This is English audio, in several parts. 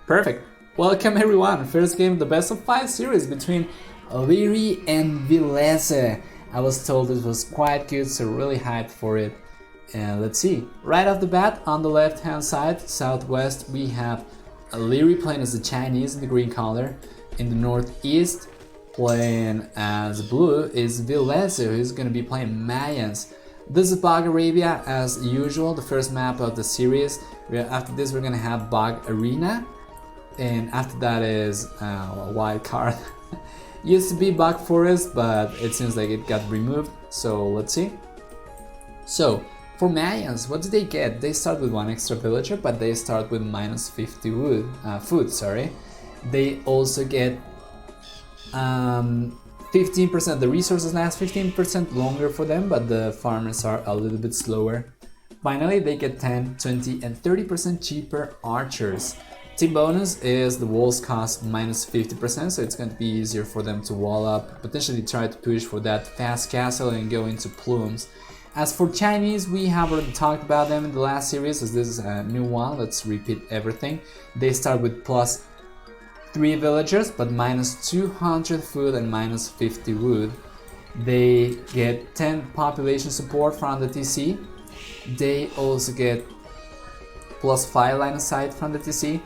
Perfect. Welcome everyone. First game of the best of 5 series between Liereyy and Villese. I was told it was quite good, so really hyped for it. And let's see. Right off the bat, on the left hand side, southwest, we have Liereyy playing as the Chinese in the green color. In the northeast, playing as blue, is Villese, who's going to be playing Mayans. This is Bog Arabia as usual, the first map of the series. After this we're going to have Bog Arena, and after that is a wild card. Used to be Bog Forest, but it seems like it got removed, so let's see. So for Mayans, what do they get? They start with 1 extra villager, but they start with minus 50 food. They also get 15%, the resources last 15% longer for them, but the farmers are a little bit slower. Finally, they get 10, 20 and 30% cheaper archers. Team bonus is the walls cost minus 50%, so it's going to be easier for them to wall up, potentially try to push for that fast castle and go into plumes. As for Chinese, we have already talked about them in the last series, as this is a new one. Let's repeat everything. They start with plus 3 villagers, but minus 200 food and minus 50 wood. They get 10 population support from the TC. They also get plus 5 line of sight from the TC.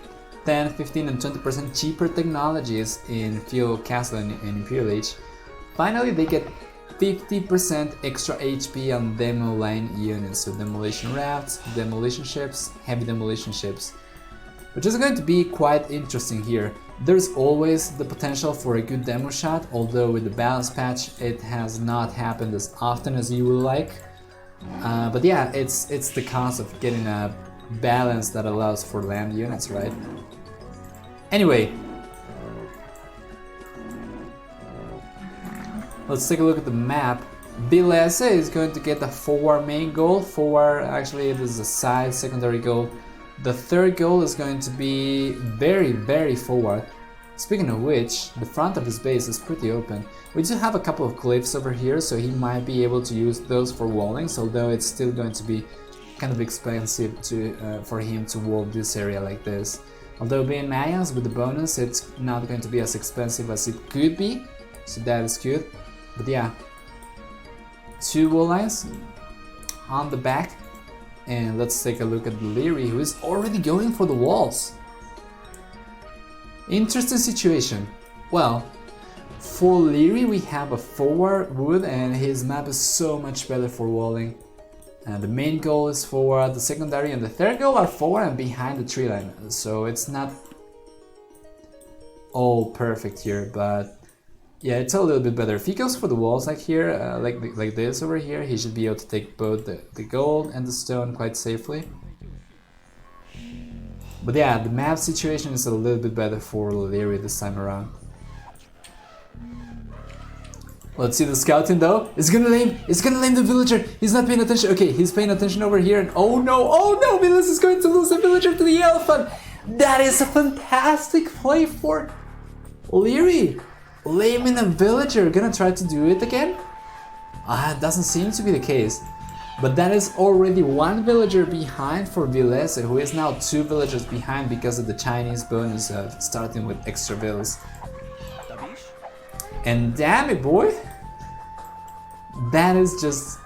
10, 15 and 20% cheaper technologies in Fuel Castle and Imperial Age. Finally, they get 50% extra HP on demo line units, so demolition rafts, demolition ships, heavy demolition ships, which is going to be quite interesting here. There's always the potential for a good demo shot, although with the balance patch it has not happened as often as you would like. But yeah, it's the cost of getting a balance that allows for land units, right? Anyway, let's take a look at the map. Villese is going to get the 4 main goal. 4, actually this is a side secondary goal. The third goal is going to be very forward. Speaking of which, the front of his base is pretty open. We do have a couple of cliffs over here, so he might be able to use those for wallings, although it's still going to be kind of expensive for him to wall this area like this. Although being Mayans with the bonus, it's not going to be as expensive as it could be, so that is good. But yeah, 2 wall lines on the back. And let's take a look at Liereyy, who is already going for the walls. Interesting situation. Well, for Liereyy we have a 4 wood and his map is so much better for walling. The main goal is forward, the secondary and the third goal are forward and behind the tree line. So it's not all perfect here, but yeah, it's a little bit better. If he goes for the walls like here, like this over here, he should be able to take both the gold and the stone quite safely. But yeah, the map situation is a little bit better for Liereyy this time around. Let's see the scouting though. It's gonna lame the villager. He's not paying attention. Okay, he's paying attention over here, and oh no, Villese is going to lose the villager to the elephant. That is a fantastic play for Liereyy. Laming a villager, gonna try to do it again? It doesn't seem to be the case. But that is already 1 villager behind for Villese, who is now 2 villagers behind because of the Chinese bonus of starting with extra villas. And damn it, boy! That is just...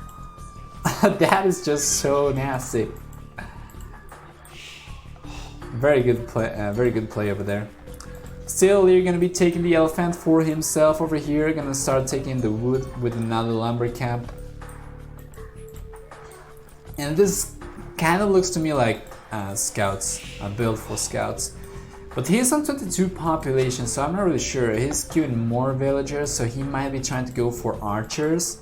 that is just so nasty. Very good play over there. Still, you're gonna be taking the elephant for himself over here. Gonna start taking the wood with another lumber camp. And this kind of looks to me like scouts, a build for scouts. But he is on 22 population, so I'm not really sure. He's queuing more villagers, so he might be trying to go for archers.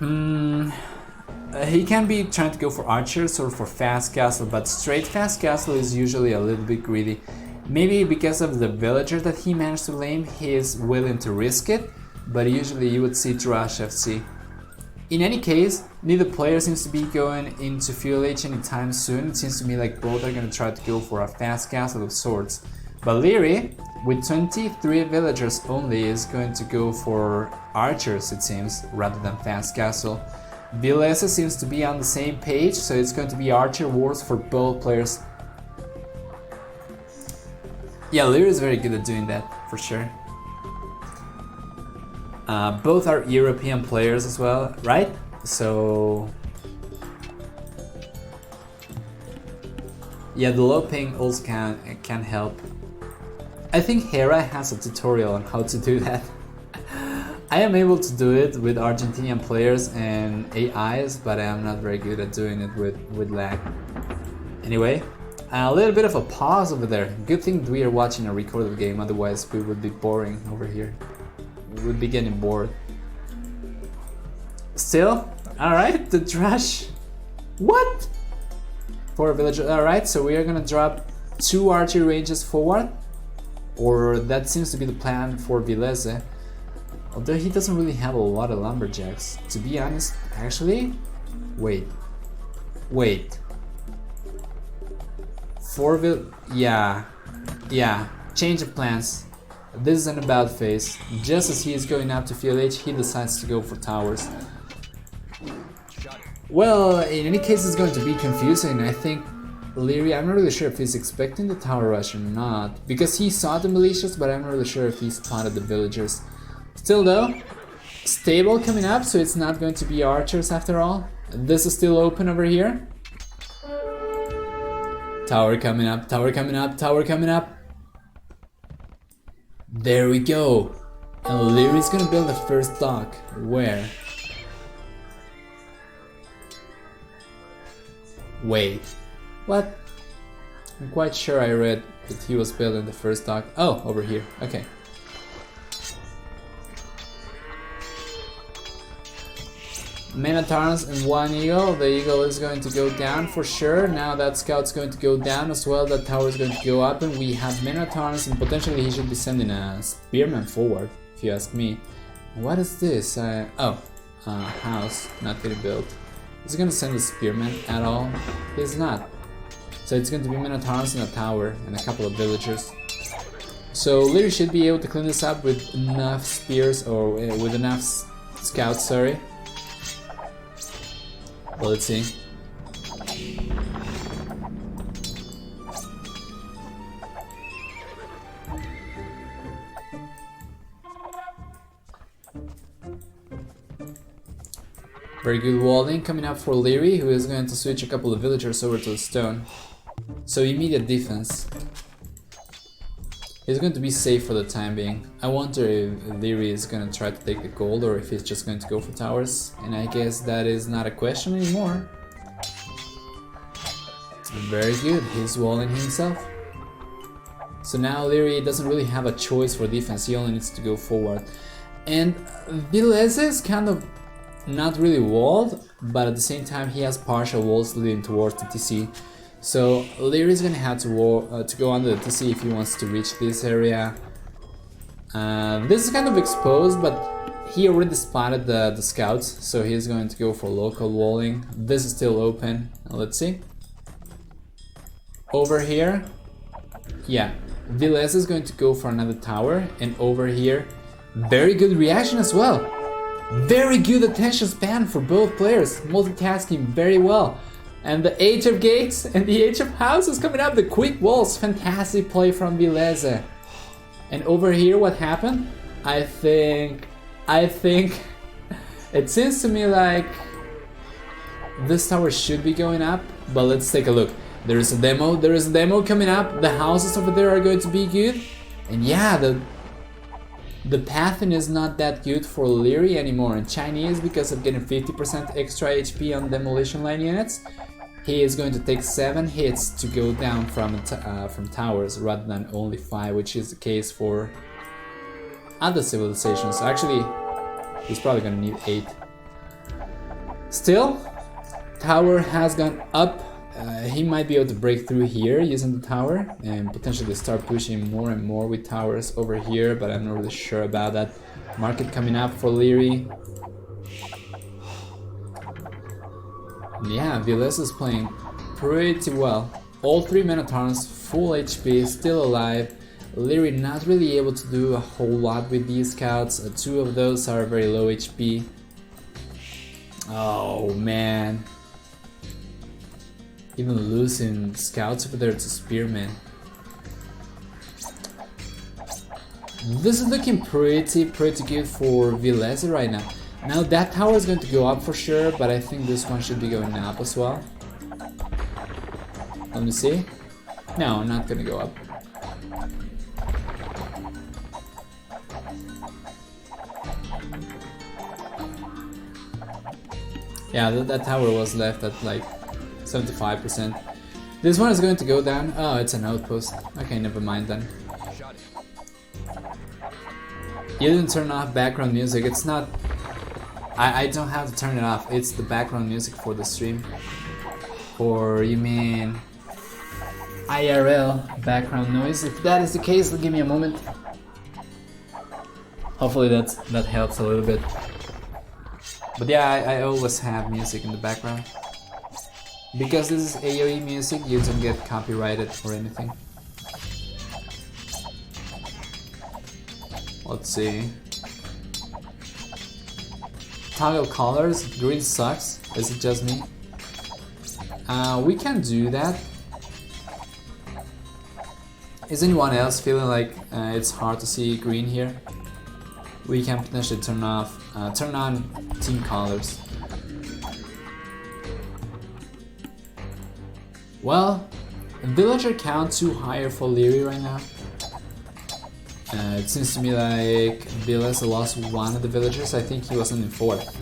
He can be trying to go for archers or for fast castle, but straight fast castle is usually a little bit greedy. Maybe because of the villager that he managed to lame, he is willing to risk it, but usually you would see Trash FC. In any case, neither player seems to be going into Fuel Age anytime soon. It seems to me like both are going to try to go for a fast castle of sorts. But Liereyy, with 23 villagers only, is going to go for archers, it seems, rather than fast castle. Villese seems to be on the same page, so it's going to be archer wars for both players. Yeah, Liereyy is very good at doing that, for sure. Both are European players as well, right? So... yeah, the low ping also can help. I think Hera has a tutorial on how to do that. I am able to do it with Argentinian players and AIs, but I am not very good at doing it with lag. Anyway, a little bit of a pause over there. Good thing we are watching a recorded game, otherwise we would be boring over here. We would be getting bored. Still, alright, the trash. What? 4 villagers, alright, so we are gonna drop 2 archery ranges forward. Or that seems to be the plan for Villese. Although he doesn't really have a lot of lumberjacks. To be honest, actually, wait. 4 yeah, change of plans. This is an about phase. Just as he is going up to field H, he decides to go for towers. Well, in any case, it's going to be confusing. I think Liereyy, I'm not really sure if he's expecting the tower rush or not, because he saw the militias, but I'm not really sure if he spotted the villagers. Still though, stable coming up, so it's not going to be archers after all. This is still open over here. Tower coming up, tower coming up, tower coming up. There we go. And Lierey's gonna build the first dock. Where? Wait. What? I'm quite sure I read that he was building the first dock. Oh, over here. Okay. Minotaurs and 1 eagle. The eagle is going to go down for sure. Now that scout's going to go down as well. That tower is going to go up, and we have Minotaurs, and potentially he should be sending a spearman forward, if you ask me. What is this? House not getting built. Is he going to send a spearman at all? He's not. So it's going to be Minotaurs and a tower and a couple of villagers. So Liereyy should be able to clean this up with enough spears, or with enough scouts, sorry. Well, let's see. Very good walling coming up for Liereyy, who is going to switch a couple of villagers over to the stone. So immediate defense. He's going to be safe for the time being. I wonder if Liereyy is going to try to take the gold or if he's just going to go for towers. And I guess that is not a question anymore. Very good, he's walling himself. So now Liereyy doesn't really have a choice for defense, he only needs to go forward. And Villese is kind of not really walled, but at the same time he has partial walls leading towards the TC. So Liereyy is gonna have to go under the TC if he wants to reach this area. This is kind of exposed, but he already spotted the scouts, so he's going to go for local walling. This is still open. Let's see. Over here, yeah, Villese is going to go for another tower, and over here, very good reaction as well. Very good attention span for both players, multitasking very well. And the age of gates and the age of houses coming up, the quick walls, fantastic play from Villese. And over here, what happened? I think it seems to me like this tower should be going up, but let's take a look. There is a demo coming up. The houses over there are going to be good. And yeah, the pathing is not that good for Liereyy anymore. In Chinese, because of getting 50% extra HP on demolition line units, he is going to take 7 hits to go down from towers rather than only 5, which is the case for other civilizations. Actually, he's probably going to need 8. Still, tower has gone up. He might be able to break through here using the tower and potentially start pushing more and more with towers over here, but I'm not really sure about that. Market coming up for Liereyy. Yeah, Villese is playing pretty well. All 3 Minotaurs, full HP, still alive. Liereyy not really able to do a whole lot with these scouts. 2 of those are very low HP. Oh man. Even losing scouts over there to spearmen. This is looking pretty good for Villese right now. Now that tower is going to go up for sure, but I think this one should be going up as well. Let me see. No, not gonna go up. Yeah, that tower was left at like 75%. This one is going to go down. Oh, it's an outpost. Okay, never mind then. You didn't turn off background music. It's not... I don't have to turn it off. It's the background music for the stream. Or you mean IRL background noise? If that is the case, give me a moment. Hopefully that helps a little bit. But yeah, I always have music in the background. Because this is AoE music, you don't get copyrighted or anything. Let's see. Toggle colors, green sucks. Is it just me? We can do that. Is anyone else feeling like it's hard to see green here? We can potentially turn on team colors. Well, villager count too high for Liereyy right now. It seems to me like Villese lost one of the villagers. I think he wasn't in 4th.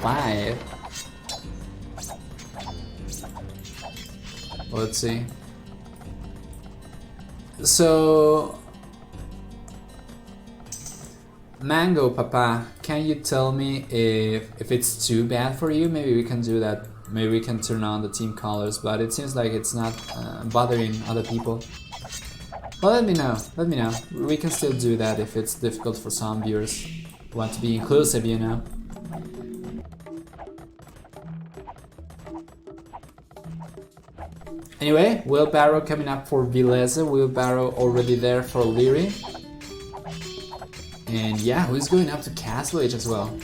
5. Let's see. So, Mango Papa, can you tell me if it's too bad for you? Maybe we can do that. Maybe we can turn on the team colors, but it seems like it's not bothering other people. Well, let me know. Let me know. We can still do that if it's difficult for some viewers who want to be inclusive, you know. Anyway, wheelbarrow coming up for Villese, wheelbarrow already there for Liereyy. And yeah, who's going up to Castle Age as well?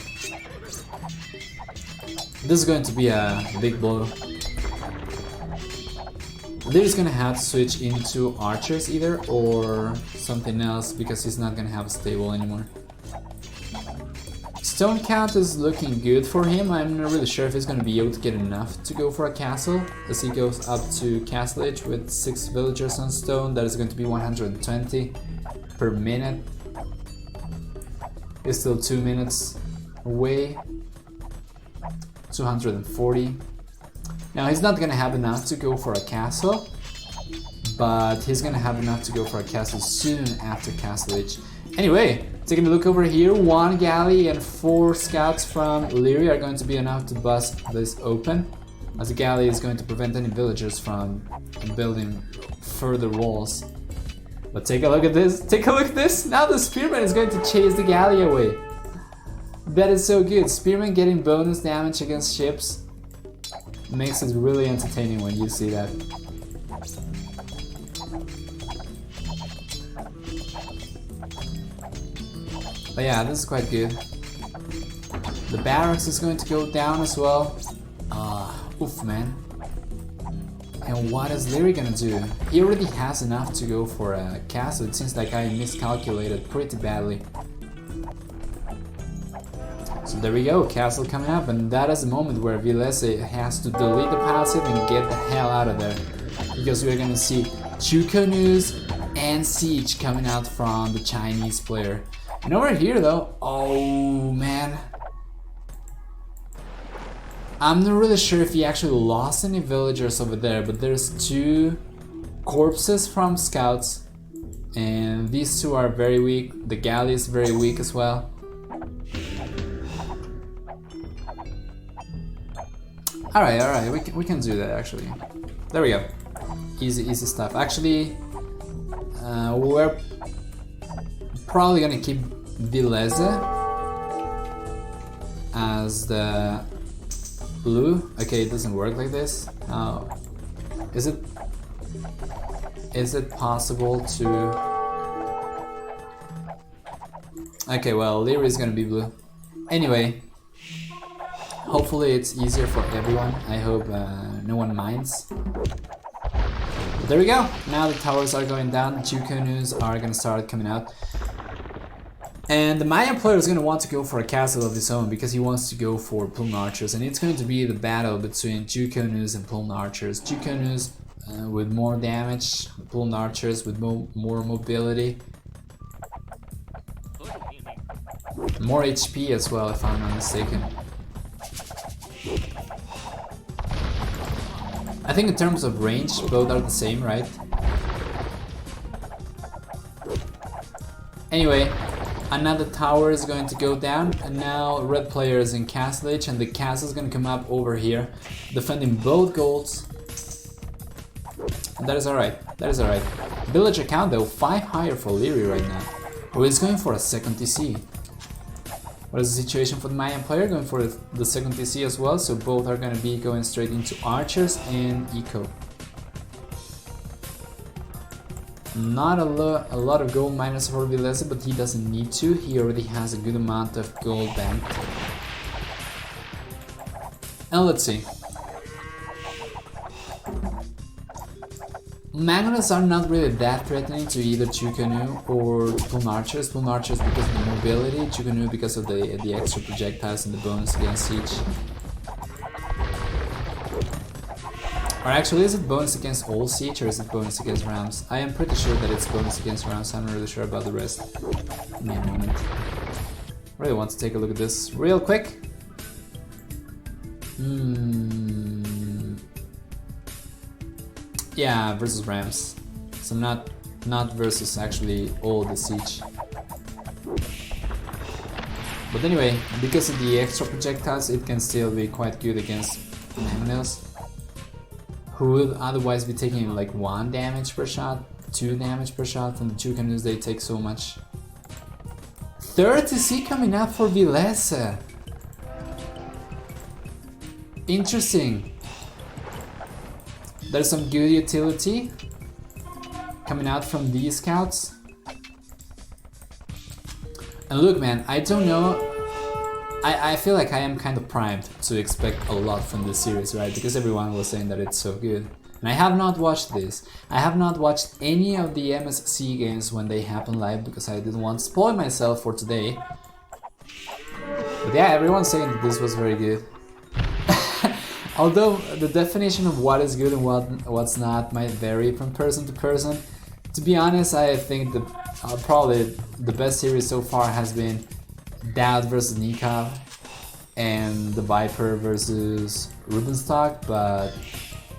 This is going to be a big blow. Liry's gonna have to switch into archers either or something else because he's not gonna have a stable anymore. Stone count is looking good for him. I'm not really sure if he's gonna be able to get enough to go for a castle as he goes up to Castle Age with 6 villagers on stone. That is going to be 120 per minute. He's still 2 minutes away. 240. Now he's not gonna have enough to go for a castle, but he's gonna have enough to go for a castle soon after Castle Age. Anyway, taking a look over here, 1 galley and 4 scouts from Liereyy are going to be enough to bust this open, as the galley is going to prevent any villagers from building further walls. But take a look at this, take a look at this! Now the spearman is going to chase the galley away. That is so good. Spearman getting bonus damage against ships makes it really entertaining when you see that. But yeah, this is quite good. The barracks is going to go down as well. Oof, man. And what is Liereyy gonna do? He already has enough to go for a castle. It seems like I miscalculated pretty badly. So there we go, castle coming up, and that is the moment where Villese has to delete the passive and get the hell out of there. Because we're gonna see Chuko News and Siege coming out from the Chinese player. And over here though, oh man. I'm not really sure if he actually lost any villagers over there, but there's 2 corpses from scouts. And these 2 are very weak, the galley is very weak as well. Alright, we can do that actually. There we go. Easy stuff. Actually, we're probably gonna keep Villese as the blue. Okay, it doesn't work like this. Is it possible to... Okay, well, Liereyy is gonna be blue. Anyway. Hopefully it's easier for everyone. I hope no one minds. There we go. Now the towers are going down. The 2 canoes are gonna start coming out. And the Mayan player is going to want to go for a castle of his own because he wants to go for plume archers, and it's going to be the battle between 2 canoes and plume archers. 2 canoes with more damage, plume archers with more mobility, more HP as well, if I'm not mistaken. I think in terms of range, both are the same, right? Anyway, another tower is going to go down, and now red player is in castle age, and the castle is going to come up over here, defending both golds. And that is alright, that is alright. Villager count though, 5 higher for Liereyy right now. Oh, he's going for a second TC. What is the situation for the Mayan player? Going for the second TC as well, so both are going to be going straight into archers and eco. Not a lot of gold minus for Villese, but he doesn't need to. He already has a good amount of gold banked. And let's see. Mangonels are not really that threatening to either 2 canoe or plume archers. Plume archers because of the mobility, 2 canoe because of the extra projectiles and the bonus against siege. Or actually, is it bonus against all siege or is it bonus against rams? I am pretty sure that it's bonus against rams. I'm not really sure about the rest. Give me a moment. Really want to take a look at this real quick. Yeah, versus rams. So not versus actually all the siege. But anyway, because of the extra projectiles, it can still be quite good against mangonels, who would otherwise be taking like 1 damage per shot, 2 damage per shot. From the 2 canoes they take so much. 3rd TC coming up for Villese. Interesting. There's some good utility coming out from these scouts. And look man, I don't know, I feel like I am kind of primed to expect a lot from this series, right? Because everyone was saying that it's so good. And I have not watched this. I have not watched any of the MSC games when they happen live because I didn't want to spoil myself for today. But yeah, everyone's saying that this was very good. Although the definition of what is good and what's not might vary from person to person. To be honest, I think that probably the best series so far has been Dowd versus Nikov and the Viper versus Rubenstock, but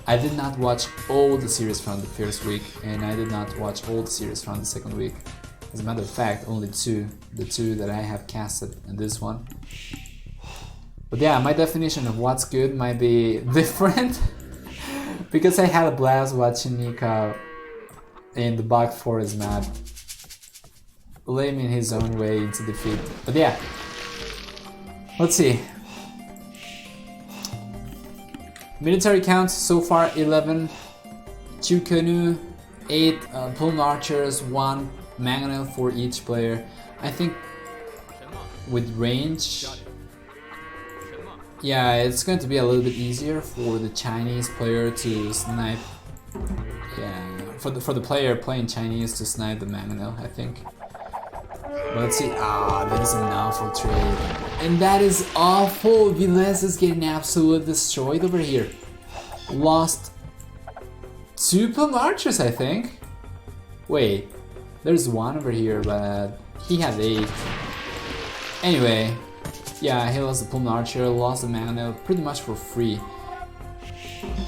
I did not watch all the series from the first week, and I did not watch all the series from the second week. As a matter of fact, only 2, the 2 that I have casted and this one. But yeah, my definition of what's good might be different because I had a blast watching Nikov in the Black Forest map, blaming his own way into defeat. But yeah, let's see. Military count so far 11, 2 canoe, 8 plume archers, 1 mangonel for each player. I think with range, yeah, it's going to be a little bit easier for the Chinese player to snipe. Yeah, for the player playing Chinese to snipe the mangonel, I think. But let's see. Ah, that is an awful trade. And that is awful. Villese is getting absolutely destroyed over here. Lost 2 plume archers, I think. Wait, there's 1 over here, but he had 8. Anyway, yeah, he lost the plume archer, lost the mangonel pretty much for free.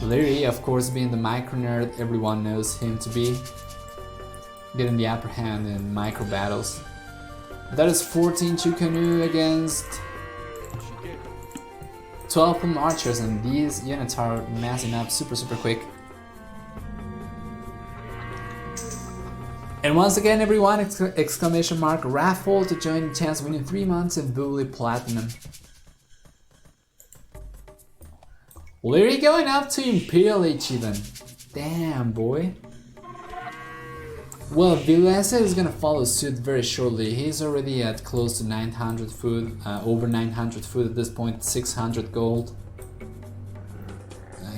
Liereyy, of course, being the micro nerd everyone knows him to be, getting the upper hand in micro battles. That is 14 2 canoe against 12 plume archers, and these units are massing up super quick. And once again, everyone, exclamation mark raffle to join the chance winning 3 months in Bully Platinum. Liereyy going up to Imperial H even. Damn, boy. Well, Villese is gonna follow suit very shortly. He's already at close to 900 food, over 900 food at this point, 600 gold.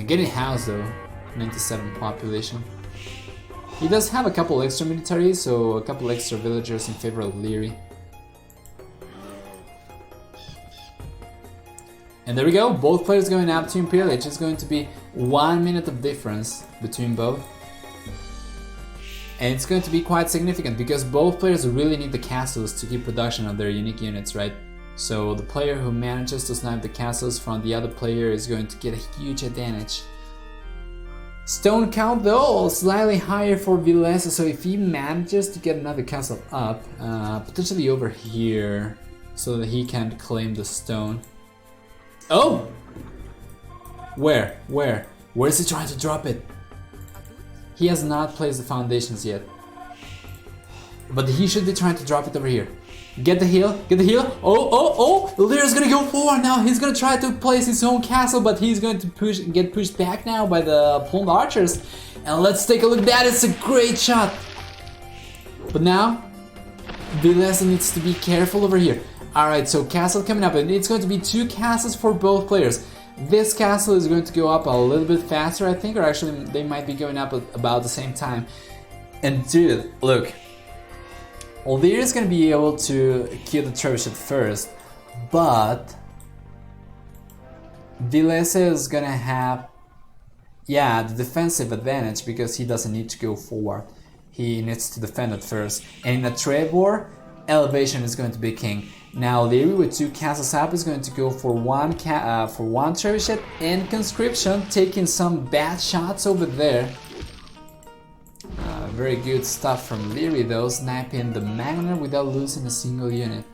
Getting housed though, 97 population. He does have a couple extra military, so a couple extra villagers in favor of Liereyy. And there we go, both players going up to Imperial Age. It's going to be 1 minute of difference between both. And it's going to be quite significant because both players really need the castles to keep production of their unique units, right? So the player who manages to snipe the castles from the other player is going to get a huge advantage. Stone count though, slightly higher for Villese, so if he manages to get another castle up, potentially over here, so that he can claim the stone. Oh! Where? Where is he trying to drop it? He has not placed the foundations yet. But he should be trying to drop it over here. Get the heal, get the heal. Oh! Lierey's gonna go forward now. He's gonna try to place his own castle, but he's going to get pushed back now by the plumed archers. And let's take a look. That is a great shot. But now, Villese needs to be careful over here. Alright, so castle coming up, and it's going to be 2 castles for both players. This castle is going to go up a little bit faster, I think, or actually they might be going up at about the same time. And dude, look. Liereyy is going to be able to kill the trebuchet first, but Villese is going to have, yeah, the defensive advantage because he doesn't need to go forward. He needs to defend it first. And in a trade war, elevation is going to be king. Now Liereyy with 2 castles up is going to go for one trebuchet and conscription, taking some bad shots over there. Very good stuff from Liereyy though, sniping the Magner without losing a single unit.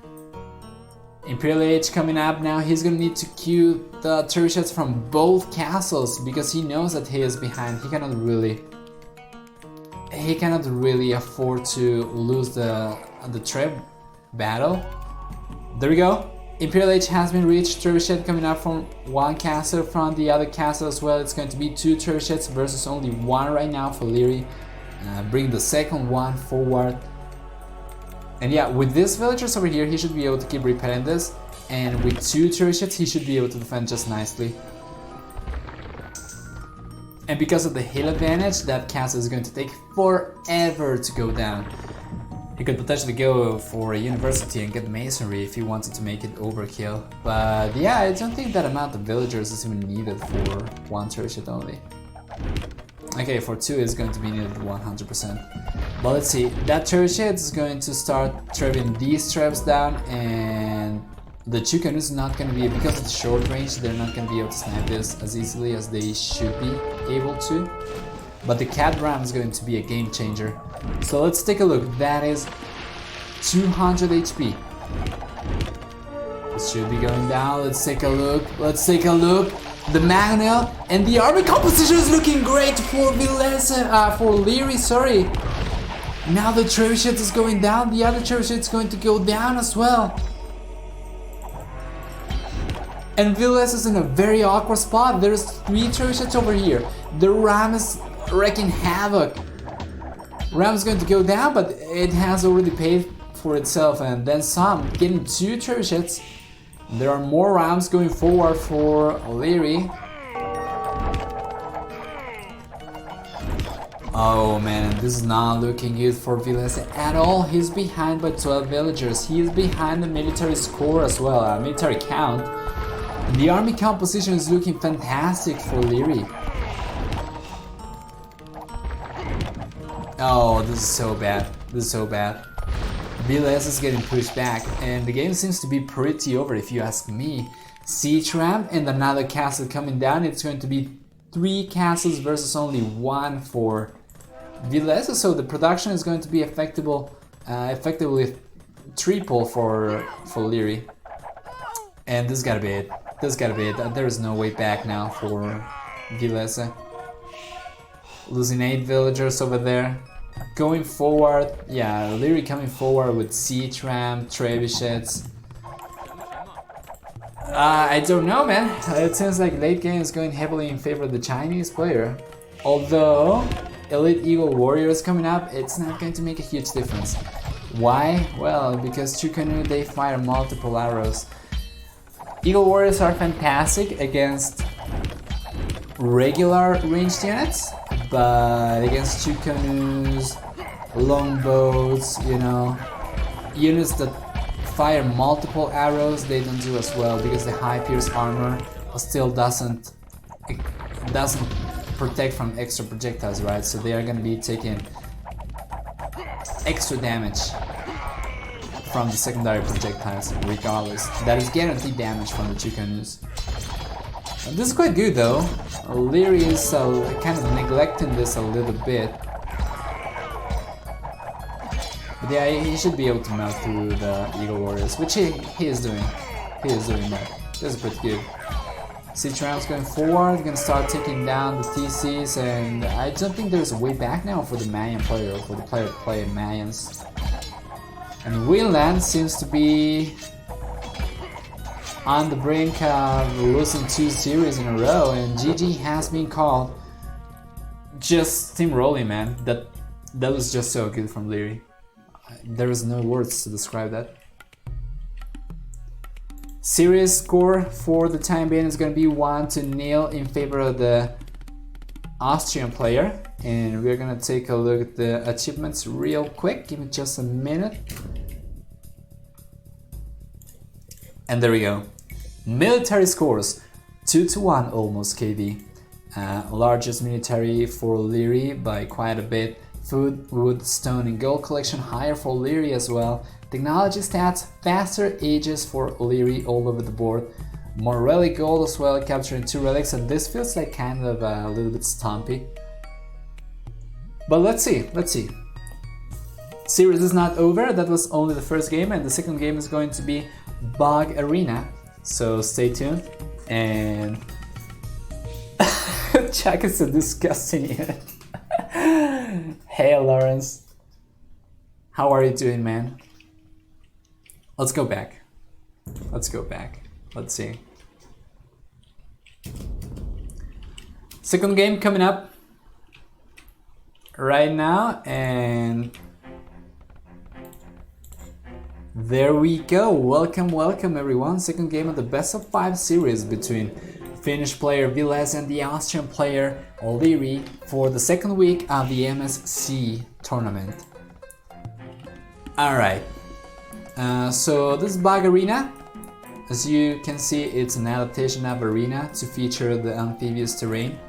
Imperial Age coming up now, he's gonna need to queue the trebuchets from both castles because he knows that he is behind. He cannot really afford to lose the treb battle. There we go. Imperial Age has been reached. Trebuchet coming up from one castle, from the other castle as well. It's going to be 2 trebuchets versus only 1 right now for Liereyy. Bring the second one forward. And yeah, with these villagers over here, he should be able to keep repelling this. And with 2 trebuchets, he should be able to defend just nicely. And because of the hill advantage, that castle is going to take forever to go down. He could potentially go for a university and get masonry if he wanted to make it overkill. But yeah, I don't think that amount of villagers is even needed for 1 trebuchet only. Okay, for 2 is going to be needed 100%. But let's see, that trebuchet is going to start trebuing these trebs down, and the Chukanu is not going to be, because of the short range, they're not going to be able to snipe this as easily as they should be able to. But the Cat Ram is going to be a game changer. So let's take a look. That is 200 HP. It should be going down. Let's take a look. Let's take a look. The Magnel and the army composition is looking great for Liereyy, sorry. Now the trebuchet is going down. The other trebuchet is going to go down as well. And Villese is in a very awkward spot. There's 3 trebuchets over here. The Ram is wreaking havoc. Ram is going to go down, but it has already paid for itself, and then some. Getting 2 trebuchets. There are more Rams going forward for Liereyy. Oh man, this is not looking good for Villese at all. He's behind by 12 villagers. He is behind the military score as well, military count. And the army composition is looking fantastic for Liereyy. Oh, this is so bad. This is so bad. Villese is getting pushed back, and the game seems to be pretty over if you ask me. Siege Ram and another castle coming down. It's going to be 3 castles versus only 1 for Villese, so the production is going to be effectively triple for Liereyy. And this gotta be it. This gotta be it. There is no way back now for Villese. Losing 8 villagers over there. Going forward, yeah, Liereyy coming forward with Siege Ram, trebuchets. I don't know, man. It seems like late game is going heavily in favor of the Chinese player. Although Elite Eagle Warrior is coming up, it's not going to make a huge difference. Why? Well, because Chukanu, they fire multiple arrows. Eagle Warriors are fantastic against regular ranged units, but against two canoes, longbows, you know, units that fire multiple arrows, they don't do as well because the high pierce armor still doesn't protect from extra projectiles, right? So they are going to be taking extra damage from the secondary projectiles regardless. That is guaranteed damage from the two canoes. This is quite good though. Liereyy is kind of neglecting this a little bit. But yeah, he should be able to melt through the Eagle Warriors, which he is doing. He is doing that. This is pretty good. Siege rounds going forward, gonna start taking down the TCs, and I don't think there's a way back now for the Mayan player, or for the player to play Mayans. And Winland seems to be on the brink of losing 2 series in a row, and GG has been called. Just steamrolling, man. That was just so good from Liereyy. There is no words to describe that. Series score for the time being is going to be 1-0 in favor of the Austrian player, and we're going to take a look at the achievements real quick. Give me just a minute. And there we go. Military scores 2-1 almost KD. Largest military for Liereyy by quite a bit. Food, wood, stone and gold collection higher for Liereyy as well. Technology stats, faster ages for Liereyy all over the board. More relic gold as well, capturing 2 relics, and this feels like kind of a little bit stumpy. But let's see. Series is not over, that was only the first game, and the second game is going to be Bog Arena. So stay tuned, and Chuck is so disgusting here. Hey Lawrence, how are you doing, man? Let's go back. Let's see. Second game coming up right now, and there we go. Welcome everyone. Second game of the best of 5 series between Finnish player Villese and the Austrian player Liereyy for the second week of the MSC tournament. Alright, so this is Bog Arena. As you can see, it's an adaptation of Arena to feature the amphibious terrain,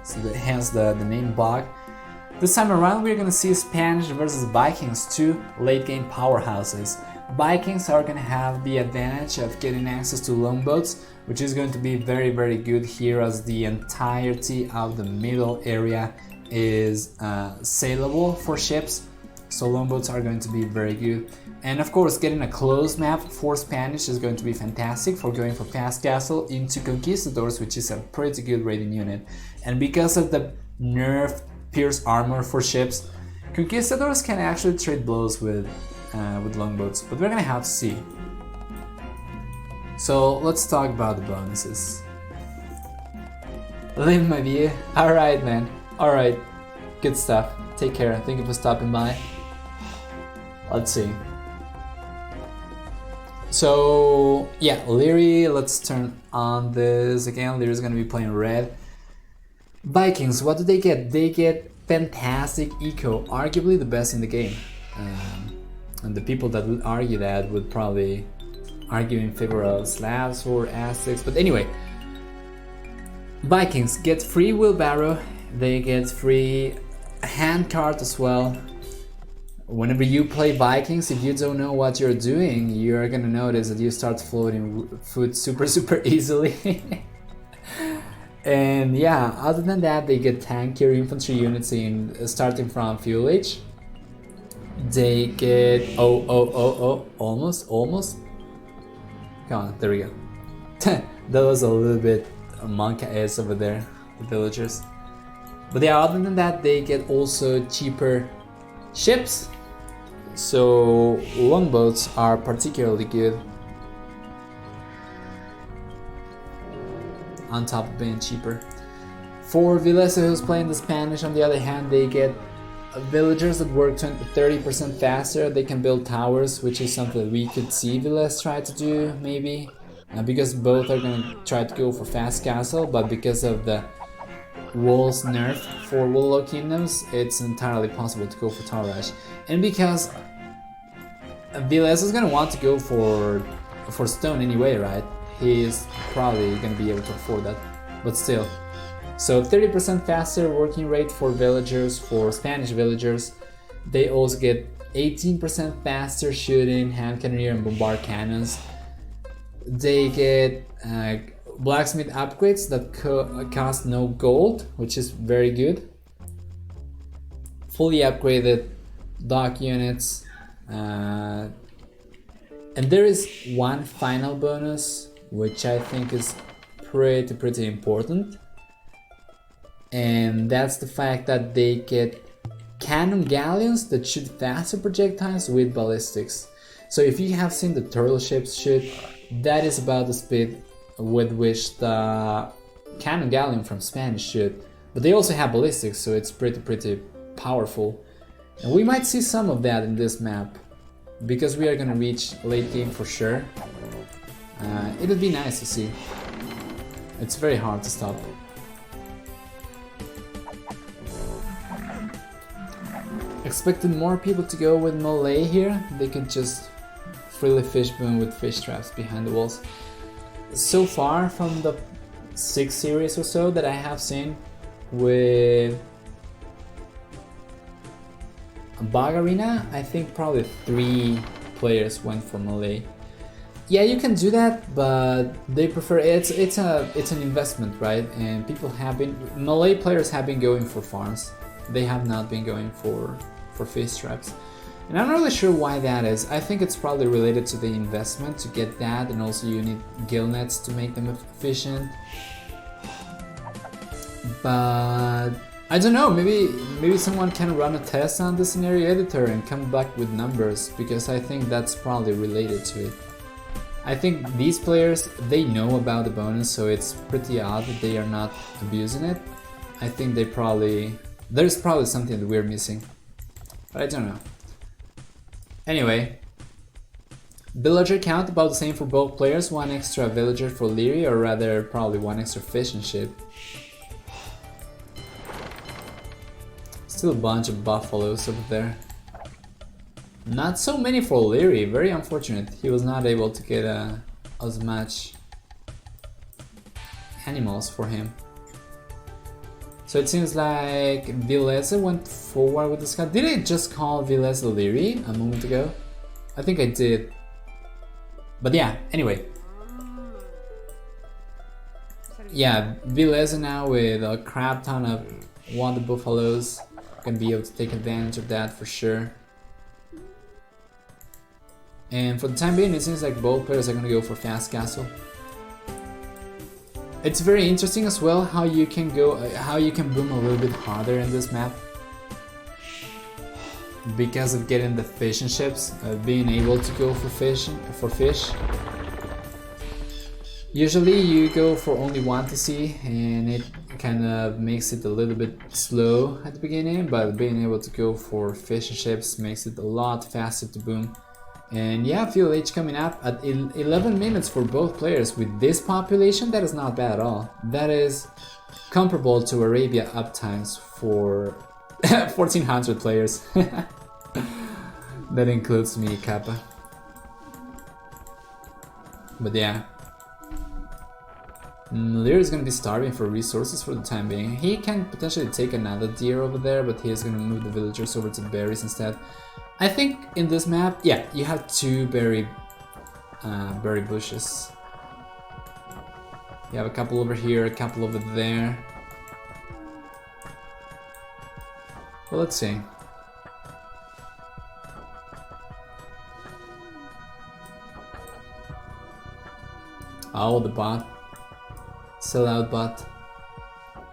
so hence the name Bog. This time around we're gonna see Spanish versus Vikings, 2 late game powerhouses. Vikings are going to have the advantage of getting access to longboats, which is going to be very good here, as the entirety of the middle area is sailable for ships, so longboats are going to be very good. And of course, getting a closed map for Spanish is going to be fantastic for going from Fast Castle into Conquistadors, which is a pretty good raiding unit. And because of the nerfed Pierce armor for ships, Conquistadors can actually trade blows with longboats, but we're gonna have to see. So let's talk about the bonuses. Live my view. Alright, man. Alright. Good stuff. Take care. Thank you for stopping by. Let's see. So yeah, Liereyy, let's turn on this again. Lierey's gonna be playing red. Vikings, what do they get? They get fantastic eco, arguably the best in the game. And the people that would argue that would probably argue in favor of Slavs or Aztecs. But anyway, Vikings get free wheelbarrow, they get free handcart as well. Whenever you play Vikings, if you don't know what you're doing, you're gonna notice that you start floating food super easily. And yeah, other than that, they get tankier infantry units in starting from fuel age. They get almost. Come on, there we go. That was a little bit monk ass over there, the villagers. But yeah, other than that, they get also cheaper ships. So longboats are particularly good, on top of being cheaper. For Villese, who's playing the Spanish, on the other hand, they get villagers that work 30% faster. They can build towers, which is something we could see Villese try to do, maybe. Because both are going to try to go for Fast Castle, but because of the walls nerf for Willow Kingdoms, it's entirely possible to go for Tower Rush. And because Villese is gonna want to go for stone anyway, right? He is probably gonna be able to afford that, but still. So 30% faster working rate for villagers, for Spanish villagers. They also get 18% faster shooting, hand cannoneer and bombard cannons. They get blacksmith upgrades that cost no gold, which is very good. Fully upgraded dock units. And there is one final bonus, which I think is pretty important. And that's the fact that they get cannon galleons that shoot faster projectiles with ballistics. So if you have seen the turtle ships shoot, that is about the speed with which the cannon galleon from Spanish shoot. But they also have ballistics, so it's pretty powerful. And we might see some of that in this map, because we are gonna reach late game for sure. It would be nice to see. It's very hard to stop. Expected more people to go with melee here. They can just freely fish boom with fish traps behind the walls. So far from the 6 series or so that I have seen with Bog Arena, I think probably 3 players went for melee. Yeah, you can do that, but they prefer it's an investment, right? And people have been melee players have been going for farms. They have not been going for fish traps. And I'm not really sure why that is. I think it's probably related to the investment to get that, and also you need gill nets to make them efficient. But I don't know, maybe someone can run a test on the scenario editor and come back with numbers, because I think that's probably related to it. I think these players, they know about the bonus, so it's pretty odd that they are not abusing it. I think there's probably something that we're missing, but I don't know. Anyway, villager count about the same for both players, 1 extra villager for Liereyy, or rather probably 1 extra fishing ship. Still a bunch of buffaloes over there. Not so many for Liereyy, very unfortunate. He was not able to get as much animals for him. So it seems like Villese went forward with the scout. Did I just call Villese Liereyy a moment ago? I think I did. But yeah, anyway. Yeah, Villese now with a crap ton of water buffaloes. Gonna be able to take advantage of that for sure. And for the time being, it seems like both players are gonna go for fast castle. It's very interesting as well how you can boom a little bit harder in this map, because of getting the fishing ships, being able to go for fish. Usually you go for only 1 TC, and it kind of makes it a little bit slow at the beginning, but being able to go for fishing ships makes it a lot faster to boom. And yeah, Fuel H coming up at 11 minutes for both players. With this population, that is not bad at all. That is comparable to Arabia uptimes for 1400 players. That includes me, Kappa. But yeah. Liereyy is gonna be starving for resources for the time being. He can potentially take another deer over there, but he is gonna move the villagers over to berries instead. I think in this map, yeah, you have 2 berry bushes. You have a couple over here, a couple over there. Well, let's see. Oh, the bot. Sell out bot.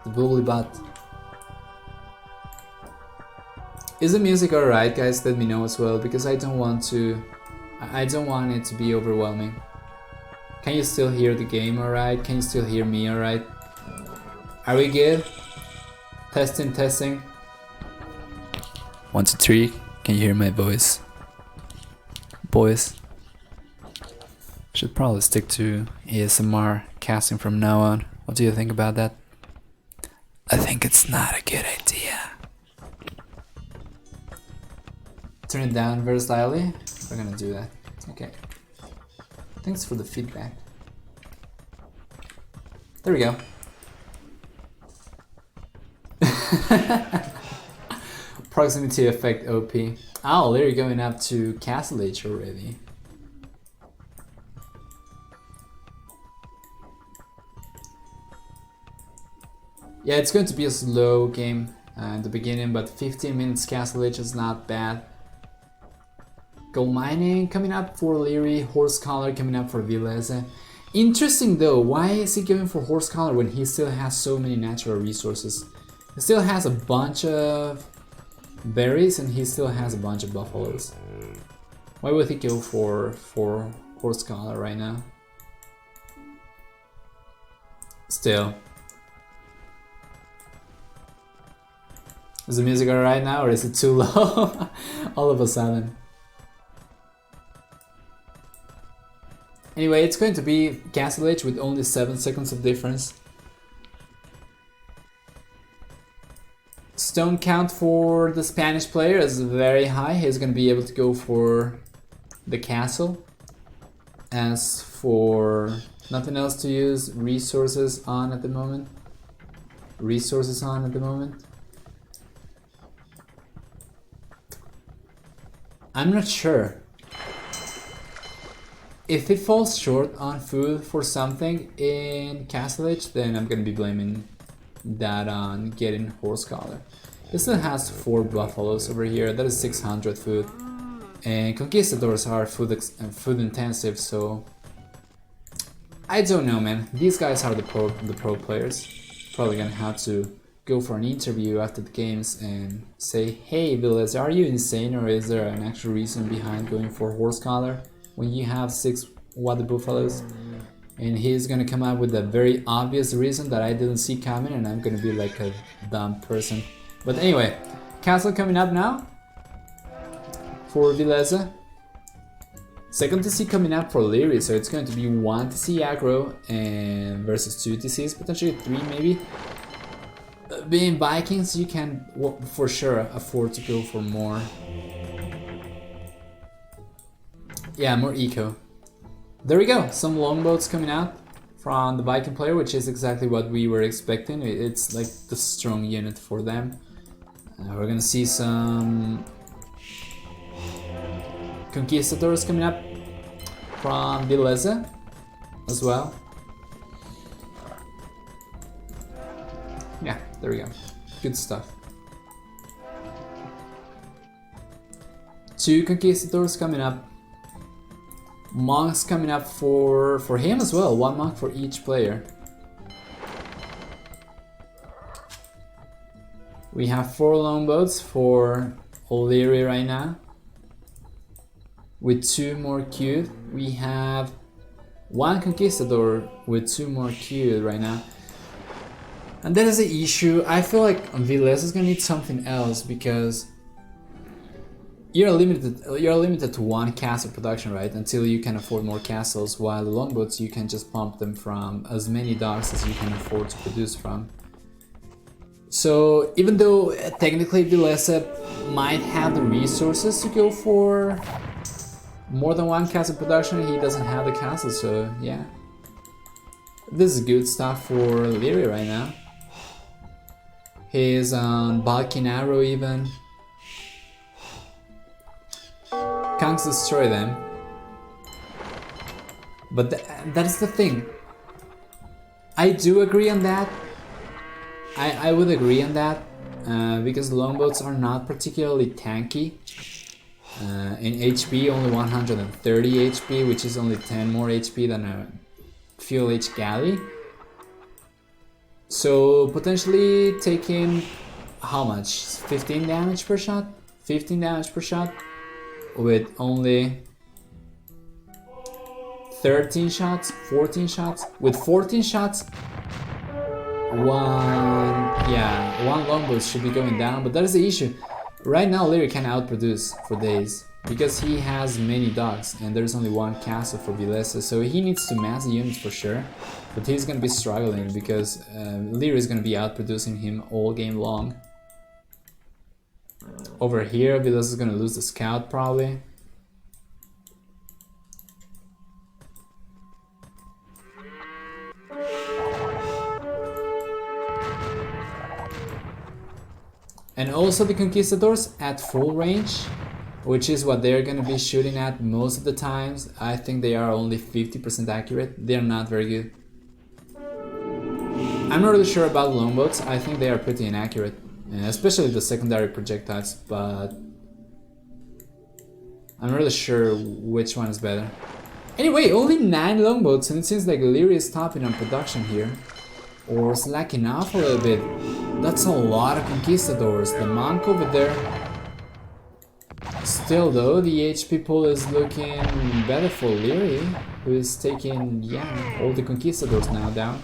The bubbly bot. Is the music alright, guys? Let me know as well, because I don't want it to be overwhelming. Can you still hear the game alright? Can you still hear me alright? Are we good? Testing, testing. 1, 2, 3. Can you hear my voice? Boys. Should probably stick to ASMR casting from now on. What do you think about that? I think it's not a good idea. Turn it down very slightly. We're gonna do that. Okay. Thanks for the feedback. There we go. Proximity effect OP. Oh, Liereyy going up to Castle Age already. Yeah, it's going to be a slow game in the beginning, but 15 minutes Castle Age is not bad. Gold mining coming up for Liereyy, horse collar coming up for Villese. Interesting though, why is he going for horse collar when he still has so many natural resources? He still has a bunch of berries and he still has a bunch of buffaloes. Why would he go for horse collar right now? Still. Is the music alright now or is it too low? All of a sudden. Anyway, it's going to be Castle Age with only 7 seconds of difference. Stone count for the Spanish player is very high. He's going to be able to go for the castle. As for nothing else to use, resources on at the moment. Resources on at the moment. I'm not sure. If it falls short on food for something in Castle Age, then I'm gonna be blaming that on getting horse collar. It still has 4 buffaloes over here, that is 600 food. And conquistadors are food intensive, so I don't know, man. These guys are the pro players. Probably gonna have to go for an interview after the games and say, hey Villese, are you insane or is there an actual reason behind going for horse collar when you have 6 water buffaloes? And he's gonna come up with a very obvious reason that I didn't see coming and I'm gonna be like a dumb person. But anyway, castle coming up now for Villese. Second TC coming up for Liereyy, so it's going to be 1 TC aggro and versus 2 TCs, potentially 3 maybe. Being Vikings, you can for sure afford to go for more. Yeah, more eco. There we go, some longboats coming out from the Viking player, which is exactly what we were expecting. It's like the strong unit for them. We're gonna see some conquistadors coming up from Villese as well. Yeah, there we go. Good stuff. 2 conquistadors coming up. Monks coming up for him as well. 1 monk for each player. We have 4 longboats for Liereyy right now. With 2 more queued. We have 1 conquistador with 2 more queued right now. And that is the issue. I feel like Villese is gonna need something else because you're limited to 1 castle production, right? Until you can afford more castles, while the longboats you can just pump them from as many docks as you can afford to produce from. So even though technically Villese might have the resources to go for more than 1 castle production, he doesn't have the castle, so yeah. This is good stuff for Liereyy right now. He's on Balkan Arrow even. Can't destroy them. But that is the thing. I do agree on that. I would agree on that. Because longboats are not particularly tanky. In HP, only 130 HP, which is only 10 more HP than a fuel H galley. So potentially taking how much? 15 damage per shot? 15 damage per shot with only 13 shots, 14 shots. With 14 shots, one longboat should be going down, but that is the issue. Right now Liereyy can outproduce for days. because he has many dogs and there's only one castle for Villese, so he needs to mass the units for sure, but he's gonna be struggling because Liereyy is gonna be outproducing him all game long. Over here, Villese is gonna lose the scout probably. And also the Conquistadors at full range, which is what they're gonna be shooting at most of the times. I think they are only 50% accurate. They're not very good. I'm not really sure about longbows. I think they are pretty inaccurate, especially the secondary projectiles, but I'm not really sure which one is better. Anyway, only 9 longboats, and it seems like Liereyy is stopping on production here, or slacking off a little bit. That's a lot of Conquistadors. The monk over there. Still though, the HP pool is looking better for Liereyy, who is taking, yeah, all the Conquistadors now down.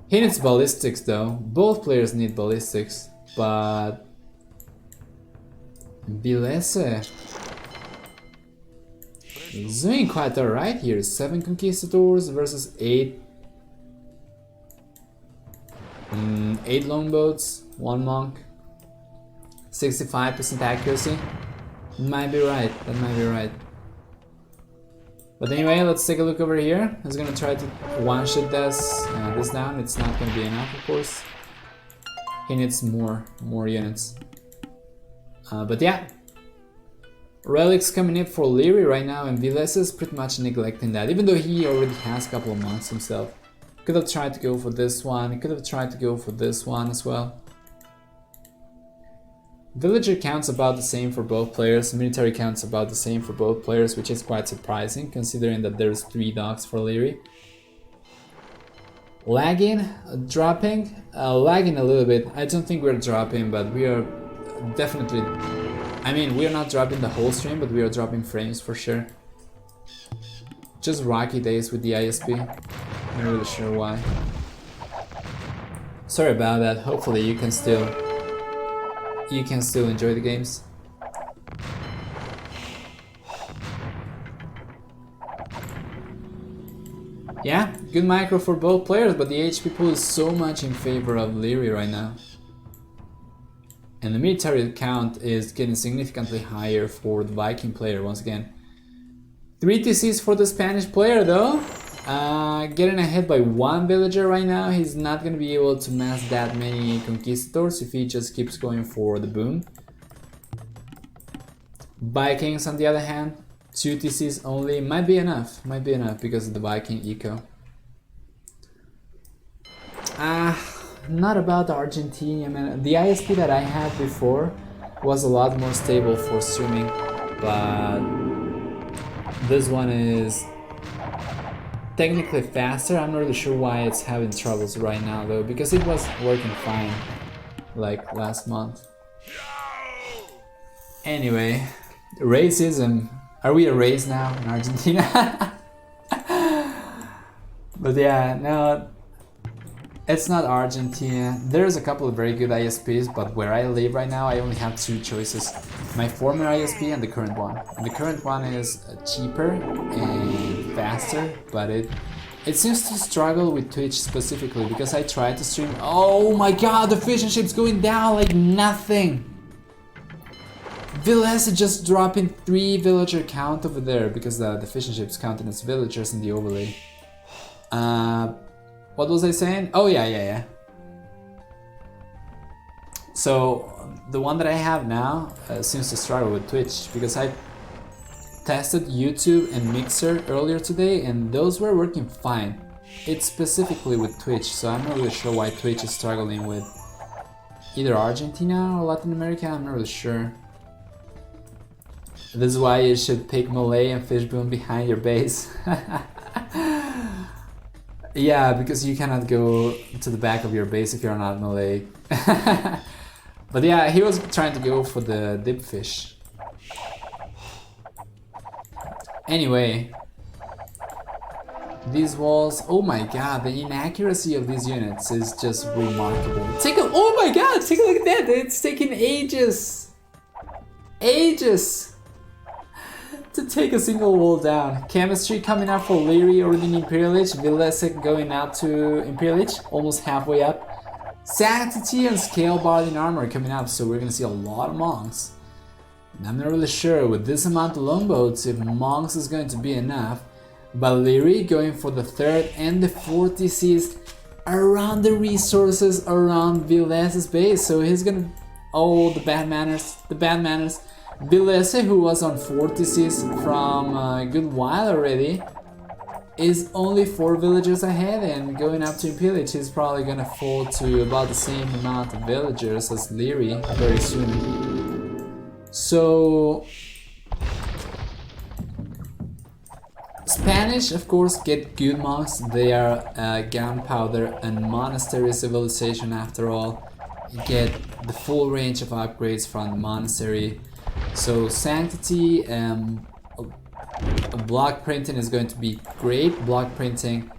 He needs ballistics though. Both players need ballistics, but Villese is doing quite alright here. 7 Conquistadors versus 8 longboats, 1 monk, 65% accuracy. Might be right, that might be right. But anyway, let's take a look over here. He's gonna try to one-shot this down. It's not gonna be enough, of course. He needs more units. But yeah, relics coming in for Liereyy right now, and Villese is pretty much neglecting that, even though he already has a couple of monks himself. Could have tried to go for this one, he could have tried to go for this one as well. Villager counts about the same for both players, military counts about the same for both players, which is quite surprising considering that there's 3 dogs for Liereyy. Lagging, dropping, lagging a little bit. I don't think we're dropping, but we are definitely, I mean, we are not dropping the whole stream, but we are dropping frames for sure. Just rocky days with the ISP. I'm not really sure why. Sorry about that. Hopefully you can still enjoy the games. Yeah, good micro for both players, but the HP pool is so much in favor of Liereyy right now. And the military count is getting significantly higher for the Viking player once again. 3 TCs for the Spanish player though. Getting ahead by 1 villager right now. He's not gonna be able to mass that many Conquistadors if he just keeps going for the boom. Vikings on the other hand, 2 TCs only, might be enough because of the Viking eco. Not about Argentina, man. The ISP that I had before was a lot more stable for streaming, but this one is technically faster. I'm not really sure why it's having troubles right now though, because it was working fine like last month. Anyway, racism. Are we a race now in Argentina? But yeah, no, it's not Argentina. There's a couple of very good ISPs, but where I live right now I only have 2 choices. My former ISP and the current one. And the current one is cheaper and faster, but it seems to struggle with Twitch specifically because I tried to stream. Oh my god, the fishing ship's going down like nothing! Villese just dropping 3 villager count over there because the fishing ship's counting as villagers in the overlay. What was I saying? Oh yeah. So the one that I have now seems to struggle with Twitch because I tested YouTube and Mixer earlier today and those were working fine. It's specifically with Twitch, so I'm not really sure why Twitch is struggling with either Argentina or Latin America. I'm not really sure. This is why you should pick Malay and Fishbone behind your base. Yeah, because you cannot go to the back of your base if you're not Malay. But yeah, he was trying to go for the dip fish. Anyway, these walls, oh my god, the inaccuracy of these units is just remarkable. Oh my god, take a look at that, it's taking ages. to take a single wall down. Chemistry coming up for Liereyy already in Imperial Age. Villese going out to Imperial Age, almost halfway up. Sanctity and Scale Bard in Armor coming up, so we're gonna see a lot of monks. And I'm not really sure with this amount of longboats if monks is going to be enough. But Liereyy going for the 3rd and the 4th disease around the resources around Vilese's base. So he's gonna... Oh, the bad manners, the bad manners. Villese, who was on 4th disease from a good while already, is only 4 villagers ahead, and going up to Imperial, he's probably gonna fall to about the same amount of villagers as Liereyy very soon. So Spanish, of course, get good monks. They are gunpowder and monastery civilization after all. You get the full range of upgrades from the monastery. So Sanctity block printing is going to be great. Block printing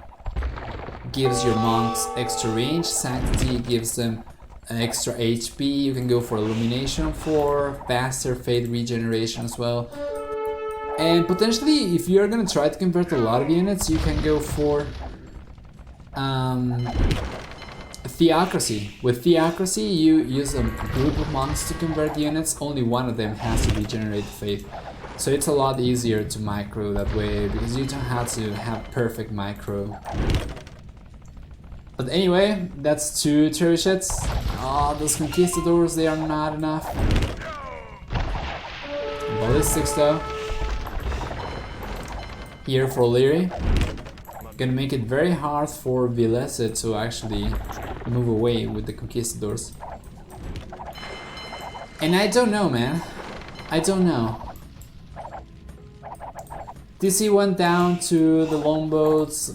gives your monks extra range. Sanctity gives them an extra HP. You can go for Illumination for faster fade regeneration as well. And potentially, if you're gonna try to convert a lot of units, you can go for Theocracy. With Theocracy, you use a group of monks to convert units. Only one of them has to regenerate faith. So it's a lot easier to micro that way, because you don't have to have perfect micro. But anyway, that's 2 trebuchets. Oh, those conquistadors, they are not enough. Ballistics though. Here for Liereyy. Gonna make it very hard for Villese to actually move away with the conquistadors. And I don't know, man. I don't know. DC went down to the longboats.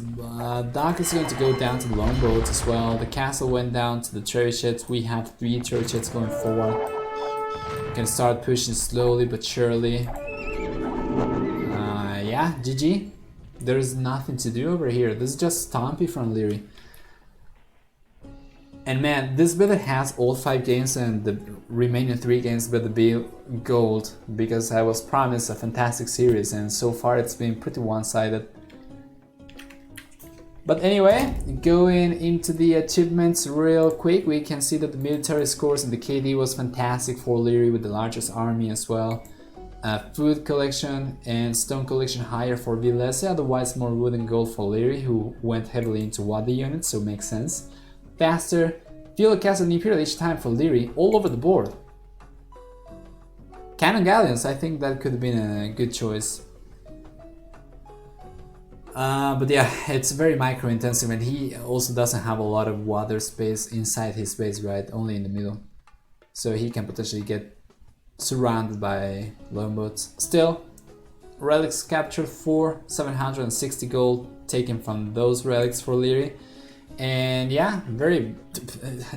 Dock is going to go down to the longboats as well. The castle went down to the trebuchets. We have 3 trebuchets going forward. Can start pushing slowly but surely. Yeah, GG. There's nothing to do over here. This is just Stompy from Liereyy. And man, this build has all 5 games, and the remaining 3 games better be gold, because I was promised a fantastic series, and so far it's been pretty one-sided. But anyway, going into the achievements real quick, we can see that the military scores and the KD was fantastic for Liereyy with the largest army as well. Food collection and stone collection higher for Villese, otherwise more wood and gold for Liereyy, who went heavily into water units, so makes sense. Faster field castle and Imperial each time for Liereyy, all over the board. Cannon galleons, I think that could have been a good choice. But yeah, it's very micro intensive, and he also doesn't have a lot of water space inside his base, right? Only in the middle. So he can potentially get surrounded by longboats. Still, relics captured for 760 gold taken from those relics for Liereyy. And yeah,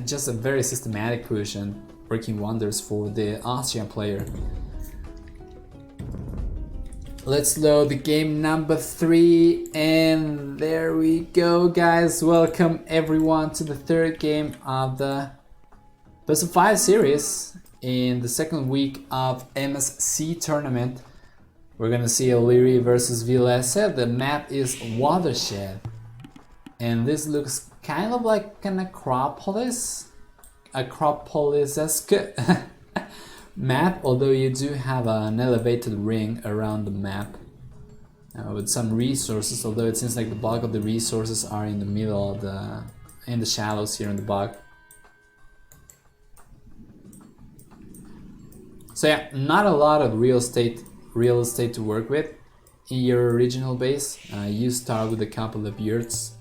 just a very systematic push and working wonders for the Austrian player. Let's load the game number 3, and there we go, guys. Welcome everyone to the 3rd game of the Best of 5 series in the 2nd week of MSC tournament. We're gonna see a Liereyy versus Villese. The map is Watershed, and this looks kind of like an Acropolis-esque map, although you do have an elevated ring around the map with some resources, although it seems like the bulk of the resources are in the middle of in the shallows here in the bog. So yeah, not a lot of real estate to work with in your original base. You start with a couple of yurts.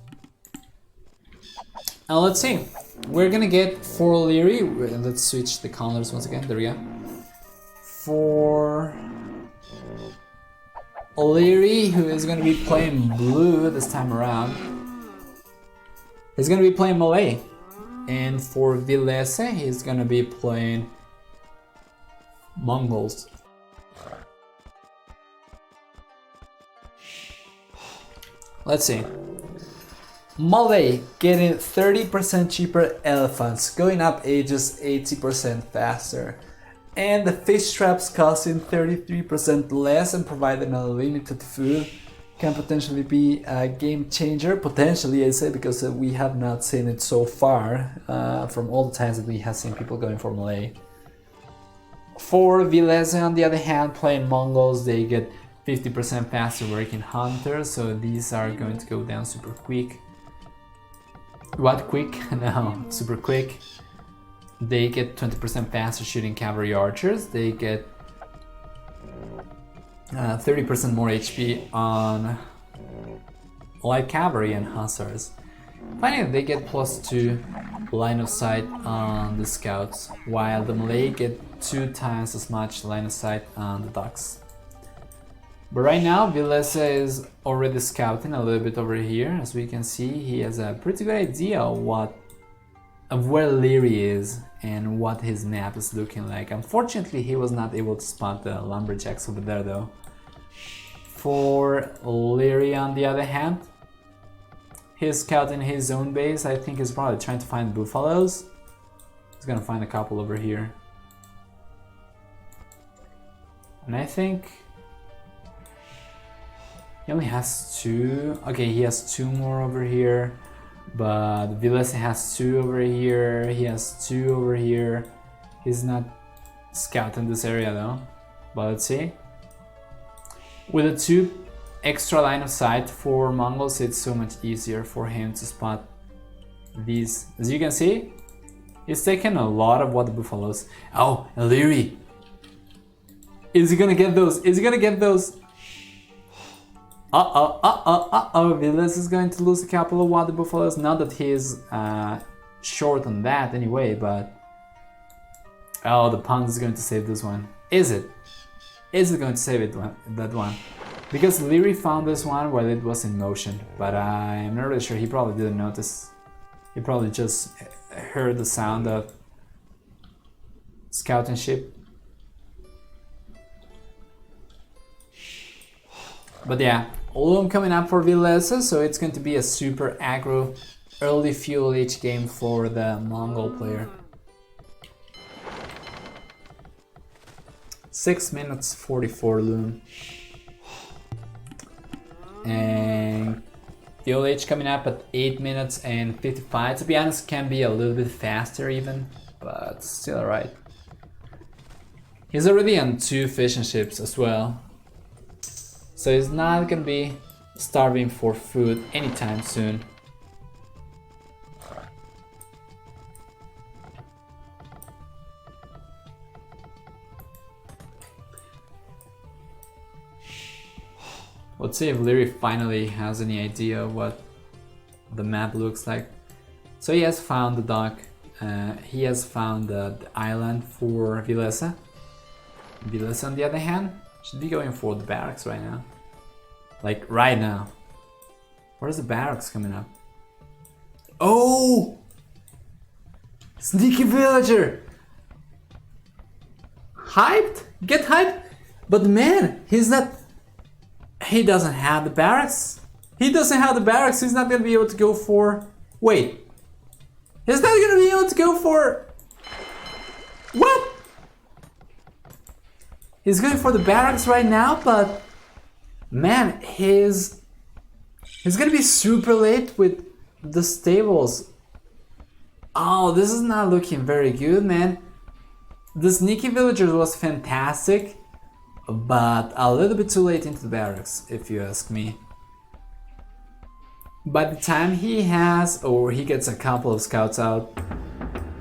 Now let's see. We're gonna get for Liereyy. Let's switch the colors once again. There we go. For Liereyy, who is gonna be playing blue this time around, he's gonna be playing Malay. And for Villese, he's gonna be playing Mongols. Let's see. Malay getting 30% cheaper elephants, going up ages 80% faster. And the fish traps costing 33% less and providing unlimited food can potentially be a game changer. Potentially, I say, because we have not seen it so far from all the times that we have seen people going for Malay. For Villese, on the other hand, playing Mongols, they get 50% faster working hunters, so these are going to go down super quick. What quick? No, super quick. They get 20% faster shooting cavalry archers. They get 30% more HP on light cavalry and hussars. Finally, they get +2 line of sight on the scouts, while the Malay get 2 times as much line of sight on the ducks. But right now, Villese is already scouting a little bit over here. As we can see, he has a pretty good idea of where Liereyy is and what his map is looking like. Unfortunately, he was not able to spot the lumberjacks over there though. For Liereyy, on the other hand, he's scouting his own base. I think he's probably trying to find buffaloes. He's gonna find a couple over here. And I think he only has 2. Okay, he has 2 more over here. But Villese has 2 over here, he has 2 over here. He's not scouting this area though. But let's see. With the 2 extra line of sight for Mongols, it's so much easier for him to spot these. As you can see, he's taken a lot of what the buffaloes. Oh, Liereyy! Is he gonna get those? Is he gonna get those? Villese is going to lose a couple of water buffaloes. Not that he's short on that anyway, but... Oh, the pond is going to save this one. Is it? Is it going to save it, that one? Because Liereyy found this one while it was in motion, but I'm not really sure. He probably didn't notice. He probably just heard the sound of scouting ship. But yeah, Loom coming up for Villese, so it's going to be a super aggro early fuel H game for the Mongol player. 6 minutes 44 Loom. And fuel H coming up at 8 minutes and 55. To be honest, can be a little bit faster even, but still alright. He's already on 2 fishing ships as well. So he's not gonna be starving for food anytime soon. Let's see if Liereyy finally has any idea of what the map looks like. So he has found the dock, he has found the island for Villese. Villese, on the other hand, should be going for the barracks right now. Like right now. Where's the barracks coming up? Oh! Sneaky villager! Hyped? Get hyped? But man, he's not... He doesn't have the barracks. He doesn't have the barracks. He's not gonna be able to go for... Wait. He's not gonna be able to go for... What? He's going for the barracks right now, but... Man, he's gonna be super late with the stables. Oh, this is not looking very good, man. The sneaky villagers was fantastic, but a little bit too late into the barracks, if you ask me. By the time he has, or he gets a couple of scouts out,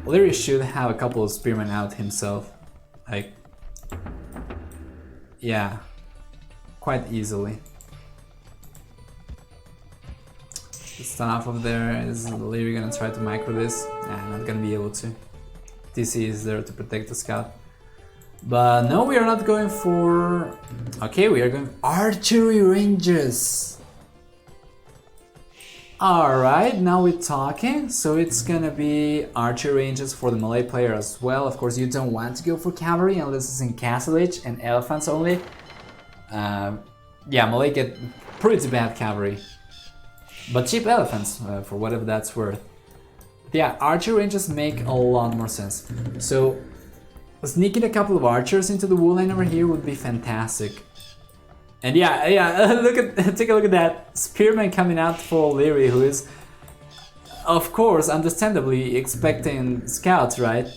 Liereyy should have a couple of spearmen out himself. Like, yeah, quite easily. The staff over there, is Liereyy gonna try to micro this? Nah, not gonna be able to. TC is there to protect the scout. But no, we are not going for... Okay, we are going archery ranges. Alright, now we're talking. So it's gonna be archery ranges for the Malay player as well. Of course, you don't want to go for cavalry unless it's in Castle Age and elephants only. Yeah, Malay get pretty bad cavalry. But cheap elephants, for whatever that's worth. Yeah, archery ranges make a lot more sense. So Sneaking a couple of archers into the wool line over here would be fantastic. And yeah, take a look at that spearman coming out for Liereyy, who is, of course, understandably expecting scouts, right?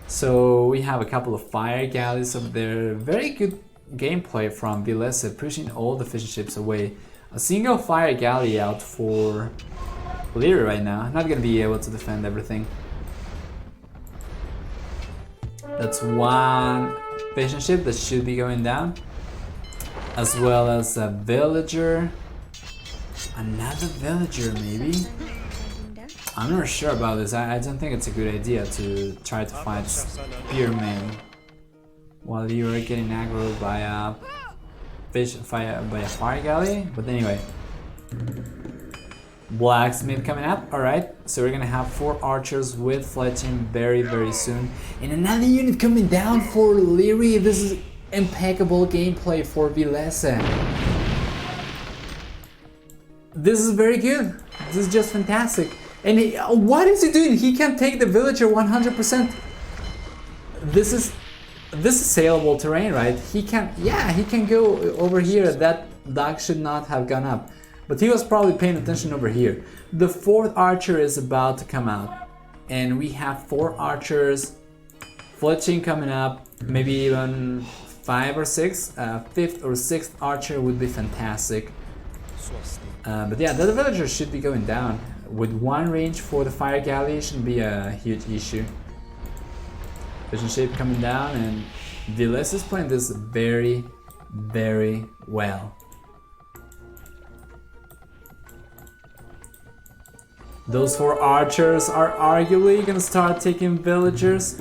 So we have a couple of fire galleys over there. Very good gameplay from Villese, pushing all the fishing ships away. A single fire galley out for Liereyy right now. Not gonna be able to defend everything. That's one fishing ship that should be going down, as well as a villager. Another villager, maybe? I'm not sure about this. I don't think it's a good idea to try to fight spearmen while you are getting aggroed by a fire galley. But anyway, blacksmith coming up. All right, so we're gonna have 4 archers with fletching very soon, and another unit coming down for Liereyy. This is impeccable gameplay for Villese. This is very good. This is just fantastic. And what is he doing? He can take the villager 100%. This is saleable terrain, right? He can go over here. That dog should not have gone up, but he was probably paying attention over here. The 4th archer is about to come out, and we have 4 archers, fletching coming up. Maybe even 5 or 6. 5th or 6th archer would be fantastic. But yeah, the villager should be going down. With 1 range for the fire galley, shouldn't be a huge issue. Fishing ship coming down, and Villese is playing this very well. Those 4 archers are arguably gonna start taking villagers,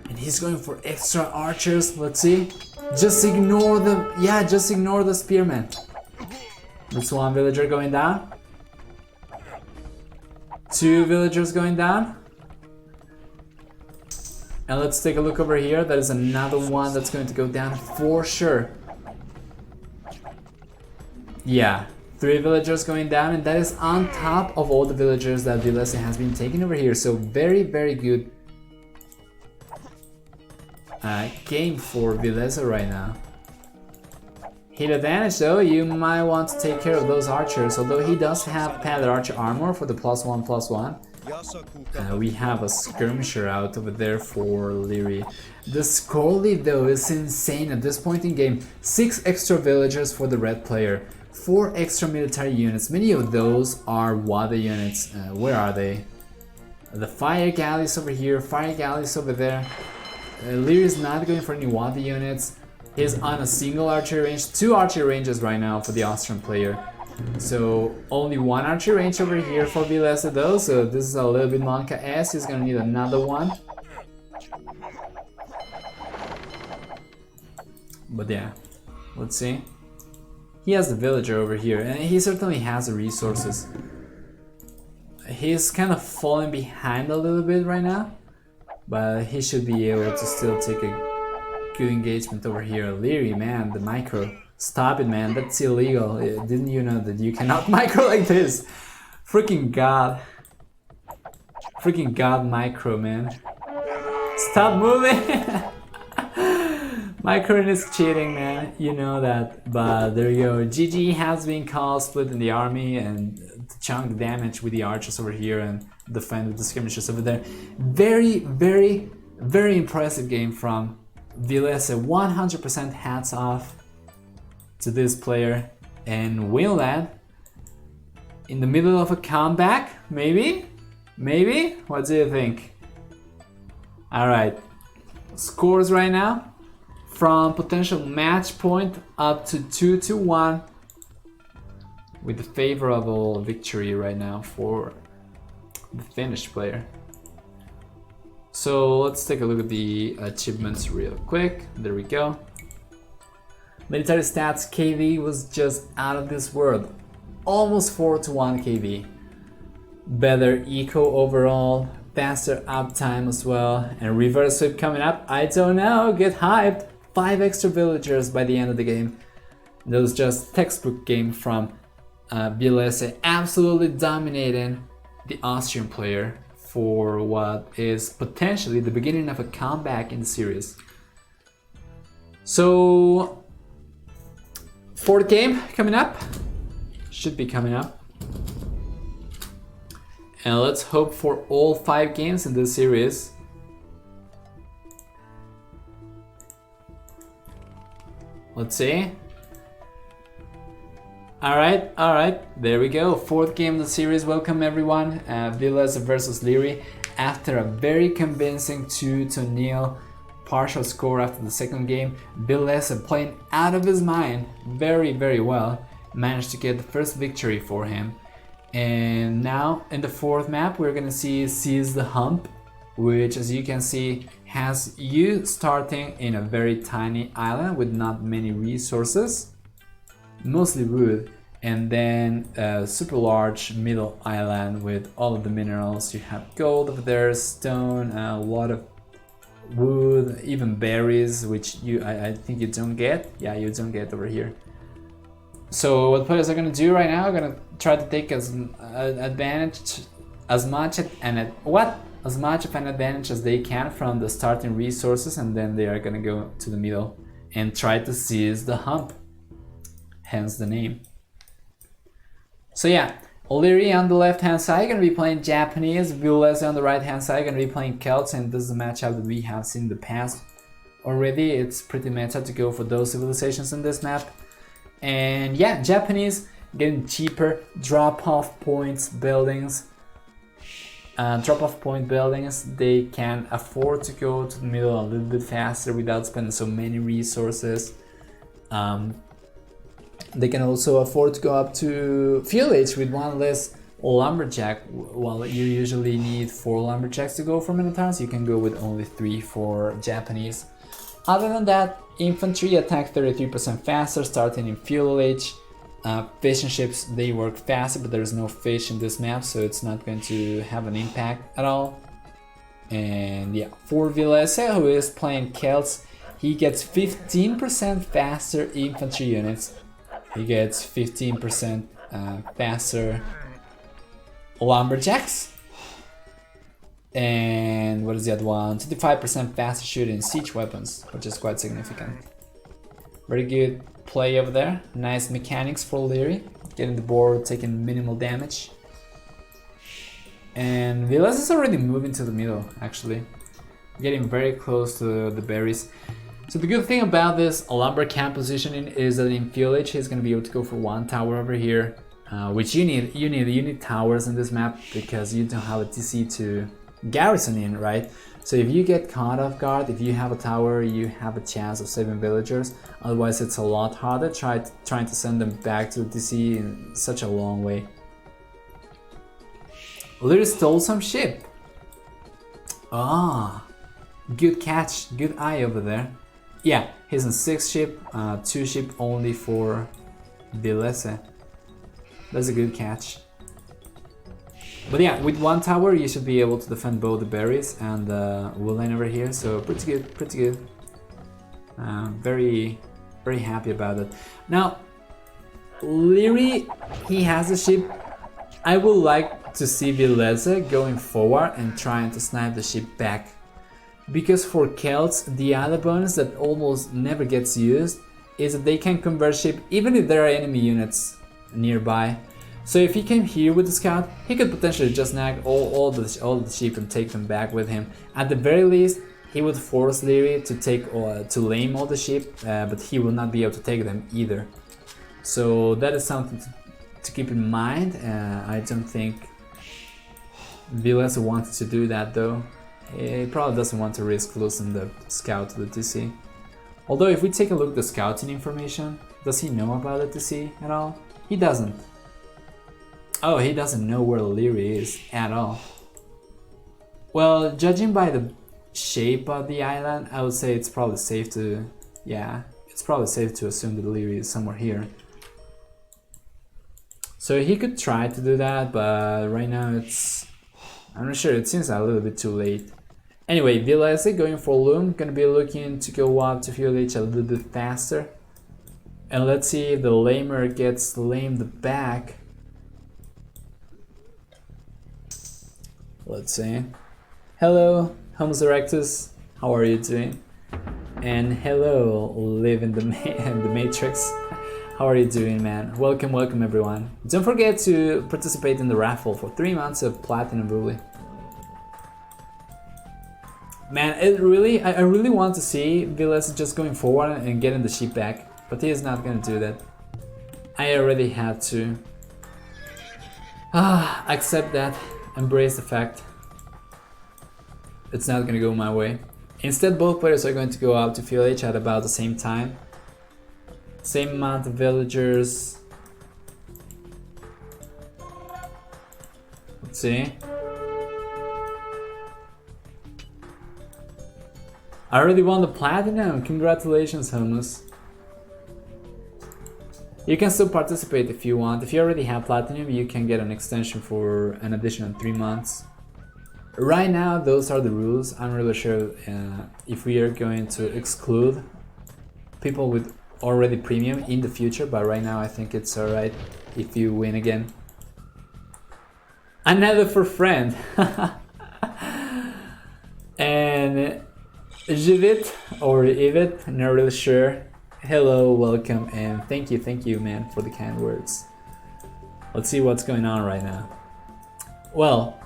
and he's going for extra archers. Let's see. Just ignore the spearmen. That's 1 villager going down. 2 villagers going down. And let's take a look over here. That is another one that's going to go down for sure. Yeah, 3 villagers going down, and that is on top of all the villagers that Villese has been taking over here. So very good game for Villese right now. Hit advantage though, you might want to take care of those archers, although he does have padded archer armor for the +1/+1. We have a skirmisher out over there for Liereyy. The score lead though is insane at this point in game. 6 extra villagers for the red player, 4 extra military units. Many of those are WADA units. Where are they? The fire galleys over here, fire galleys over there. Liereyy is not going for any WADA units. He's on a single archery range, 2 archery ranges right now for the Austrian player. So only 1 archery range over here for Villese though, so this is a little bit Monka-esque. He's gonna need another one. But yeah, let's see. He has the villager over here, and he certainly has the resources. He's kind of falling behind a little bit right now, but he should be able to still take a good engagement over here. Liereyy, man, the micro. Stop it, man, that's illegal. Didn't you know that you cannot micro like this? Freaking god. Freaking god micro, man. Stop moving! Microing is cheating, man, you know that. But there you go. GG has been called, split in the army, and chunk damage with the archers over here and defend with the skirmishers over there. Very impressive game from Villese. 100% hats off to this player. And Winland in the middle of a comeback, maybe? What do you think? Alright, scores right now from potential match point up to 2-1 with a favorable victory right now for the Finnish player. So let's take a look at the achievements real quick. There we go. Military stats, KV was just out of this world. Almost 4-1 KV. Better eco overall, faster uptime as well, and reverse sweep coming up. I don't know, get hyped. 5 extra villagers by the end of the game. That was just textbook game from Villese, absolutely dominating the Austrian player for what is potentially the beginning of a comeback in the series. So, fourth game coming up, should be coming up. And let's hope for all 5 games in this series. Let's see. Alright, there we go. 4th game of the series. Welcome everyone. Villese versus Liereyy. After a very convincing 2-0 partial score after the 2nd game, Villese, playing out of his mind very well, managed to get the first victory for him. And now in the 4th map we're gonna see Seize the Hump, which, as you can see, has you starting in a very tiny island with not many resources, mostly wood, and then a super large middle island with all of the minerals. You have gold over there, stone, a lot of wood, even berries, which I think you don't get. Yeah, you don't get over here. So what players are gonna do right now are gonna try to take as much of an advantage as they can from the starting resources, and then they are gonna go to the middle and try to seize the hump, hence the name. So yeah, Liereyy on the left hand side gonna be playing Japanese, Villese on the right hand side gonna be playing Celts, and this is a matchup that we have seen in the past already. It's pretty meta to go for those civilizations in this map. And yeah, Japanese getting cheaper drop-off points buildings. Drop-off point buildings, they can afford to go to the middle a little bit faster without spending so many resources. They can also afford to go up to Village with 1 less lumberjack. While you usually need 4 lumberjacks to go for Minotaurs, you can go with only 3 for Japanese. Other than that, infantry attack 33% faster starting in Village. Fishing ships, they work faster, but there's no fish in this map, so it's not going to have an impact at all. And yeah, for Villese, who is playing Celts, he gets 15% faster infantry units. He gets 15% faster lumberjacks. And what is the other one? 25% faster shooting siege weapons, which is quite significant. Very good play over there. Nice mechanics for Liereyy, getting the board, taking minimal damage. And Villese is already moving to the middle, actually. Getting very close to the berries. So the good thing about this lumber camp positioning is that in Village he's going to be able to go for 1 tower over here, which you need towers in this map because you don't have a TC to garrison in, right? So if you get caught off guard, if you have a tower, you have a chance of saving villagers. Otherwise it's a lot harder trying to send them back to the TC in such a long way. Liereyy stole some ship. Good catch, good eye over there. Yeah, he's in 6 ship, 2 ship only for Villese. That's a good catch. But yeah, with 1 tower you should be able to defend both the berries and the wood line over here, so pretty good. Very happy about it. Now, Liereyy, he has a ship. I would like to see Villese going forward and trying to snipe the ship back. Because for Celts, the other bonus that almost never gets used is that they can convert ship even if there are enemy units nearby. So if he came here with the scout, he could potentially just snag all the sheep and take them back with him. At the very least, he would force Liereyy to lame all the sheep, but he will not be able to take them either. So that is something to keep in mind. I don't think Villese wants to do that though. He probably doesn't want to risk losing the scout to the TC. Although if we take a look at the scouting information, does he know about the TC at all? He doesn't. Oh, he doesn't know where Liereyy is at all. Well, judging by the shape of the island, I would say it's probably safe to... yeah, it's probably safe to assume that Liereyy is somewhere here. So he could try to do that, but right now it's... I'm not sure, it seems a little bit too late. Anyway, Villese going for Loom, gonna be looking to go up to Village a little bit faster. And let's see if the lamer gets lamed back. Let's see. Hello, Homo erectus. How are you doing? And hello, live in the Matrix. How are you doing, man? Welcome, welcome everyone. Don't forget to participate in the raffle for 3 months of Platinum Bully. Man, I really want to see Villese just going forward and getting the sheep back, but he is not gonna do that. I already had to accept that, embrace the fact. It's not gonna go my way. Instead, both players are going to go up to Village at about the same time. Same amount of villagers. Let's see. I already won the platinum. Congratulations, Homos. You can still participate if you want. If you already have platinum, you can get an extension for an additional 3 months. Right now, those are the rules. I'm really sure if we are going to exclude people with already premium in the future, but right now I think it's alright if you win again. Another for friend. And Jivit or Ivit, not really sure. Hello, welcome, and thank you man for the kind words. Let's see what's going on right now. Well,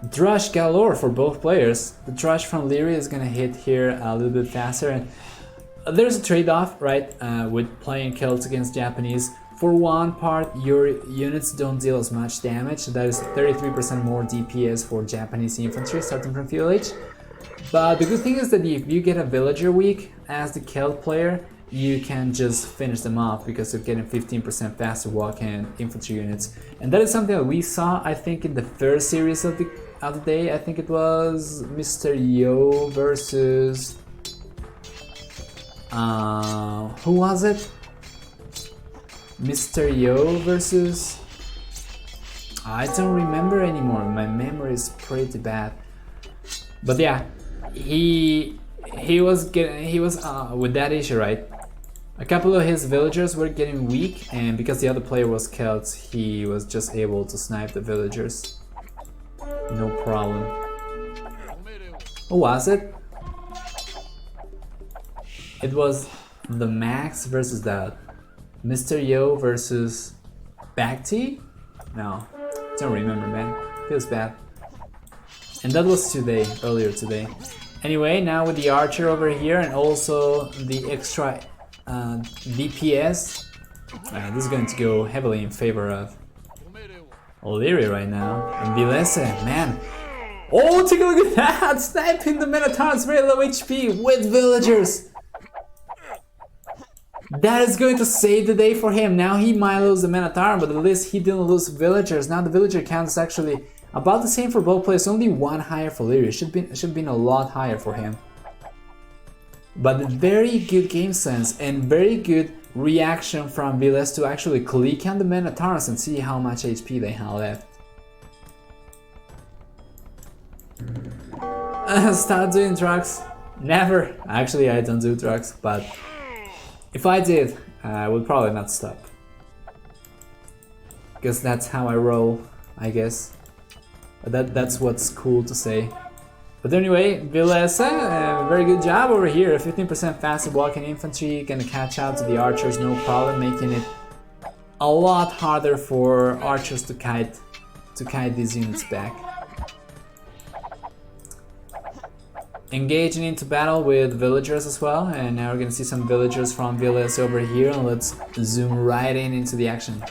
Drush galore for both players. The Drush from Liereyy is gonna hit here a little bit faster, and there's a trade-off, right, with playing Celts against Japanese. For one part, your units don't deal as much damage. That is 33% more DPS for Japanese infantry starting from Village. But the good thing is that if you get a villager weak as the Celt player, you can just finish them off because you're getting 15% faster walk-in infantry units. And that is something that we saw, I think, in the first series of the day. I think it was Mr. Yo versus... who was it? Mr. Yo versus... I don't remember anymore. My memory is pretty bad. But yeah, he was with that issue, right? A couple of his villagers were getting weak, and because the other player was Celts, he was just able to snipe the villagers. No problem. Who was it? It was the Max versus that. Mr. Yo versus Bacti? No, don't remember, man. Feels bad. And that was earlier today. Anyway, now with the archer over here and also the extra DPS, this is going to go heavily in favor of Liereyy right now. And Villese, man. Oh, take a look at that! Sniping the Minotaurs, very low HP with villagers. That is going to save the day for him. Now he might lose the Minotaur, but at least he didn't lose villagers. Now the villager count is actually about the same for both players, only one higher for Liereyy. Should have been a lot higher for him. But very good game sense and very good reaction from Villese to actually click on the Minotaurs and see how much HP they have left. Start doing drugs? Never. Actually, I don't do drugs, but if I did, I would probably not stop. Because that's how I roll, I guess. That's what's cool to say. But anyway, Villese, very good job over here. 15% faster walking infantry, gonna catch out to the archers, no problem, making it a lot harder for archers to kite these units back. Engaging into battle with villagers as well, and now we're gonna see some villagers from Villese over here, and let's zoom right into the action.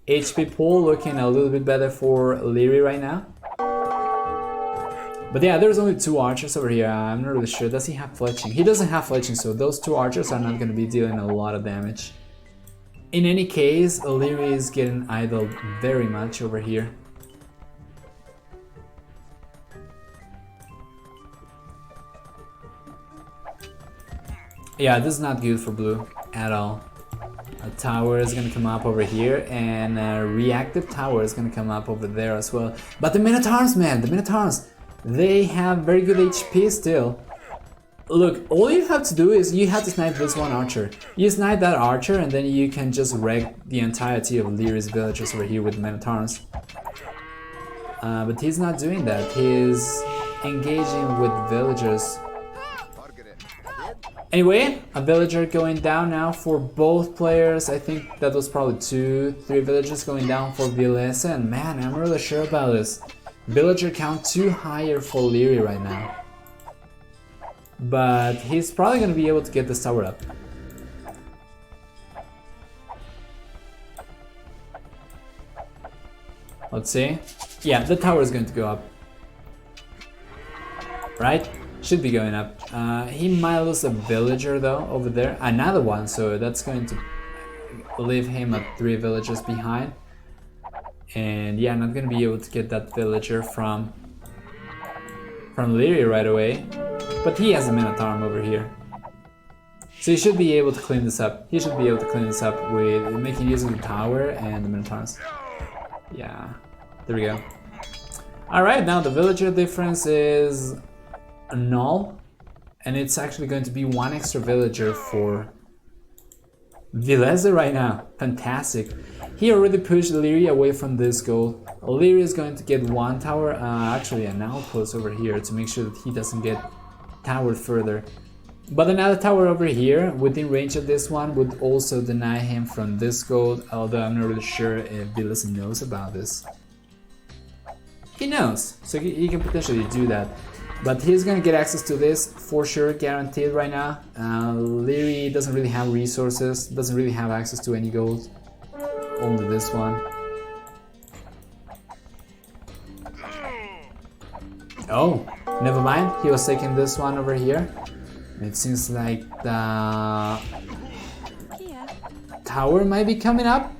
HP pool looking a little bit better for Liereyy right now. But yeah, there's only 2 archers over here. I'm not really sure. Does he have fletching? He doesn't have fletching, so those 2 archers are not going to be dealing a lot of damage. In any case, Liereyy is getting idled very much over here. Yeah, this is not good for blue at all. A tower is gonna come up over here, and a reactive tower is gonna come up over there as well. But the Minotaurs, man, the Minotaurs, they have very good HP still. Look, all you have to do is you have to snipe this one archer. You snipe that archer, and then you can just wreck the entirety of Lierey's villagers over here with Minotaurs. but he's not doing that. He's engaging with villagers. Anyway, a villager going down now for both players. I think that was probably 2-3 villagers going down for Villese, and man, I'm really sure about this. Villager count 2 higher for Liereyy right now. But he's probably gonna be able to get this tower up. Let's see. Yeah, the tower is going to go up. Right? Should be going up. He might lose a villager though over there. Another one, so that's going to leave him at 3 villagers behind. And yeah, I'm not gonna be able to get that villager from Liereyy right away. But he has a Minotaur over here. So he should be able to clean this up. He should be able to clean this up with making use of the tower and the Minotaurs. Yeah, there we go. Alright, now the villager difference is null, and it's actually going to be 1 extra villager for Villese right now. Fantastic. He already pushed Liereyy away from this goal. Liereyy is going to get 1 tower, actually an outpost over here to make sure that he doesn't get towered further. But another tower over here within range of this one would also deny him from this gold, although I'm not really sure if Villese knows about this. He knows, so he can potentially do that. But he's gonna get access to this for sure, guaranteed right now. Liereyy doesn't really have resources, doesn't really have access to any gold. Only this one. Oh, never mind, he was taking this one over here. It seems like the tower might be coming up.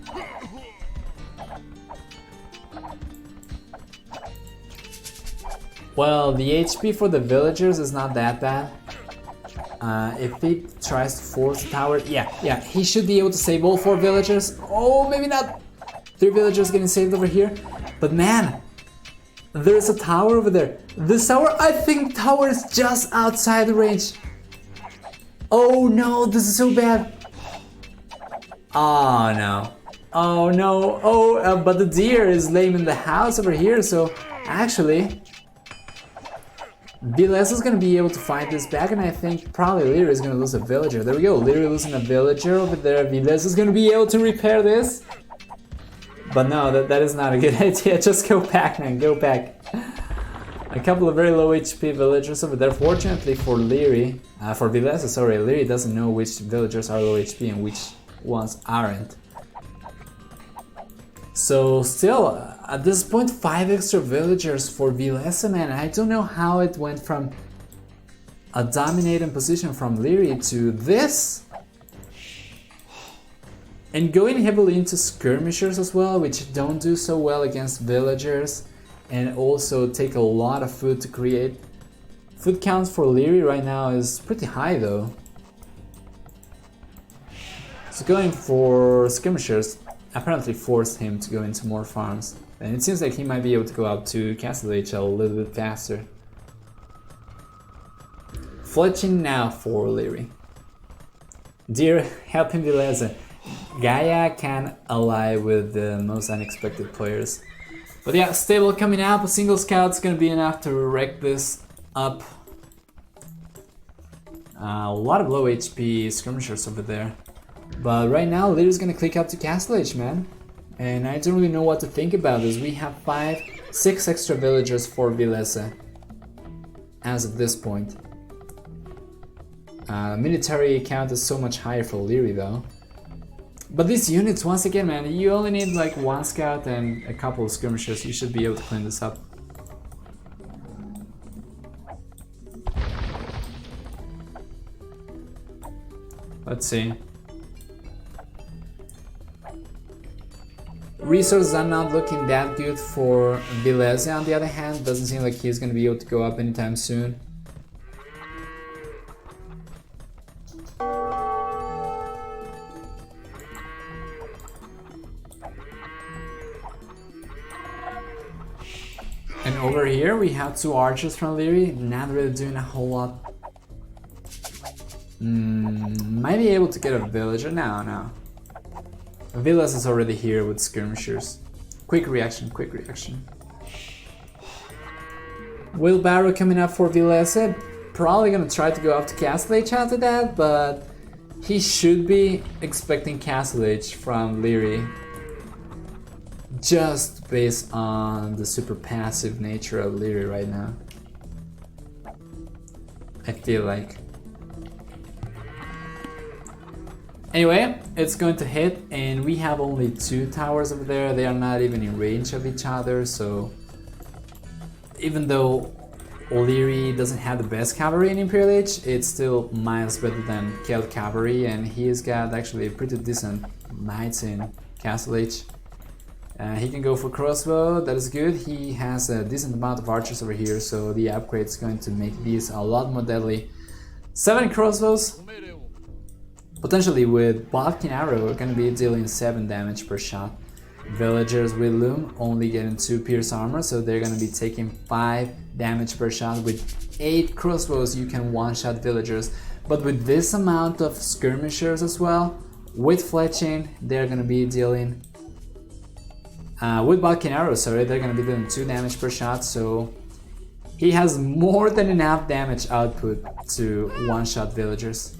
Well, the HP for the villagers is not that bad. If he tries to force the tower, yeah, he should be able to save all 4 villagers. Oh, maybe not. 3 villagers getting saved over here. But man, there's a tower over there. This tower, I think tower is just outside the range. Oh no, this is so bad. Oh no. Oh no. Oh, but the deer is laying in the house over here, so actually Villese is gonna be able to fight this back, and I think probably Liereyy is gonna lose a villager. There we go, Liereyy losing a villager over there. Villese is gonna be able to repair this. But no, that is not a good idea. Just go back, man, go back. A couple of very low HP villagers over there. Fortunately for Liereyy, for Villese, sorry, Liereyy doesn't know which villagers are low HP and which ones aren't. So still, at this point, 5 extra villagers for Villese, man. I don't know how it went from a dominating position from Liereyy to this. And going heavily into skirmishers as well, which don't do so well against villagers, and also take a lot of food to create. Food counts for Liereyy right now is pretty high though. So going for skirmishers apparently forced him to go into more farms, and it seems like he might be able to go out to Castle HL a little bit faster. Fletching now for Liereyy. Dear, helping Villese. Gaia can ally with the most unexpected players. But yeah, stable coming up, a single scout's gonna be enough to wreck this up. A lot of low HP skirmishers over there. But right now, Lierey's gonna click up to Castle H, man. And I don't really know what to think about this. We have 6 extra villagers for Villese as of this point. Military count is so much higher for Liereyy though. But these units, once again, man, you only need like 1 scout and a couple of skirmishers. You should be able to clean this up. Let's see. Resources are not looking that good for Villese, on the other hand. Doesn't seem like he's gonna be able to go up anytime soon. And over here we have 2 archers from Liereyy, not really doing a whole lot. Might be able to get a villager? No. Villese is already here with skirmishers. Quick reaction, quick reaction. Wheelbarrow coming up for Villese. Probably gonna try to go up to Castle Age after that, but he should be expecting Castle Age from Liereyy. Just based on the super passive nature of Liereyy right now. I feel like. Anyway, it's going to hit, and we have only 2 towers over there. They are not even in range of each other, so even though Liereyy doesn't have the best cavalry in Imperial Age, it's still miles better than Celt cavalry, and he's got actually pretty decent knights in Castle Age. He can go for crossbow, that is good. He has a decent amount of archers over here, so the upgrade is going to make these a lot more deadly. 7 crossbows, potentially with Bodkin arrow, we're gonna be dealing 7 damage per shot. Villagers with loom only getting 2 pierce armor, so they're gonna be taking 5 damage per shot. With 8 crossbows you can one-shot villagers, but with this amount of skirmishers as well, with fletching, they're gonna be dealing with Bodkin arrow, sorry, they're gonna be doing 2 damage per shot, so he has more than enough damage output to one-shot villagers.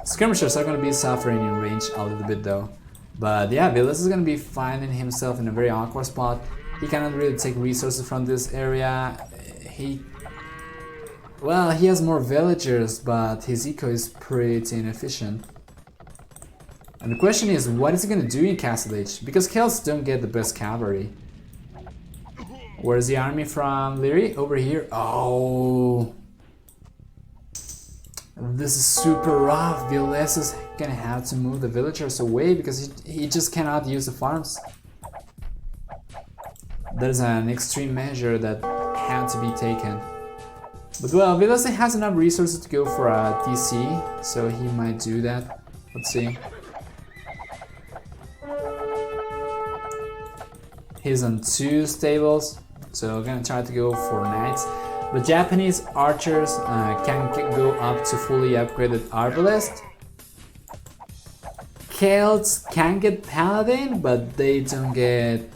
Skirmishers are gonna be suffering in range a little bit though. But yeah, Villese is gonna be finding himself in a very awkward spot. He cannot really take resources from this area. He has more villagers, but his eco is pretty inefficient. And the question is, what is he gonna do in Castle Age? Because Celts don't get the best cavalry. Where's the army from Liereyy? Over here. Oh, this is super rough. Villese is gonna have to move the villagers away because he just cannot use the farms. That is an extreme measure that had to be taken. But well, Villese has enough resources to go for a TC, so he might do that. Let's see. He's on 2 stables, so gonna try to go for knights. The Japanese archers can go up to fully upgraded arbalest. Celts can get paladin, but they don't get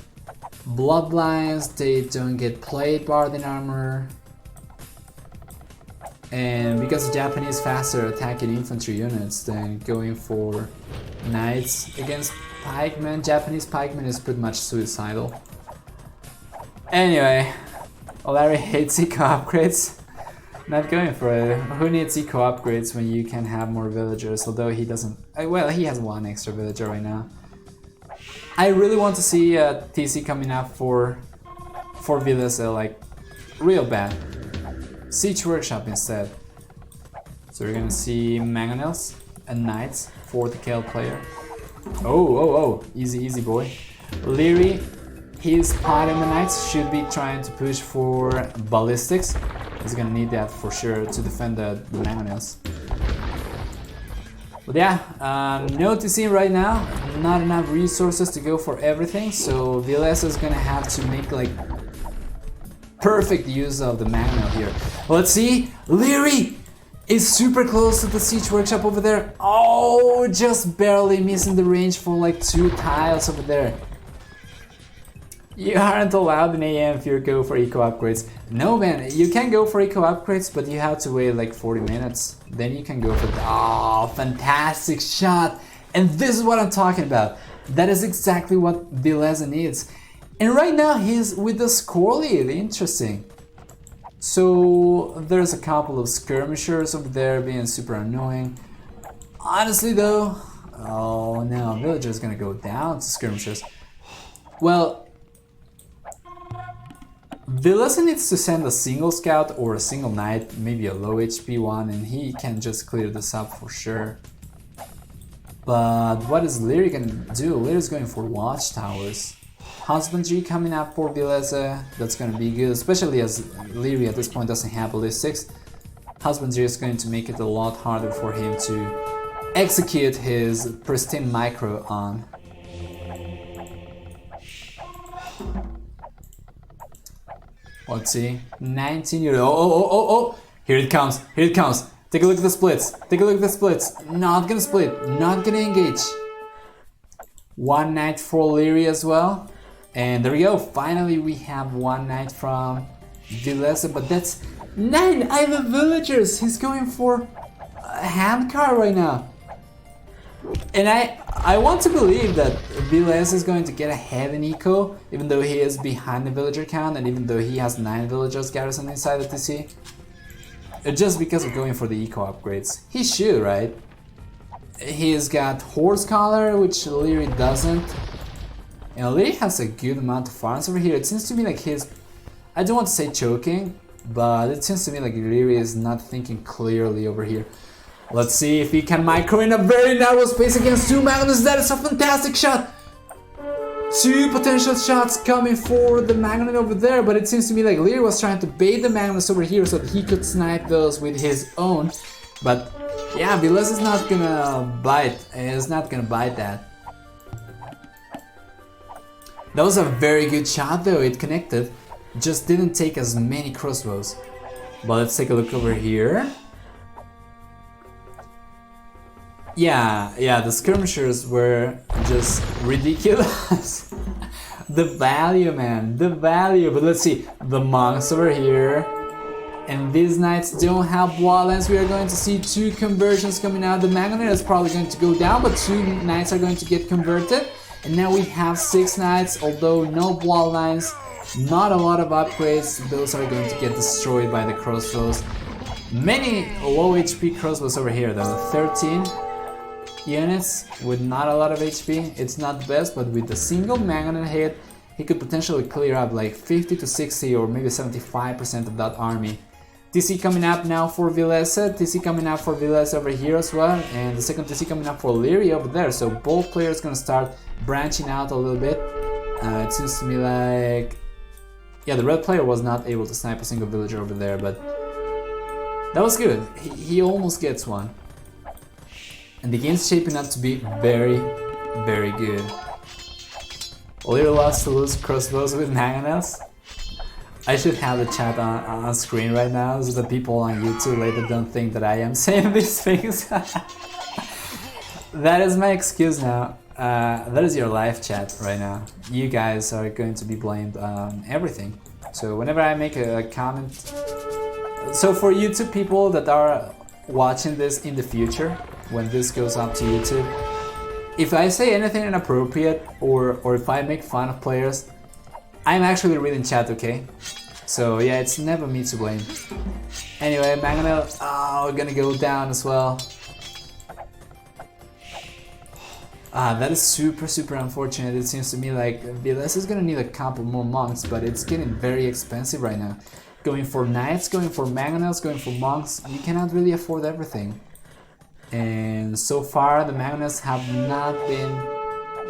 bloodlines, they don't get plate barding armor. And because the Japanese faster attacking infantry units than going for knights against pikemen, Japanese pikemen is pretty much suicidal. Anyway, Liereyy hates eco upgrades. Not going for it. Who needs eco upgrades when you can have more villagers? Although he doesn't. Well, he has 1 extra villager right now. I really want to see a TC coming up for Villese, like real bad. Siege Workshop instead. So we're gonna see mangonels and knights for the Celt player. Oh, easy boy. Liereyy, his part in the knights should be trying to push for ballistics. He's gonna need that for sure to defend the mangonels. But yeah, no TC right now, not enough resources to go for everything, so Villese is gonna have to make like perfect use of the mangonel here. Let's see, Liereyy is super close to the Siege Workshop over there. Oh, just barely missing the range for like 2 tiles over there. You aren't allowed in AM if you go for eco upgrades. No man, you can go for eco upgrades, but you have to wait like 40 minutes. Then you can go for the... Oh, fantastic shot! And this is what I'm talking about. That is exactly what Villese needs. And right now he's with the score lead, interesting. So there's a couple of skirmishers over there being super annoying. Honestly though, oh no, villager's gonna go down to skirmishers. Well, Villese needs to send a single scout or a single knight, maybe a low HP one, and he can just clear this up for sure. But what is Liereyy gonna do? Lierey's going for watchtowers. Husbandry coming up for Villese, that's gonna be good, especially as Liereyy at this point doesn't have ballistics. Husbandry is going to make it a lot harder for him to execute his pristine micro on. Let's see, 19 euro. Oh, here it comes, here it comes. Take a look at the splits, take a look at the splits. Not gonna split, not gonna engage. 1 knight for Liereyy as well. And there we go, finally we have one knight from Villese, but that's 9 island villagers! He's going for a handcart right now. And I want to believe that Villese is going to get ahead in eco, even though he is behind the villager count and even though he has 9 villagers garrisoned inside the TC. Just because of going for the eco upgrades. He should, right? He's got horse collar, which Liereyy doesn't. And Liereyy has a good amount of farms over here. It seems to me like he's... I don't want to say choking, but it seems to me like Liereyy is not thinking clearly over here. Let's see if he can micro in a very narrow space against 2 Magnus. That is a fantastic shot! 2 potential shots coming for the Magnet over there, but it seems to me like Liereyy was trying to bait the Magnus over here so that he could snipe those with his own. But yeah, Villese is not gonna bite. He's not gonna bite that. That was a very good shot though, it connected. Just didn't take as many crossbows. But let's take a look over here. Yeah, the skirmishers were just ridiculous. The value, man, the value. But let's see, the monks over here. And these knights don't have walllands. We are going to see 2 conversions coming out. The Magnet is probably going to go down, but 2 knights are going to get converted. And now we have 6 knights, although no wall lines, not a lot of upgrades. Those are going to get destroyed by the crossbows. Many low HP crossbows over here though, 13. Units with not a lot of HP, it's not the best, but with a single Magnet hit, he could potentially clear up like 50 to 60 or maybe 75% of that army. TC coming up now for Villese, TC coming up for Villese over here as well, and the second TC coming up for Liereyy over there, so both players gonna start branching out a little bit. It seems to me like... yeah, the red player was not able to snipe a single villager over there, but that was good, he almost gets one. And the game's shaping up to be very, very good. Liereyy loves to lose crossbows with Magnus. I should have the chat on screen right now so that people on YouTube later don't think that I am saying these things. That is my excuse now. That is your live chat right now. You guys are going to be blamed on everything. So whenever I make a comment... So for YouTube people that are watching this in the future, when this goes up to YouTube, if I say anything inappropriate or if I make fun of players, I'm actually reading chat, okay? So yeah, it's never me to blame. Anyway, Magnet, gonna go down as well. That is super unfortunate. It seems to me like Villese is gonna need a couple more monks, but it's getting very expensive right now. Going for knights, going for Magnets, going for monks, you cannot really afford everything. And so far the Magnets have not been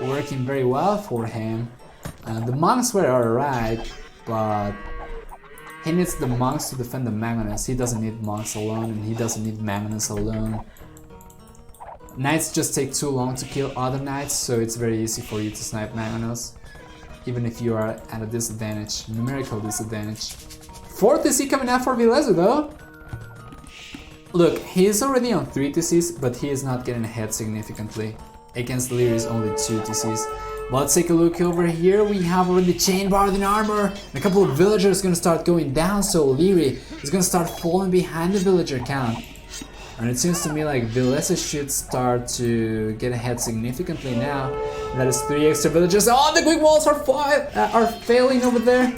working very well for him. The monks were alright, but he needs the monks to defend the Magnets. He doesn't need monks alone, and he doesn't need Magnets alone. Knights just take too long to kill other knights, so it's very easy for you to snipe Magnets, even if you are at a disadvantage, numerical disadvantage. 4th TC coming out for Villese though. Look, he is already on 3 TCs, but he is not getting ahead significantly. Against Lierey's only 2 TCs. But let's take a look over here. We have already chain barred in armor. And a couple of villagers gonna start going down, so Liereyy is gonna start falling behind the villager count. And it seems to me like Villese should start to get ahead significantly now. That is 3 extra villagers. Oh, the quick walls are failing over there.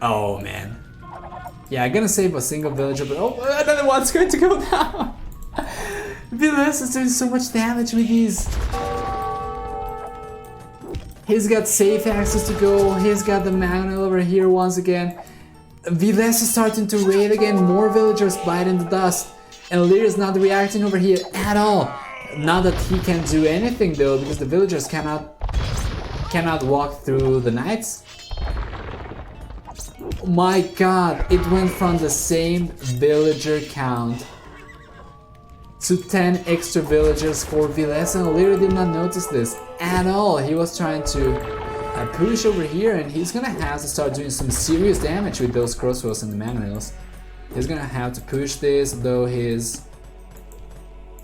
Oh man. Yeah, I'm gonna save a single villager, but oh, another one's going to go down. Villese is doing so much damage with these. He's got safe access to go. He's got the Magnet over here once again. Villese is starting to raid again. More villagers biting the dust. And Liereyy is not reacting over here at all. Not that he can do anything though, because the villagers cannot walk through the knights. Oh my god, it went from the same villager count to 10 extra villagers for Villese, and Liereyy did not notice this at all. He was trying to push over here, and he's gonna have to start doing some serious damage with those crossbows and the manuals. He's gonna have to push this, though he's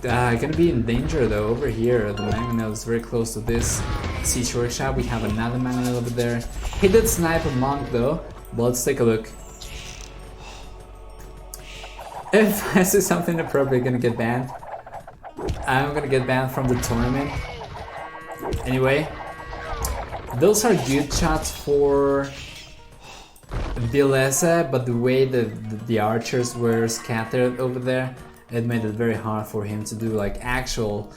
gonna be in danger though over here. The mangonel is very close to this. Siege Workshop. We have another manual over there. He did snipe a monk though, but let's take a look. If I say something inappropriate, gonna get banned. I'm gonna get banned from the tournament. Anyway, those are good shots for Villese, but the way the archers were scattered over there, it made it very hard for him to do like actual...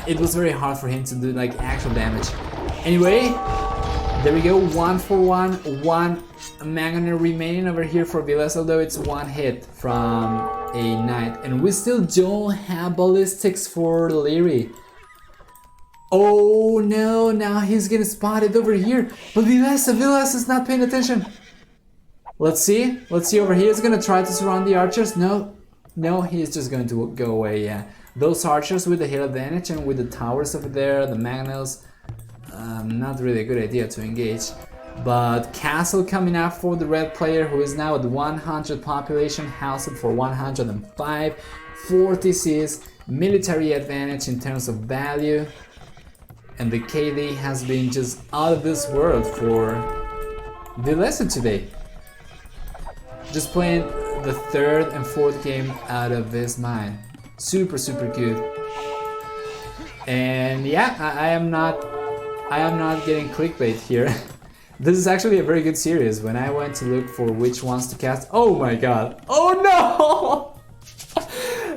it was very hard for him to do like actual damage. Anyway, there we go, 1 for 1, 1 Mangoner remaining over here for Villese, although it's 1 hit from a knight. And we still don't have ballistics for Liereyy. Oh no, now he's getting spotted over here. But Villese is not paying attention. Let's see over here. He's gonna try to surround the archers. No, he's just going to go away, yeah. Those archers with the hit advantage and with the towers over there, the mangonels, not really a good idea to engage. But castle coming up for the red player, who is now at 100 population, housed for 105, 40 Cs, military advantage in terms of value. And the KD has been just out of this world for Villese today. Just playing the 3rd and 4th game out of his mind. Super good. And yeah, I am not getting clickbait here. This is actually a very good series. When I went to look for which ones to cast, oh my god, oh no!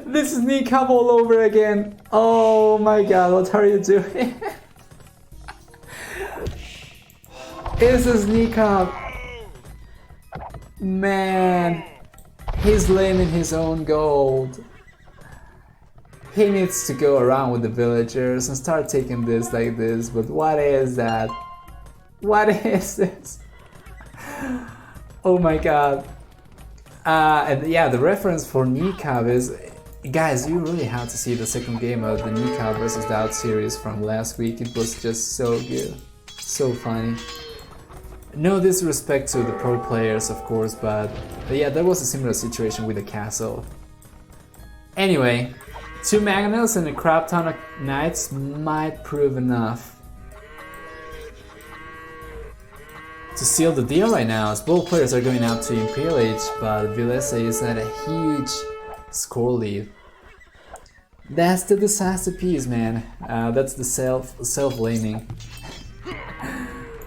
This is Nikab all over again. Oh my god, what are you doing? This is Nikab. Man, he's laying in his own gold. He needs to go around with the villagers and start taking this like this, but what is that? What is this? Oh my god. And yeah, the reference for Nikab is... Guys, you really have to see the second game of the Nikab vs. Doubt series from last week. It was just so good. So funny. No disrespect to the pro players, of course, but yeah, there was a similar situation with the castle. Anyway, 2 mangonels and a crap ton of knights might prove enough to seal the deal right now, as both players are going up to Imperial Age, but Villese is at a huge score lead. That's the disaster piece, man. That's the self-blaming.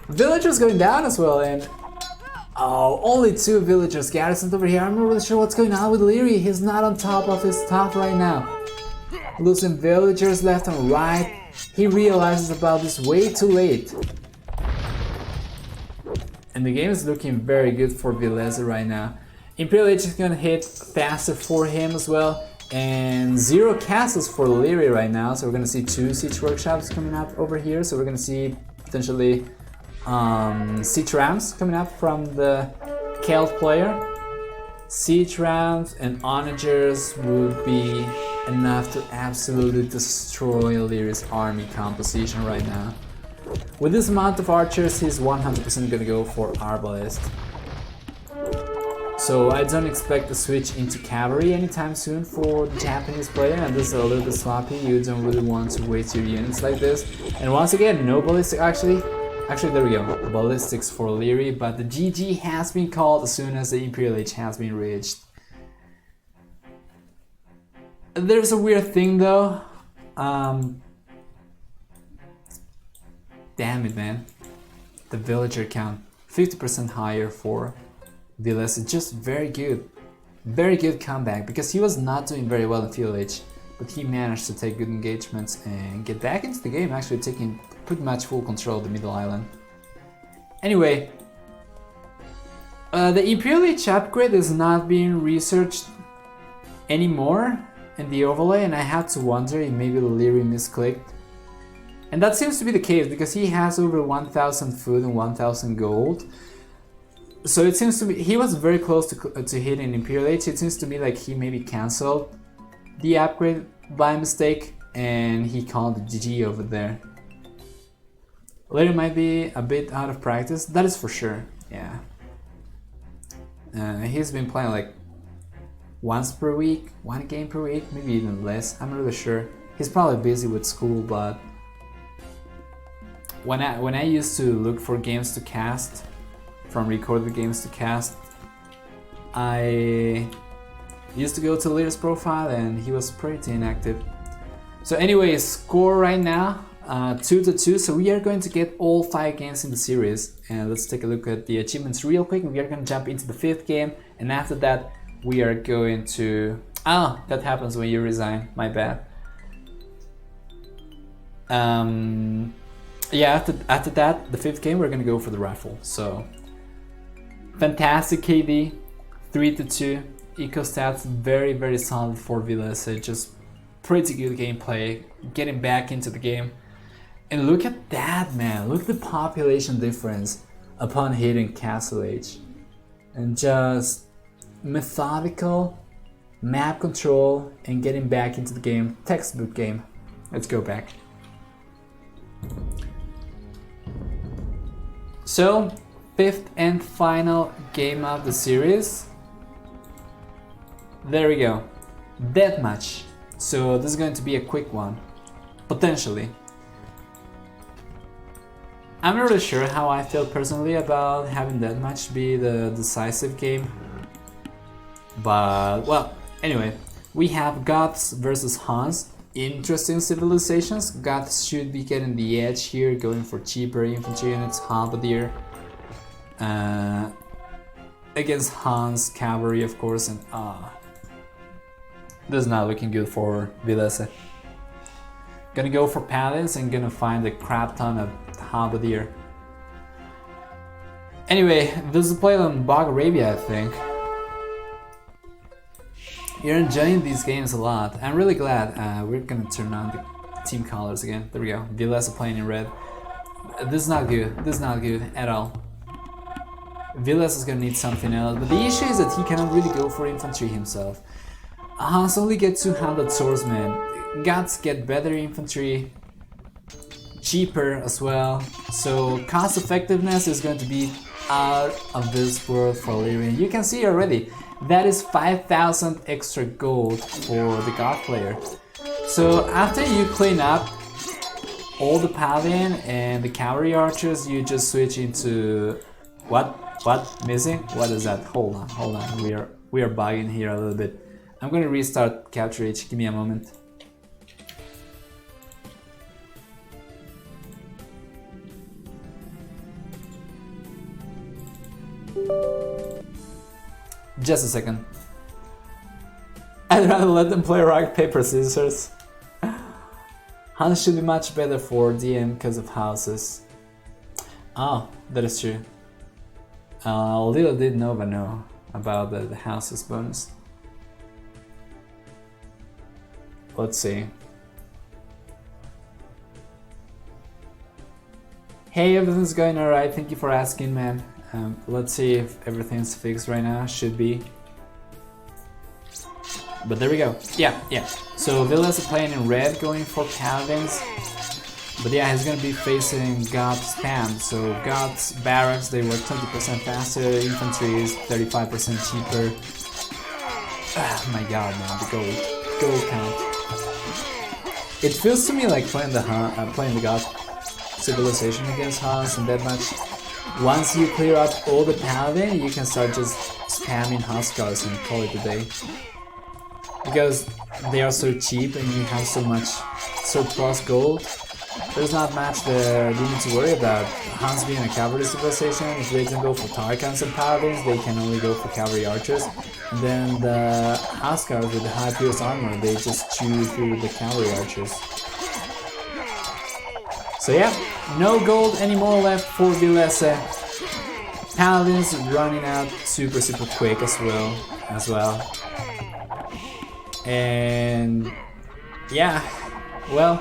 Villagers going down as well, and oh, only 2 villagers garrisoned over here. I'm not really sure what's going on with Liereyy. He's not on top of his stuff right now. Losing villagers left and right. He realizes about this way too late. And the game is looking very good for Villese right now. Imperial Age is gonna hit faster for him as well. And 0 castles for Liereyy right now. So we're gonna see 2 siege workshops coming up over here. So we're gonna see potentially siege rams coming up from the Celt player. Siege rams and onagers would be enough to absolutely destroy Lierey's army composition right now. With this amount of archers, he's 100% gonna go for arbalest. So I don't expect a switch into cavalry anytime soon for the Japanese player, and this is a little bit sloppy. You don't really want to waste your units like this. And once again, no ballistic, actually there we go, ballistics for Liereyy, but the GG has been called as soon as the Imperial Age has been reached. There's a weird thing though. Damn it, man. The villager count 50% higher for Villese. Just very good comeback, because he was not doing very well in Field Age, but he managed to take good engagements and get back into the game, actually taking pretty much full control of the middle island. Anyway, the Imperial Age upgrade is not being researched anymore in the overlay, and I had to wonder if maybe Liereyy misclicked. And that seems to be the case, because he has over 1,000 food and 1,000 gold. So it seems to be he was very close to hitting Imperial Age. It seems to me like he maybe cancelled the upgrade by mistake and he called the GG over there. Liereyy might be a bit out of practice, that is for sure, yeah. He's been playing like once per week, 1 game per week, maybe even less, I'm not really sure. He's probably busy with school, but when I used to look for games to cast, from recorded games to cast, I used to go to Lierey's profile and he was pretty inactive. So anyway, score right now 2-2, so we are going to get all 5 games in the series. And let's take a look at the achievements real quick. We are going to jump into the 5th game, and after that we are going to... Oh, that happens when you resign, my bad. Yeah, after that, the 5th game, we're gonna go for the raffle. So fantastic KD, 3-2, eco stats very solid for Villese, just pretty good gameplay, getting back into the game. And look at that, man, look at the population difference upon hitting Castle Age. And just methodical map control and getting back into the game, textbook game. Let's go back. So, 5th and final game of the series. There we go. Deathmatch. So this is going to be a quick one, potentially. I'm not really sure how I feel personally about having deathmatch be the decisive game. But, well, anyway, we have Goths versus Huns. Interesting civilizations. Goths should be getting the edge here, going for cheaper infantry units, halberdier. Against Huns, cavalry of course, and this is not looking good for Villese. Gonna go for paladins and gonna find a crap ton of halberdier. Anyway, this is played on Bog Arabia, I think. You're enjoying these games a lot. I'm really glad. We're gonna turn on the team colors again. There we go. Villese playing in red. This is not good. This is not good at all. Villese is gonna need something else. But the issue is that he cannot really go for infantry himself. Hans only get 200 swordsmen. Goths get better infantry, cheaper as well. So cost effectiveness is going to be out of this world for Liereyy. You can see already. That is 5,000 extra gold for the God player. So after you clean up all the paladin and the cavalry archers, you just switch into what missing? What is that? Hold on. We are bugging here a little bit. I'm gonna restart Capture H. Give me a moment. Just a second. I'd rather let them play rock, paper, scissors. Huns should be much better for DM because of houses. Oh, that is true. Little did Nova know about the houses bonus. Let's see. Hey, everything's going alright. Thank you for asking, man. Let's see if everything's fixed right now. Should be. But there we go. Yeah. So Villese playing in red, going for paladins. But yeah, he's gonna be facing God spam. So God's barracks, they were 20% faster. Infantry is 35% cheaper. Oh my god, man, the gold count. It feels to me like playing the God civilization against Huns and deathmatch. Once you clear out all the paladin, you can start just spamming Huskars and call it a day. Because they are so cheap and you have so much surplus gold, there's not much that you need to worry about. Huns being a cavalry civilization, if they can go for Tarkans and paladins, they can only go for cavalry archers. And then the Huskars with the high pierce armor, they just chew through the cavalry archers. So yeah, no gold anymore left for Villese. Paladins running out super quick as well. And yeah, well,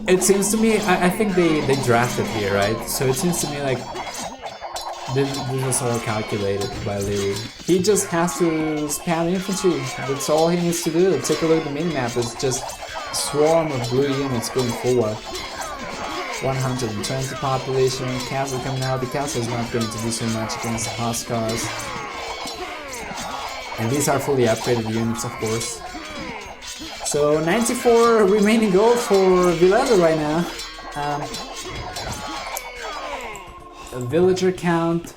it seems to me, I think they drafted here, right? So it seems to me like this was all calculated by Liereyy. He just has to spam infantry. That's all he needs to do. Take a look at the minimap. It's just swarm of blue units going forward. 120 population, castle coming out. The castle is not going to do so much against the Huskars. And these are fully upgraded units, of course. So 94 remaining gold for Villese right now. Villager count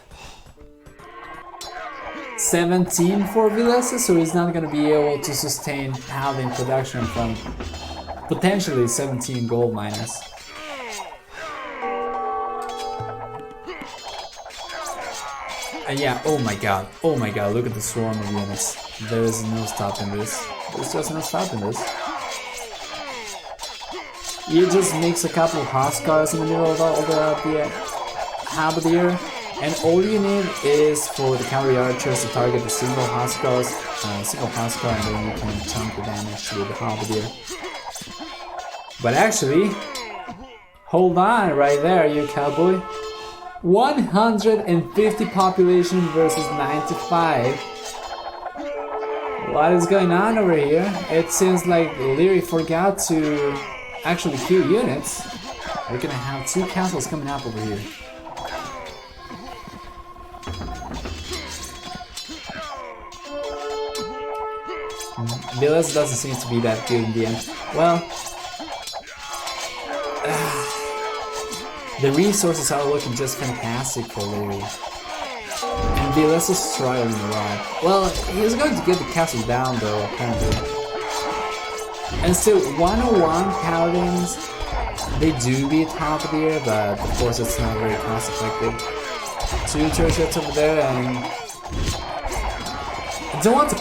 17 for Villese, so he's not going to be able to sustain paladin production from potentially 17 gold minus. Yeah, oh my god, look at the swarm of units. There is no stopping this. There's just no stopping this. You just mix a couple of Huskars in the middle of all the Halberdier, and all you need is for the cavalry archers to target the single Huskar, and then you can chunk the damage with the Halberdier. But actually, hold on right there, you cowboy. 150 population versus 95. What is going on over here? It seems like Liereyy forgot to actually queue units. We're gonna have 2 castles coming up over here. Villese doesn't seem to be that good in the end. Well, the resources are looking just fantastic for Liereyy. And Villese is struggling a lot. Well, he's going to get the castle down though, apparently. And still, 101 paladins, they do beat Halberdier, but of course it's not very cost effective. 2 church hits over there, and I don't want to.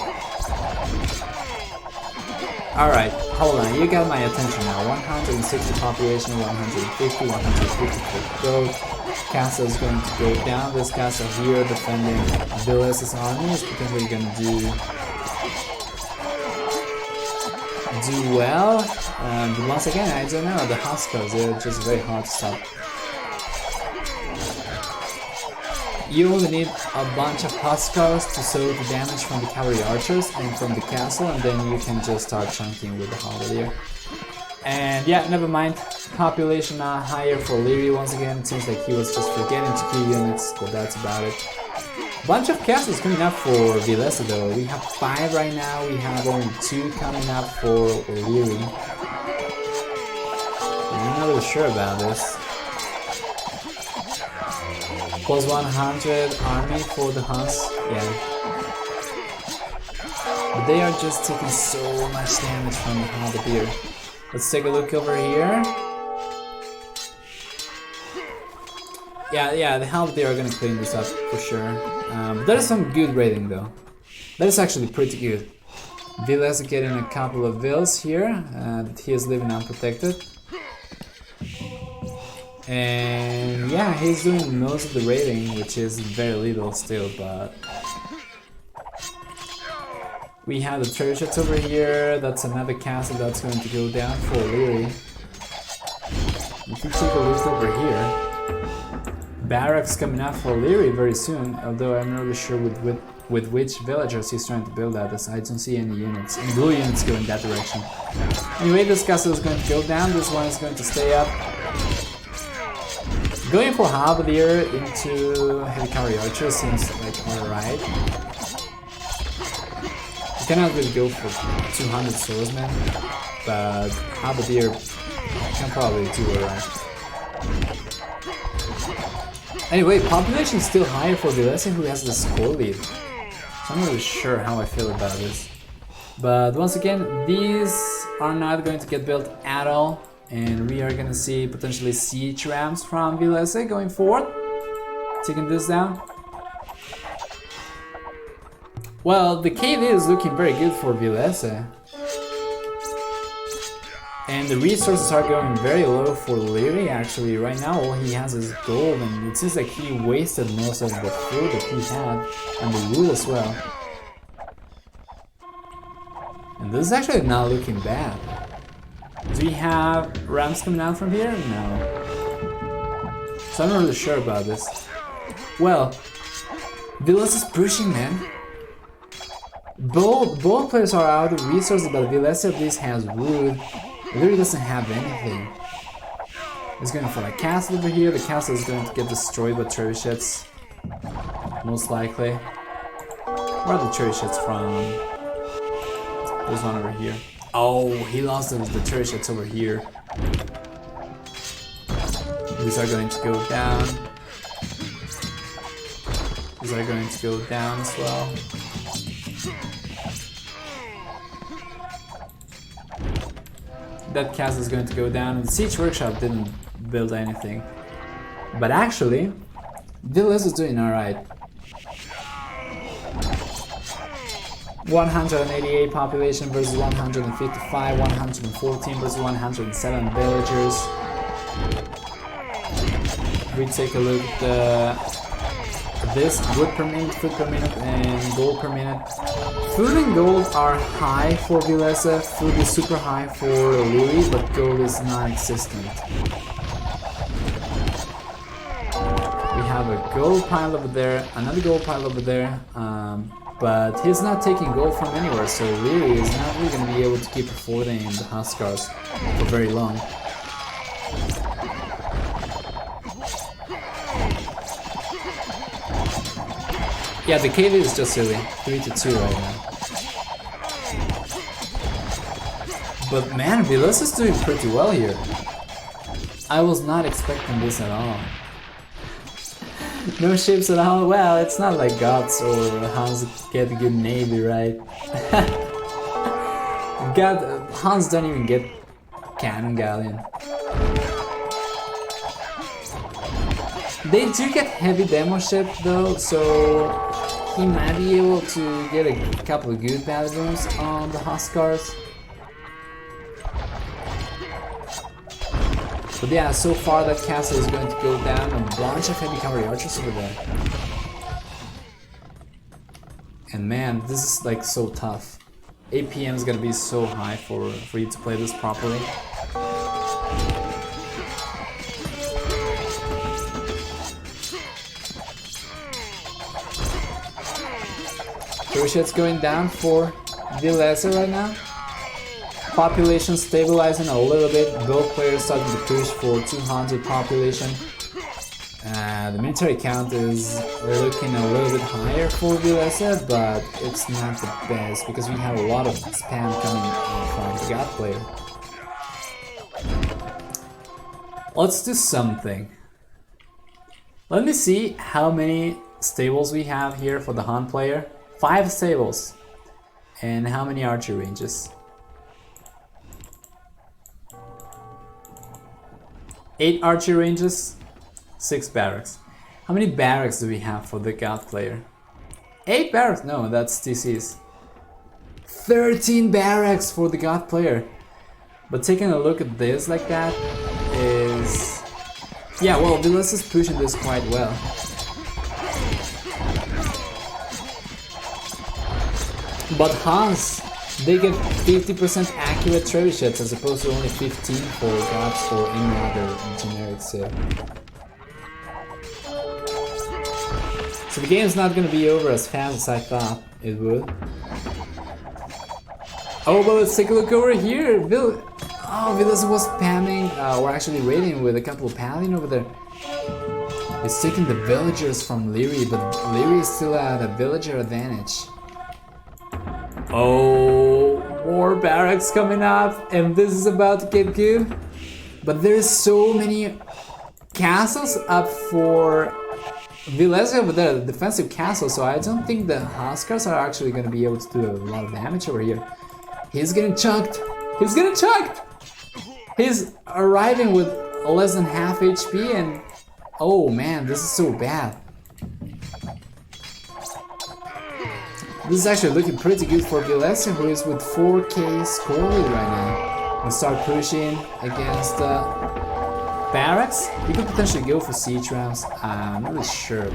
Alright, hold on, you got my attention now. 160 population, 150, 150 gold. Castle is going to go down. This castle here defending Villase's army is potentially going to do well. But once again, I don't know, the Huskars, they're just very hard to stop. You only need a bunch of Huskars to soak the damage from the cavalry archers and from the castle, and then you can just start chunking with the Halberdier. And yeah, never mind. Population not higher for Liereyy once again. It seems like he was just forgetting to key units, but that's about it. Bunch of castles coming up for Villese though. We have 5 right now. We have only 2 coming up for Liereyy. I'm not really sure about this. Plus 100 army for the Huns, yeah. But they are just taking so much damage from the Halberdier. Let's take a look over here. Yeah, the Halberdier are gonna clean this up for sure. That is some good raiding though. That is actually pretty good. Villese getting a couple of vills here, that he is leaving unprotected. And yeah, he's doing most of the raiding, which is very little still, but we have the Trebuchets over here. That's another castle that's going to go down for Liereyy. If you take a look over here, barracks coming up for Liereyy very soon, although I'm not really sure with which villagers he's trying to build that, as I don't see any units, any blue units going that direction. Anyway, this castle is going to go down, this one is going to stay up. Going for Halberdier into heavy cavalry archer seems like alright. You cannot really go for 200 swordsmen, but Halberdier can probably do alright. Anyway, population is still higher for Villese, who has the score lead. So I'm not really sure how I feel about this. But once again, these are not going to get built at all. And we are gonna see potentially siege rams from Villese going forward. Taking this down. Well, the KV is looking very good for Villese. And the resources are going very low for Liereyy actually. Right now all he has is gold, and it seems like he wasted most of the food that he had, and the wool as well. And this is actually not looking bad. Do we have rams coming out from here? No. So I'm not really sure about this. Well, Villese is pushing, man. Both players are out of resources, but Villese at least has wood. Liereyy doesn't have anything. He's going for a castle over here. The castle is going to get destroyed by trebuchets, most likely. Where are the trebuchets from? There's one over here. Oh, he lost the turret shots over here. These are going to go down. These are going to go down as well. That castle is going to go down. The Siege Workshop didn't build anything. But actually, Villese is doing alright. 188 population versus 155, 114 versus 107 villagers. We take a look at this wood per minute, food per minute, and gold per minute. Food and gold are high for Villese, food is super high for Liereyy, but gold is non-existent. We have a gold pile over there, another gold pile over there, but he's not taking gold from anywhere, so Liereyy is not really going to be able to keep affording the Huskars for very long. Yeah, the KV is just silly, 3-2 right now. But man, Villese is doing pretty well here. I was not expecting this at all. No ships at all. Well, it's not like Gods or Hans get a good navy, right? Hans don't even get cannon galleon. They do get heavy demo ship though, so he might be able to get a couple of good battalions on the Huskars. But yeah, so far that castle is going to go down. A bunch of heavy cavalry archers over there. And man, this is like so tough. APM is gonna be so high for you to play this properly. Turret's going down for Villese right now. Population stabilizing a little bit. Both players starting to push for 200 population. The military count is looking a little bit higher for Villese, but it's not the best because we have a lot of spam coming from the God player. Let's do something. Let me see how many stables we have here for the Han player. 5 stables. And how many archer ranges? 8 archer ranges, 6 barracks. How many barracks do we have for the God player? 8 barracks? No, that's TCs. 13 barracks for the God player. But taking a look at this like that is... Yeah, well, Villese is pushing this quite well. But Hans, they get 50% accurate trebuchets as opposed to only 15 for Gods or any other generic set. So the game's not gonna be over as fast as I thought it would. Oh, but let's take a look over here. Villese was spamming, or actually waiting with a couple of paladin over there. He's taking the villagers from Liereyy, but Liereyy is still at a villager advantage. Oh, more barracks coming up, and this is about to get good. But there's so many castles up for Villese over there, the defensive castle, so I don't think the Huskars are actually going to be able to do a lot of damage over here. He's getting chunked! He's getting chunked! He's arriving with less than half HP and... Oh man, this is so bad. This is actually looking pretty good for Villese, who is with 4k score lead right now. We'll start pushing against barracks. We could potentially go for siege rounds. I'm not really sure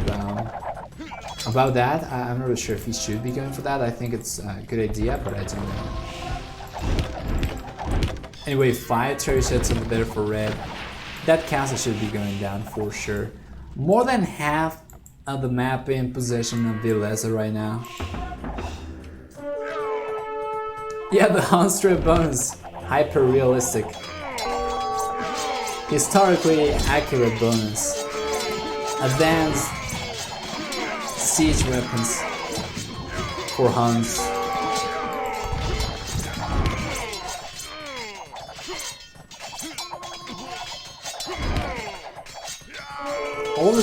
about that. I'm not really sure if he should be going for that. I think it's a good idea, but I don't know. Anyway, 5 trebuchets over there for red. That castle should be going down for sure. More than half of the map in possession of Villese right now. Yeah, the Hunstrip bonus. Hyper realistic. Historically accurate bonus. Advanced siege weapons for Huns.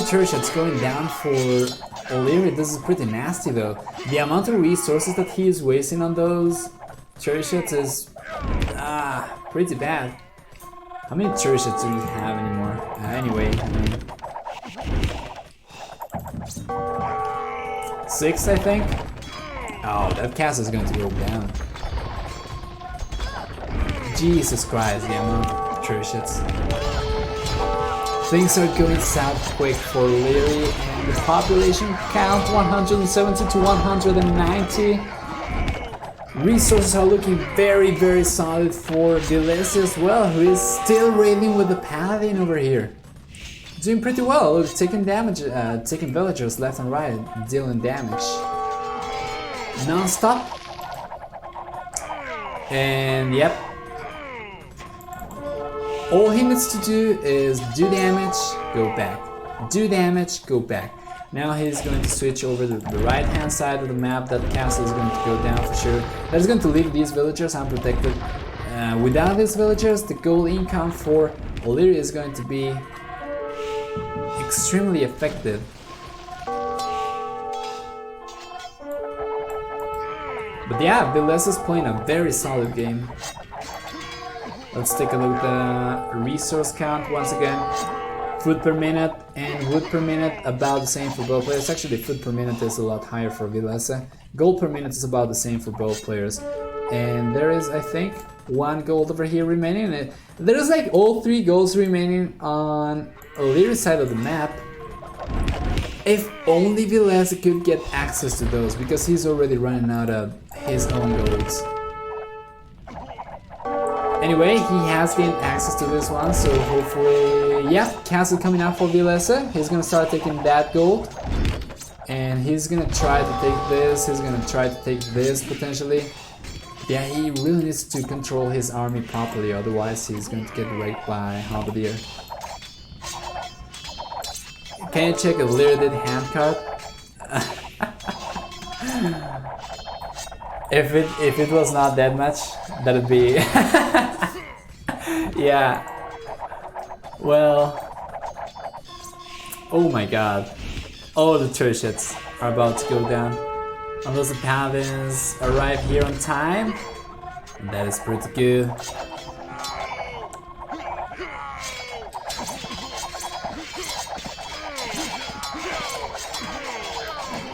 the turret shots going down for Liereyy. This is pretty nasty though. The amount of resources that he is wasting on those turret shots is pretty bad. How many turret shots do we have anymore? Anyway, I mean, 6 I think? Oh, that castle is going to go down. Jesus Christ, the amount of turret shots. Things are going south quick for Liereyy, and the population count 170 to 190. Resources are looking very solid for Villese as well, who is still raiding with the paladin over here. Doing pretty well, look, taking damage, taking villagers left and right, dealing damage. Non-stop. And yep. All he needs to do is do damage, go back. Do damage, go back. Now he's going to switch over to the right hand side of the map. That castle is going to go down for sure. That's going to leave these villagers unprotected. Without these villagers, the gold income for Liereyy is going to be extremely effective. But yeah, Villese is playing a very solid game. Let's take a look at the resource count once again. Food per minute and wood per minute about the same for both players. Actually, food per minute is a lot higher for Villese. Gold per minute is about the same for both players. And there is, I think, 1 gold over here remaining. There's like all 3 golds remaining on Lierey's side of the map. If only Villese could get access to those, because he's already running out of his own golds. Anyway, he has gained access to this one, so hopefully, yeah, castle coming out for Villese. He's gonna start taking that gold, and he's gonna try to take this. He's gonna try to take this potentially. Yeah, he really needs to control his army properly, otherwise he's going to get raped by Halberdier. Can you check if Liereyy did handcart? If it was not that much, that'd be yeah. Well, oh my god, all the turret shots are about to go down. Unless the paladins arrive here on time, that is pretty good.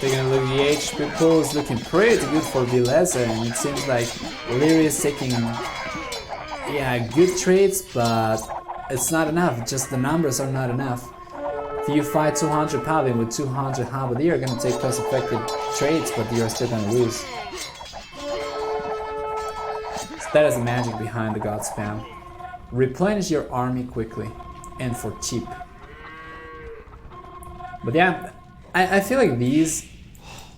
Taking a look at the HP pool is looking pretty good for Villese, and it seems like Liereyy is taking, yeah, good trades, but it's not enough. Just the numbers are not enough. If you fight 200 paladin with 200 halberd, you're gonna take cost-effective trades, but you're still gonna lose. So that is the magic behind the god spam. Replenish your army quickly and for cheap. But yeah, I feel like these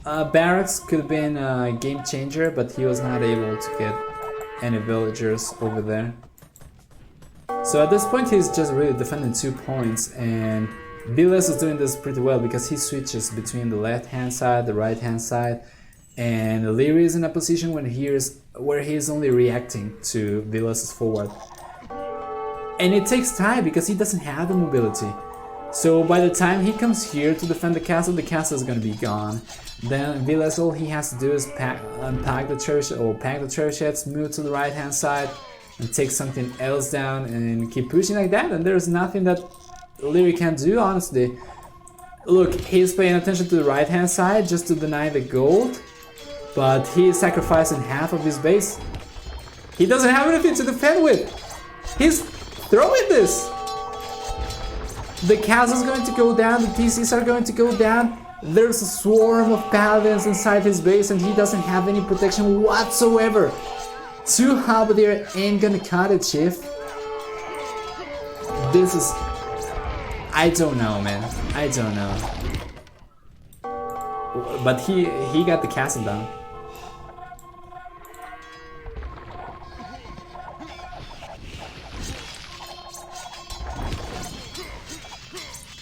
barracks could have been a game changer, but he was not able to get any villagers over there. So at this point he's just really defending 2 points, and Villese is doing this pretty well because he switches between the left hand side, the right hand side, and Liereyy is in a position where he is only reacting to Villese's forward. And it takes time because he doesn't have the mobility. So by the time he comes here to defend the castle is gonna be gone. Then Villese, all he has to do is unpack the church or pack the church heads, move to the right hand side, and take something else down and keep pushing like that. And there's nothing that Liereyy can do, honestly. Look, he's paying attention to the right hand side just to deny the gold, but he is sacrificing half of his base. He doesn't have anything to defend with. He's throwing this. The castle's going to go down, the TCs are going to go down. There's a swarm of paladins inside his base and he doesn't have any protection whatsoever. 2 halberdier ain't gonna cut it, chief. This is... I don't know, man. I don't know. But he got the castle down.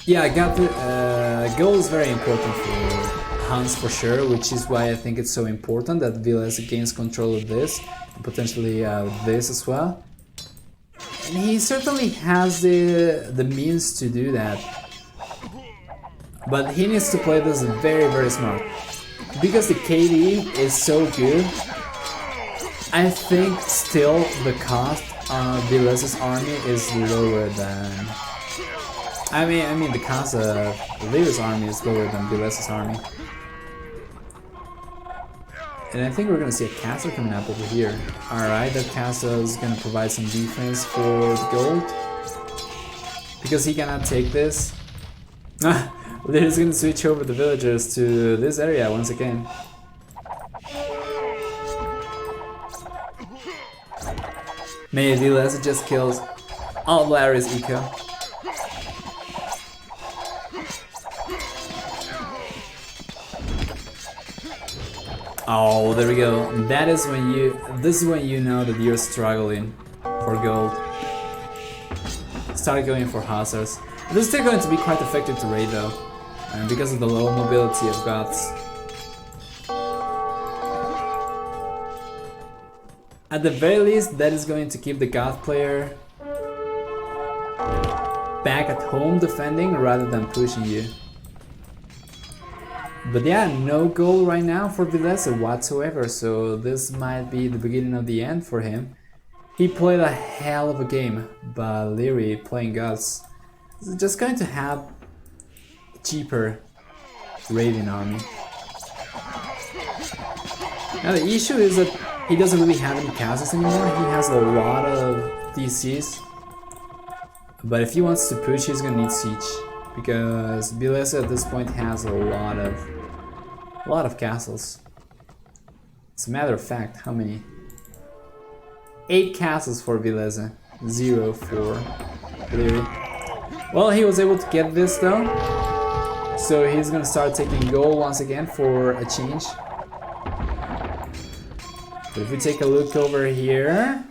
Yeah, I got the goal is very important for Hans for sure, which is why I think it's so important that Villese gains control of this, and potentially this as well. And he certainly has the means to do that. But he needs to play this very smart. Because the KD is so good, I think still the cost of Vilese's army is lower than... I mean the cost of Lierey's army is lower than Vilese's army. And I think we're gonna see a castle coming up over here. Alright, that castle is gonna provide some defense for the gold. Because he cannot take this. Lierey's gonna switch over the villagers to this area once again. Maybe Villese just kills all of Lierey's eco. Oh, there we go. That is when this is when you know that you're struggling for gold. Start going for hussars. This is still going to be quite effective to raid though, because of the low mobility of gods. At the very least, that is going to keep the god player back at home defending rather than pushing you. But yeah, no goal right now for Villese whatsoever, so this might be the beginning of the end for him. He played a hell of a game, but Liereyy playing gods is just going to have a cheaper raiding army. Now the issue is that he doesn't really have any castles anymore. He has a lot of DCs, but if he wants to push, he's gonna need siege, because Villese at this point has a lot of castles. As a matter of fact, how many? 8 castles for Villese, 0 for Liereyy. Well, he was able to get this though, so he's gonna start taking gold once again for a change. But if we take a look over here,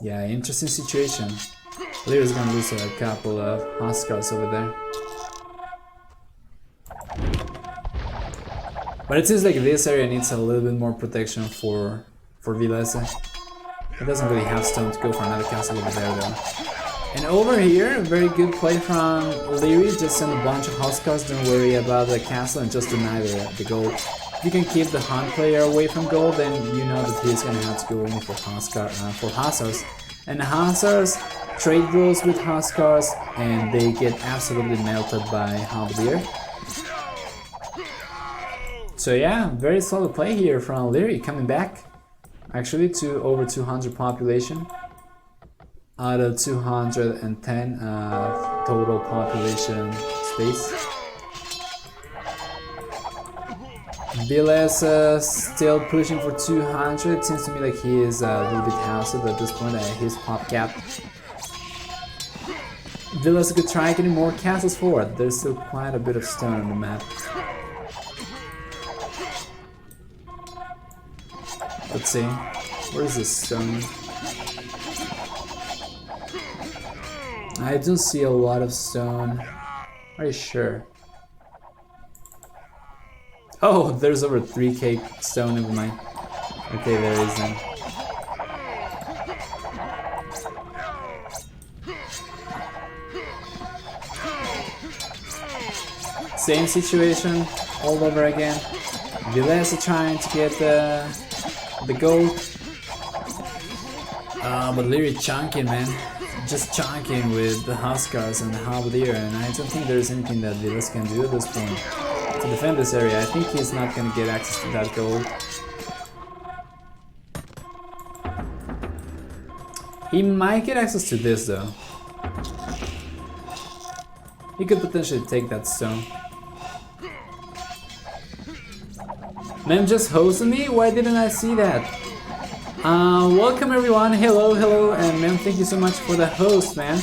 yeah, interesting situation. Lierey's gonna lose a couple of Huskars over there. But it seems like this area needs a little bit more protection for Villese. He doesn't really have stone to go for another castle over there though. And over here, very good play from Liereyy. Just send a bunch of Huskars, don't worry about the castle, and just deny the gold. If you can keep the Hunt player away from gold, then you know that he's gonna have to go in for Hussars. And the Hussars trade rules with Huskars, and they get absolutely melted by Halberdier. So yeah, very solid play here from Liereyy, coming back actually to over 200 population out of 210 total population space. Villese still pushing for 200. Seems to me like he is a little bit housed at this point at his pop cap. Villese could try getting more castles forward. There's still quite a bit of stone on the map. Let's see. Where is this stone? I don't see a lot of stone. Are you sure? Oh, there's over 3k stone, never mind. Okay, there is then. Same situation all over again. Villese trying to get the gold. But Liereyy chunking, man. Just chunking with the Huskars and the Halberdier, and I don't think there's anything that Villese can do at this point to defend this area. I think he's not gonna get access to that gold. He might get access to this though. He could potentially take that stone. Man, just hosting me? Why didn't I see that? Welcome everyone, hello, and man, thank you so much for the host, man.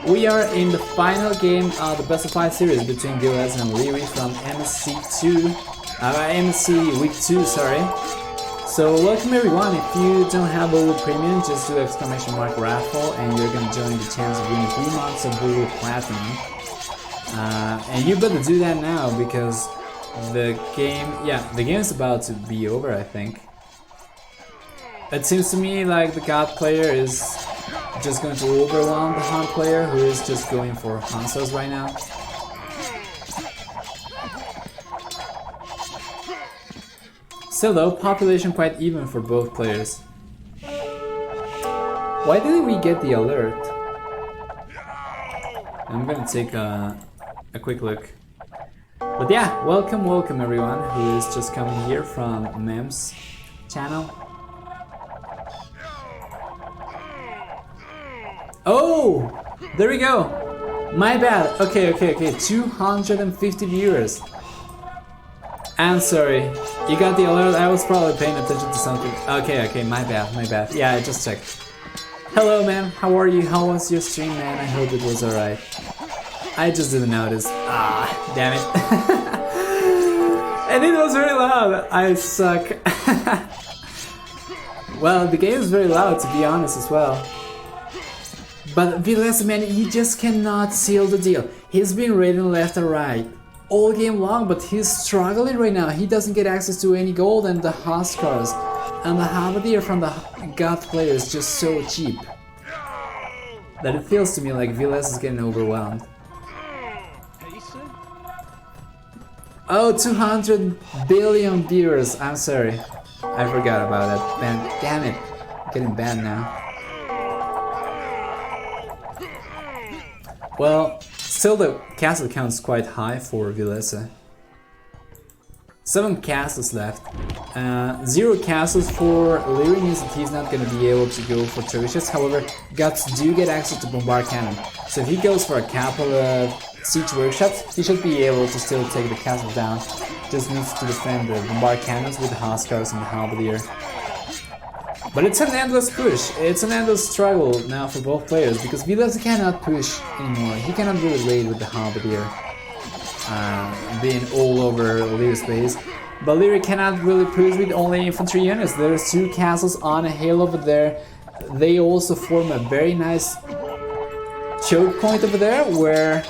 We are in the final game of the best of 5 series between Villese and Liereyy from MSC Week 2, sorry. So welcome everyone. If you don't have Bulu Premium, just do !raffle and you're gonna join the chance of winning 3 months of Bulu Platinum. And you better do that now because the game is about to be over, I think. It seems to me like the god player is just going to overwhelm the Han player who is just going for Hansels right now. Still though, population quite even for both players. Why didn't we get the alert? I'm gonna take a quick look. But yeah, welcome everyone who is just coming here from Mem's channel. Oh, there we go. My bad. Okay. 250 viewers. I'm sorry. You got the alert. I was probably paying attention to something. Okay. My bad. Yeah, I just checked. Hello, man. How are you? How was your stream, man? I hope it was alright. I just didn't notice. Ah, damn it. And it was very loud. I suck. Well, the game is very loud, to be honest, as well. But Villese, man, he just cannot seal the deal. He's been raiding left and right all game long, but he's struggling right now. He doesn't get access to any gold, and the Huskars and the Halberdier from the God player is just so cheap that it feels to me like Villese is getting overwhelmed. Oh, 200 billion viewers. I'm sorry. I forgot about that. Man, damn it. I'm getting banned now. Well, still the castle count is quite high for Villese. 7 castles left. 0 castles for Liereyy means that he's not going to be able to go for trebuchets. However, Guts do get access to bombard cannon. So if he goes for a couple of siege workshops, he should be able to still take the castle down. Just needs to defend the bombard cannons with the Huskars and the Halberdier. But it's an endless push, it's an endless struggle now for both players, because Villese cannot push anymore. He cannot really raid with the Halberdier being all over Lierey's base. But Liereyy cannot really push with only infantry units. There's 2 castles on a hill over there. They also form a very nice choke point over there where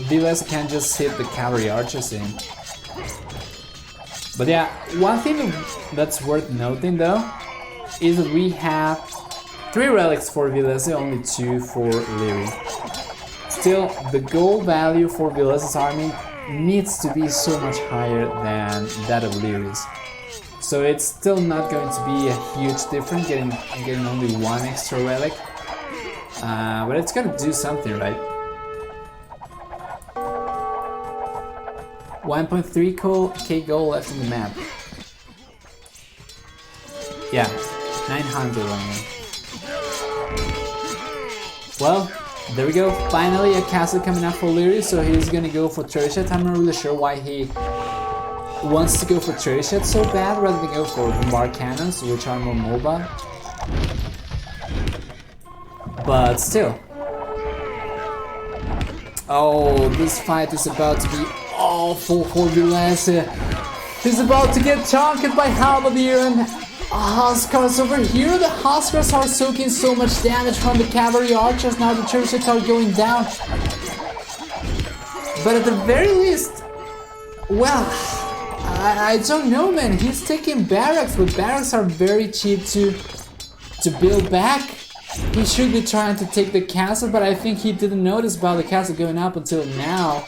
Villese can just hit the cavalry archers in. But yeah, one thing that's worth noting though is that we have 3 relics for Villese, only 2 for Liereyy. Still, the gold value for Villese's army needs to be so much higher than that of Lierey's. So it's still not going to be a huge difference getting only 1 extra relic. But it's gonna do something, right? 1.3k gold left on the map. Yeah, 900 only. Well, there we go. Finally a castle coming up for Liereyy, so he's gonna go for trebuchet. I'm not really sure why he wants to go for trebuchet so bad rather than go for bombard cannons, which are more mobile. But still. Oh, this fight is about to be awful for Villese. He's about to get chunked by Halberdier and Huskars over here. The Huskars are soaking so much damage from the cavalry archers. Now the trebuchets are going down. But at the very least, well, I don't know, man. He's taking barracks, but barracks are very cheap to build back. He should be trying to take the castle, but I think he didn't notice about the castle going up until now,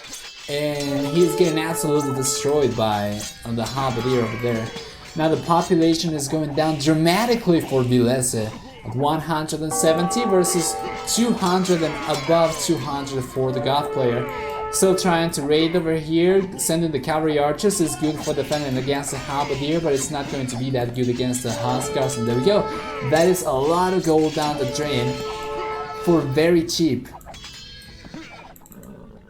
and he's getting absolutely destroyed by the Halberdier over there. Now the population is going down dramatically for Villese at 170 versus 200 and above 200 for the God player. Still trying to raid over here. Sending the cavalry archers is good for defending against the Halberdier, but it's not going to be that good against the Huskars. And there we go. That is a lot of gold down the drain for very cheap.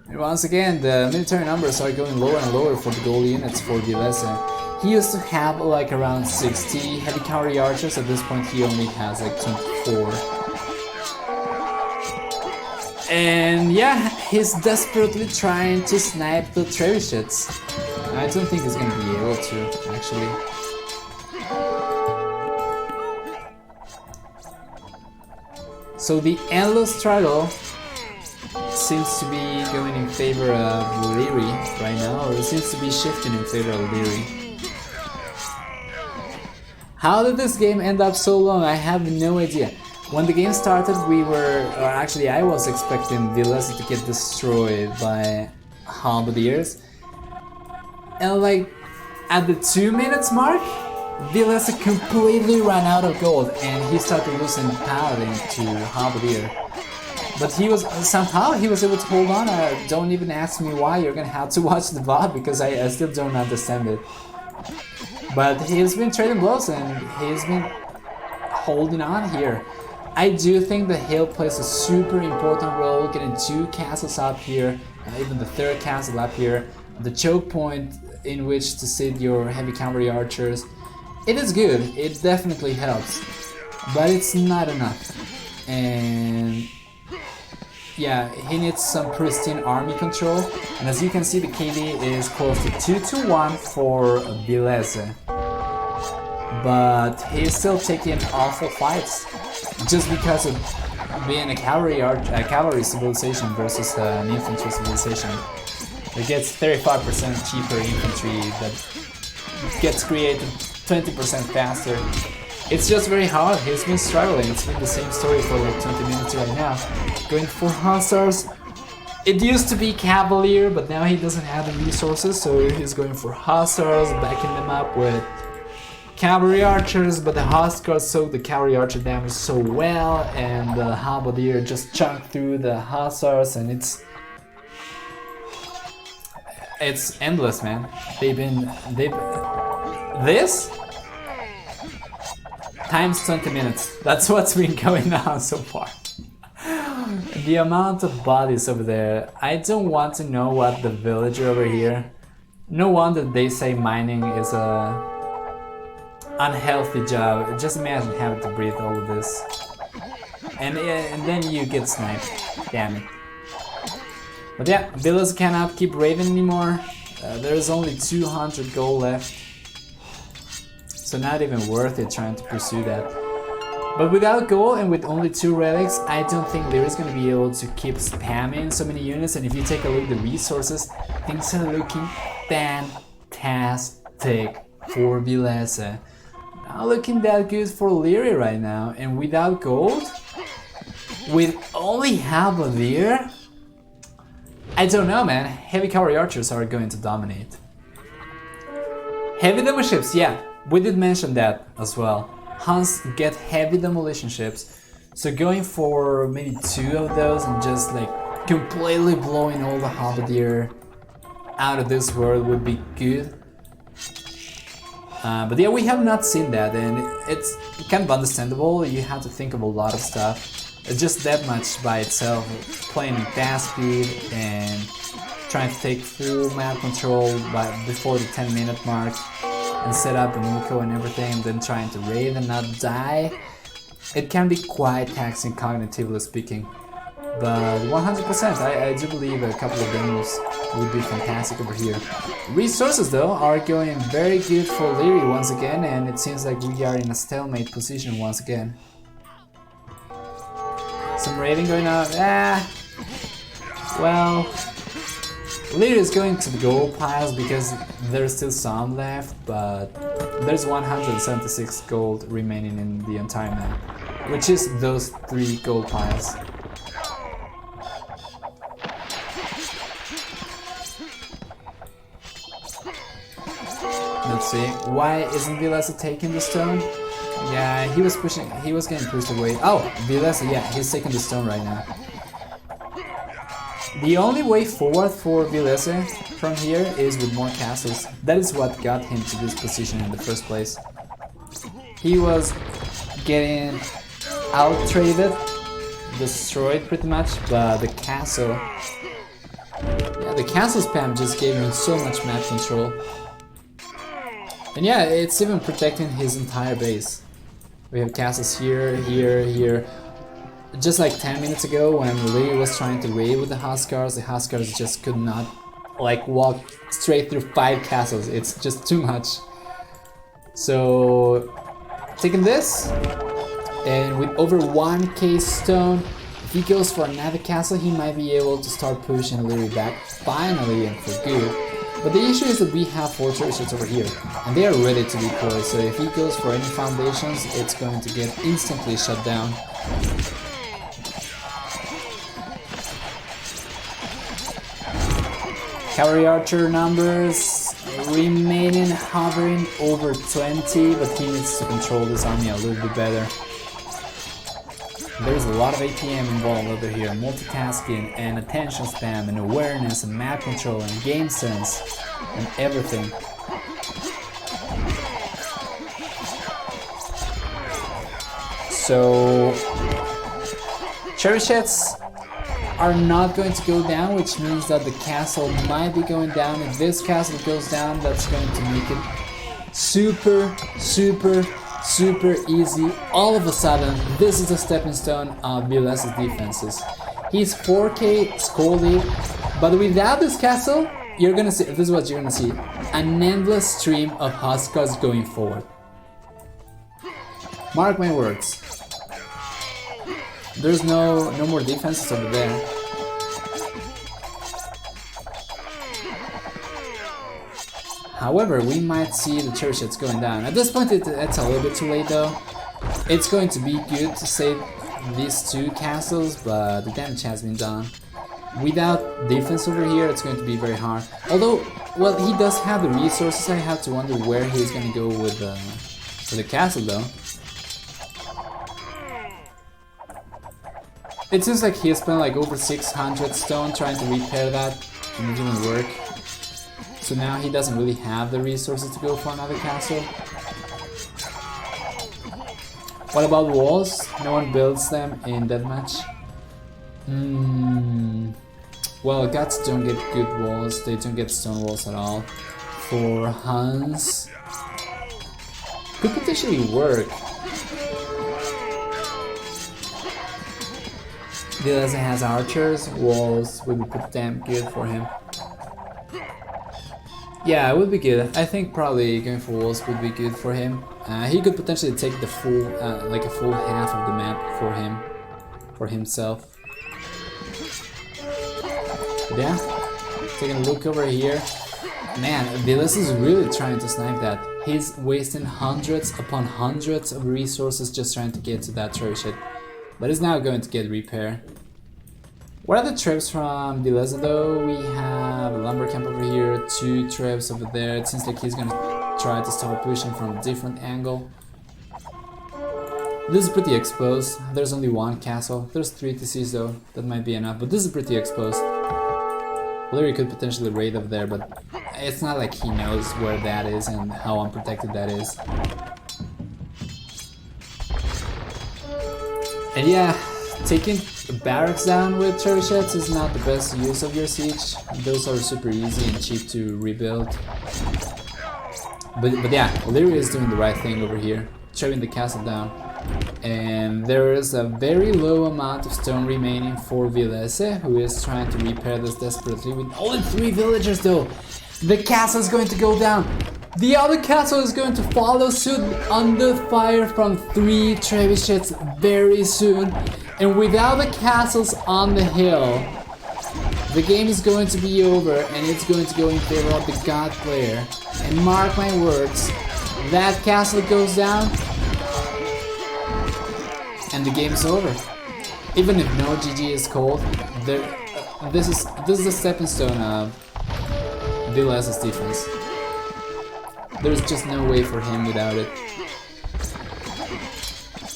And once again, the military numbers are going lower and lower for the gold units for Villese. He used to have like around 60 heavy cavalry archers. At this point he only has like 24. And yeah, he's desperately trying to snipe the trebuchets. I don't think he's gonna be able to, actually. So the endless struggle seems to be going in favor of Liereyy right now, or it seems to be shifting in favor of Liereyy. How did this game end up so long? I have no idea. When the game started, or actually I was expecting Villese to get destroyed by Halberdiers. And like, at the 2 minutes mark, Villese completely ran out of gold and he started losing Paladin to Halberdier. But somehow he was able to hold on. Don't even ask me why, you're gonna have to watch the VOD because I still don't understand it. But he's been trading blows and he's been holding on here. I do think the hill plays a super important role, getting 2 castles up here, even the 3rd castle up here, the choke point in which to sit your heavy cavalry archers. It is good, it definitely helps, but it's not enough. And yeah, he needs some pristine army control, and as you can see the KD is close to 2-1 for Villese. But he's still taking awful fights, just because of being a cavalry civilization versus an infantry civilization. It gets 35% cheaper infantry that gets created 20% faster. It's just very hard, he's been struggling, it's been the same story for like 20 minutes right now. Going for Hussars. It used to be Cavalier, but now he doesn't have the resources, so he's going for Hussars, backing them up with Cavalry Archers, but the Hussars soak the Cavalry Archer damage so well, and the Halberdier just chunked through the Hussars, and it's endless, man. This times 20 minutes. That's what's been going on so far. The amount of bodies over there. I don't want to know what the villager over here. No wonder they say mining is a unhealthy job. Just imagine having to breathe all of this. And then you get sniped. Damn it. But yeah, Villese cannot keep raiding anymore. There's only 200 gold left. So not even worth it trying to pursue that. But without gold and with only 2 relics, I don't think Lierey's gonna be able to keep spamming so many units. And if you take a look at the resources, things are looking fantastic for Villese. Not looking that good for Liereyy right now. And without gold, with only Halberdier, I don't know, man. Heavy cavalry archers are going to dominate. Heavy demo ships, yeah, we did mention that as well. Huns get heavy demolition ships, so going for maybe 2 of those and just like completely blowing all the Halberdier out of this world would be good. But yeah, we have not seen that, and it's kind of understandable. You have to think of a lot of stuff. Just that much by itself, playing in fast speed and trying to take full map control before the 10-minute mark and set up an eco and everything, and then trying to raid and not die. It can be quite taxing cognitively speaking. But 100%, I do believe a couple of demos would be fantastic over here. Resources though are going very good for Liereyy once again, and it seems like we are in a stalemate position once again. Some raiding going on. Well, Liereyy is going to the gold piles because there's still some left, but there's 176 gold remaining in the entire map, which is those 3 gold piles. Let's see, why isn't Villese taking the stone? Yeah, he was getting pushed away. Oh, Villese, yeah, he's taking the stone right now. The only way forward for Villese from here is with more castles. That is what got him to this position in the first place. He was getting out-traded, destroyed pretty much, but the castle... Yeah, the castle spam just gave him so much map control. And yeah, it's even protecting his entire base. We have castles here, here, here. Just like 10 minutes ago when Liereyy was trying to raid with the Huskars just could not like walk straight through 5 castles. It's just too much. So taking this, and with over 1k stone, if he goes for another castle, he might be able to start pushing Liereyy back finally and for good. But the issue is that we have 4 cherry-sheds over here, and they are ready to deploy, so if he goes for any foundations, it's going to get instantly shut down. Cavalry archer numbers remaining hovering over 20, but he needs to control this army a little bit better. There's a lot of APM involved over here, multitasking and attention span and awareness and map control and game sense and everything. So cherry-sheds are not going to go down, which means that the castle might be going down. If this castle goes down, that's going to make it super easy. All of a sudden, this is a stepping stone of Vilese's defenses. He's 4k scolded, but without this castle, you're gonna see, this is what you're gonna see, an endless stream of Huskars going forward. Mark my words. There's no more defenses over there. However, we might see the cherry-sheds going down. At this point, it's a little bit too late though. It's going to be good to save these 2 castles, but the damage has been done. Without defense over here, it's going to be very hard. Although, well, he does have the resources. I have to wonder where he's going to go with the castle though. It seems like he spent like over 600 stone trying to repair that, and it didn't work. So now he doesn't really have the resources to go for another castle. What about walls? No one builds them in deathmatch. Well, gods don't get good walls, they don't get stone walls at all. For Huns, could potentially work. Villese has archers, walls would be pretty damn good for him. Yeah, it would be good. I think probably going for walls would be good for him. He could potentially take the full, like a full half of the map for himself. But yeah, taking a look over here. Man, Villese is really trying to snipe that. He's wasting hundreds upon hundreds of resources just trying to get to that cherry-shed. But it's now going to get repair. What are the traps from Villese though? We have a lumber camp over here, 2 traps over there. It seems like he's gonna try to start pushing from a different angle. This is pretty exposed. There's only 1 castle. There's 3 TCs though. That might be enough, but this is pretty exposed. Liereyy could potentially raid over there, but it's not like he knows where that is and how unprotected that is. And yeah, taking barracks down with cherry-sheds is not the best use of your siege. Those are super easy and cheap to rebuild. But yeah, Liereyy is doing the right thing over here, shutting the castle down. And there is a very low amount of stone remaining for Villese, who is trying to repair this desperately with only 3 villagers though. The castle is going to go down. The other castle is going to follow suit under fire from 3 cherry-sheds very soon. And without the castles on the hill, the game is going to be over and it's going to go in favor of the god player. And mark my words, that castle goes down and the game is over. Even if no GG is called, this is a stepping stone of Vilese's defense. There's just no way for him without it.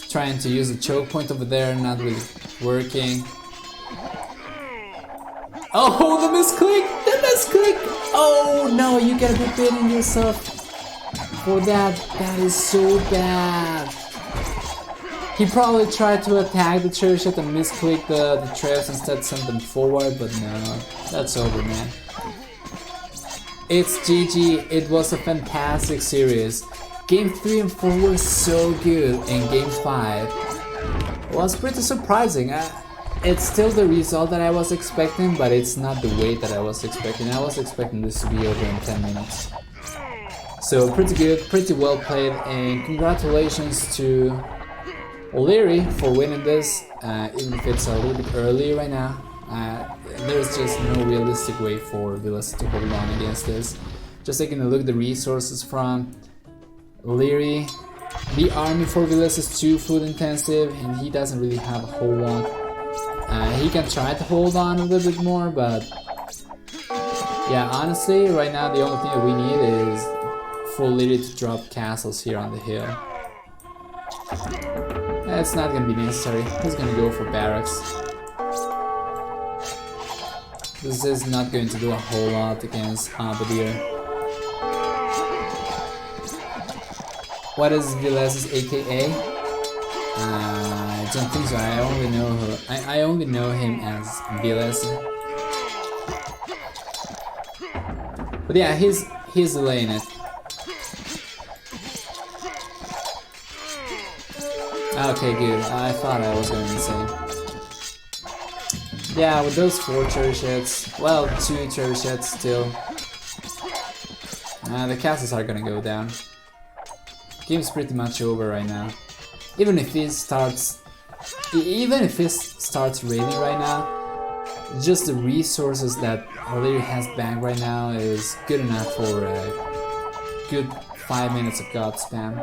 Trying to use a choke point over there, not really working. Oh, the misclick! The misclick! Oh no, you gotta be beating yourself for that. That is so bad. He probably tried to attack the cherry-shed and misclick the traps, instead sent them forward, but no, that's over, man. It's GG. It was a fantastic series. Game 3 and 4 were so good, and Game 5 was pretty surprising. It's still the result that I was expecting, but it's not the way that I was expecting. I was expecting this to be over in 10 minutes. So pretty good, pretty well played, and congratulations to Liereyy for winning this, even if it's a little bit early right now. There's just no realistic way for Villese to hold on against this. Just taking a look at the resources from Liereyy. The army for Villese is too food intensive and he doesn't really have a whole lot. He can try to hold on a little bit more, but yeah, honestly, right now the only thing that we need is for Liereyy to drop castles here on the hill. It's not gonna be necessary. He's gonna go for barracks. This is not going to do a whole lot against Halberdier. What is Vilese's AKA? I don't think so. I only know her. I only know him as Villese. But yeah, he's delaying it. Okay, good. I thought I was going insane. Yeah, with those 4 chariots, well, 2 chariots still. The castles are gonna go down. Game's pretty much over right now. Even if he starts raiding right now, just the resources that Liereyy has banked right now is good enough for a good 5 minutes of god spam.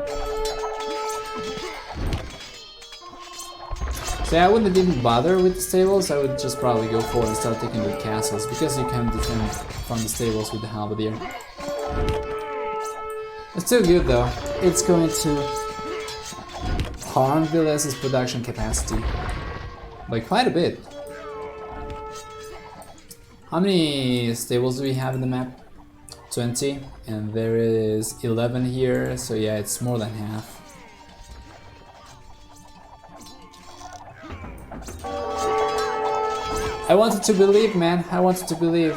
So yeah, I wouldn't even bother with the stables. I would just probably go for it and start taking the castles, because you can defend from the stables with the halberdier. It's still good though. It's going to harm Vilese's production capacity by quite a bit. How many stables do we have in the map? 20, and there is 11 here, so yeah, it's more than half. I wanted to believe, man. I wanted to believe.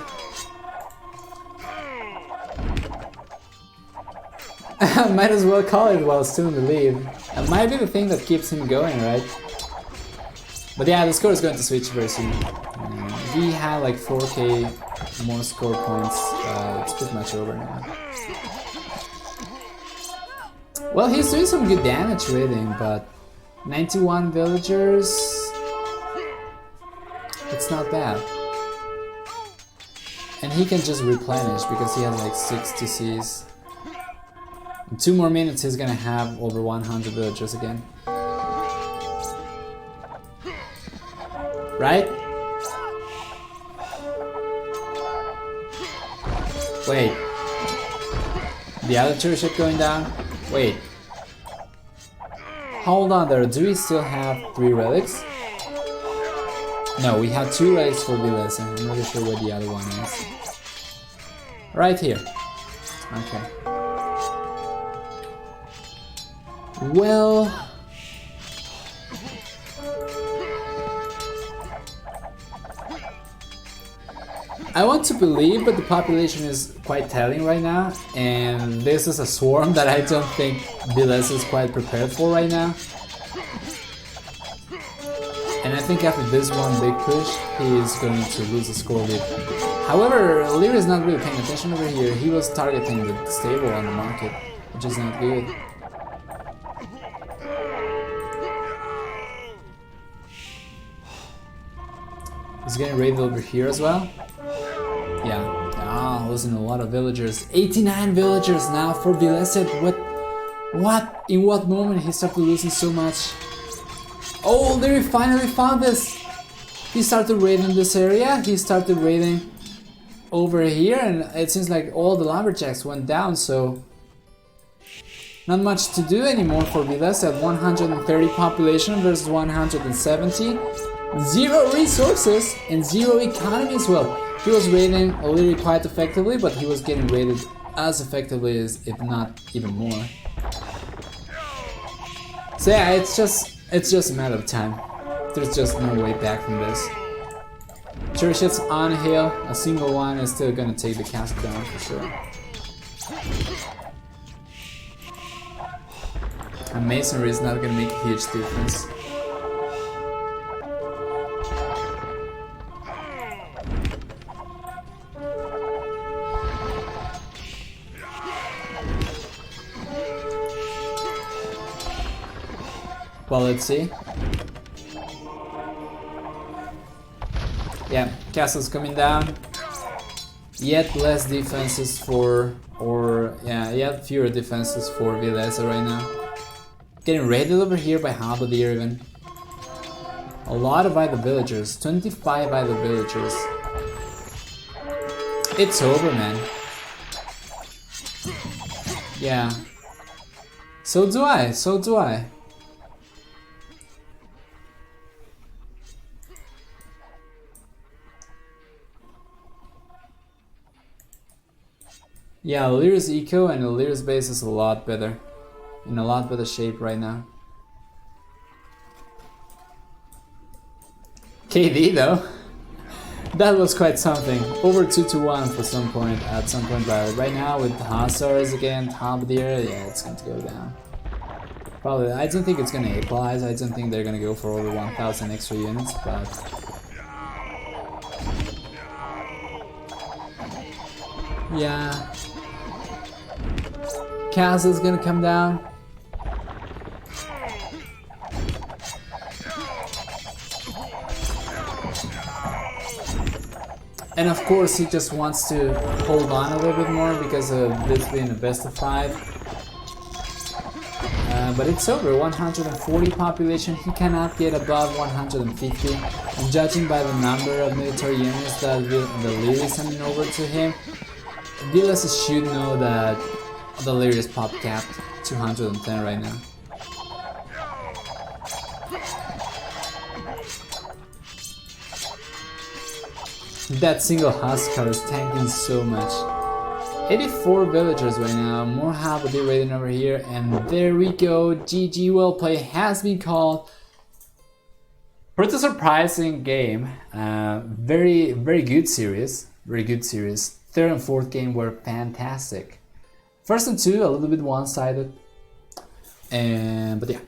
Might as well call it while still in the lead. That might be the thing that keeps him going, right? But yeah, the score is going to switch very soon. He had like 4k more score points. It's pretty much over now. Well, he's doing some good damage raiding, but 91 villagers. It's not bad. And he can just replenish because he has like 6 TCs. In 2 more minutes he's gonna have over 100 villagers again. Right? Wait. The other turret ship going down? Wait. Hold on there, do we still have 3 relics? No, we have 2 relics for Villese. I'm not sure where the other one is. Right here. Okay. Well... I want to believe, but the population is quite telling right now, and this is a swarm that I don't think Villese is quite prepared for right now. And I think after this one big push, he is going to lose a score lead. However, Liereyy is not really paying attention over here. He was targeting the stable on the market, which is not good. He's getting raided over here as well. Yeah, losing a lot of villagers. 89 villagers now for Villese. What? In what moment he started losing so much? Oh, Liereyy finally found this! He started raiding this area, he started raiding over here, and it seems like all the lumberjacks went down, so... Not much to do anymore for Villese at 130 population versus 170. 0 resources and 0 economy as well. He was raiding Liereyy quite effectively, but he was getting raided as effectively as, if not even more. So yeah, it's just a matter of time. There's just no way back from this. Churches on a hill, a single one is still gonna take the castle down for sure. And masonry is not gonna make a huge difference. Well, let's see. Yeah, castle's coming down. Yet less defenses for, yet fewer defenses for Villese right now. Getting raided over here by Halberdier even. A lot of idle villagers, 25 idle villagers. It's over, man. Yeah. So do I, so do I. Yeah, Lierey's eco and Lierey's base is a lot better. In a lot better shape right now. KD though. That was quite something. Over 2-1 for some point at some point, but right now with Hussars again, Halberdier, yeah, it's going to go down. Probably, I don't think it's going to equalize. I don't think they're going to go for over 1,000 extra units, but yeah. Castle's gonna come down. And of course he just wants to hold on a little bit more because of this being a best of 5. But it's over, 140 population, he cannot get above 150. And judging by the number of military units that the Liereyy is sending over to him, Villese should know that the Liereyy is pop capped, 210 right now. That single Huskar is tanking so much. 84 villagers right now, more Halberdier raiding over here, and there we go, GG, well played, has been called. Pretty surprising game, very good series, very good series. Third and fourth game were fantastic. First and 2, a little bit one-sided, but yeah.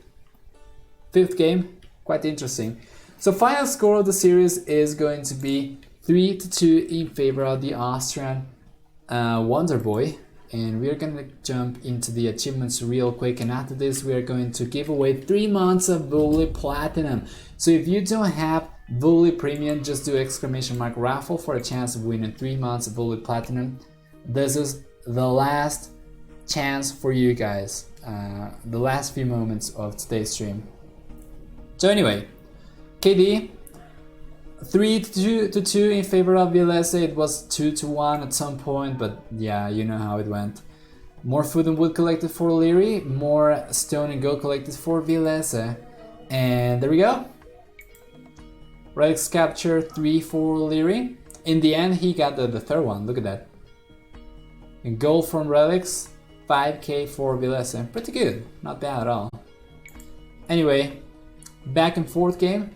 Fifth game, quite interesting. So final score of the series is going to be 3-2 in favor of the Austrian Wonder Boy, and we are going to jump into the achievements real quick, and after this we are going to give away 3 months of Villese Platinum. So if you don't have Villese Premium, just do ! raffle for a chance of winning 3 months of Villese Platinum. This is the last chance for you guys, the last few moments of today's stream. So anyway, KD 3-2 in favor of Villese. It was 2-1 at some point, but yeah, you know how it went. More food and wood collected for Liereyy, more stone and gold collected for Villese, and there we go. Relics capture 3 for Liereyy. In the end, he got the third one. Look at that. And gold from relics, 5k for Villese. Pretty good, not bad at all. Anyway, back in fourth game.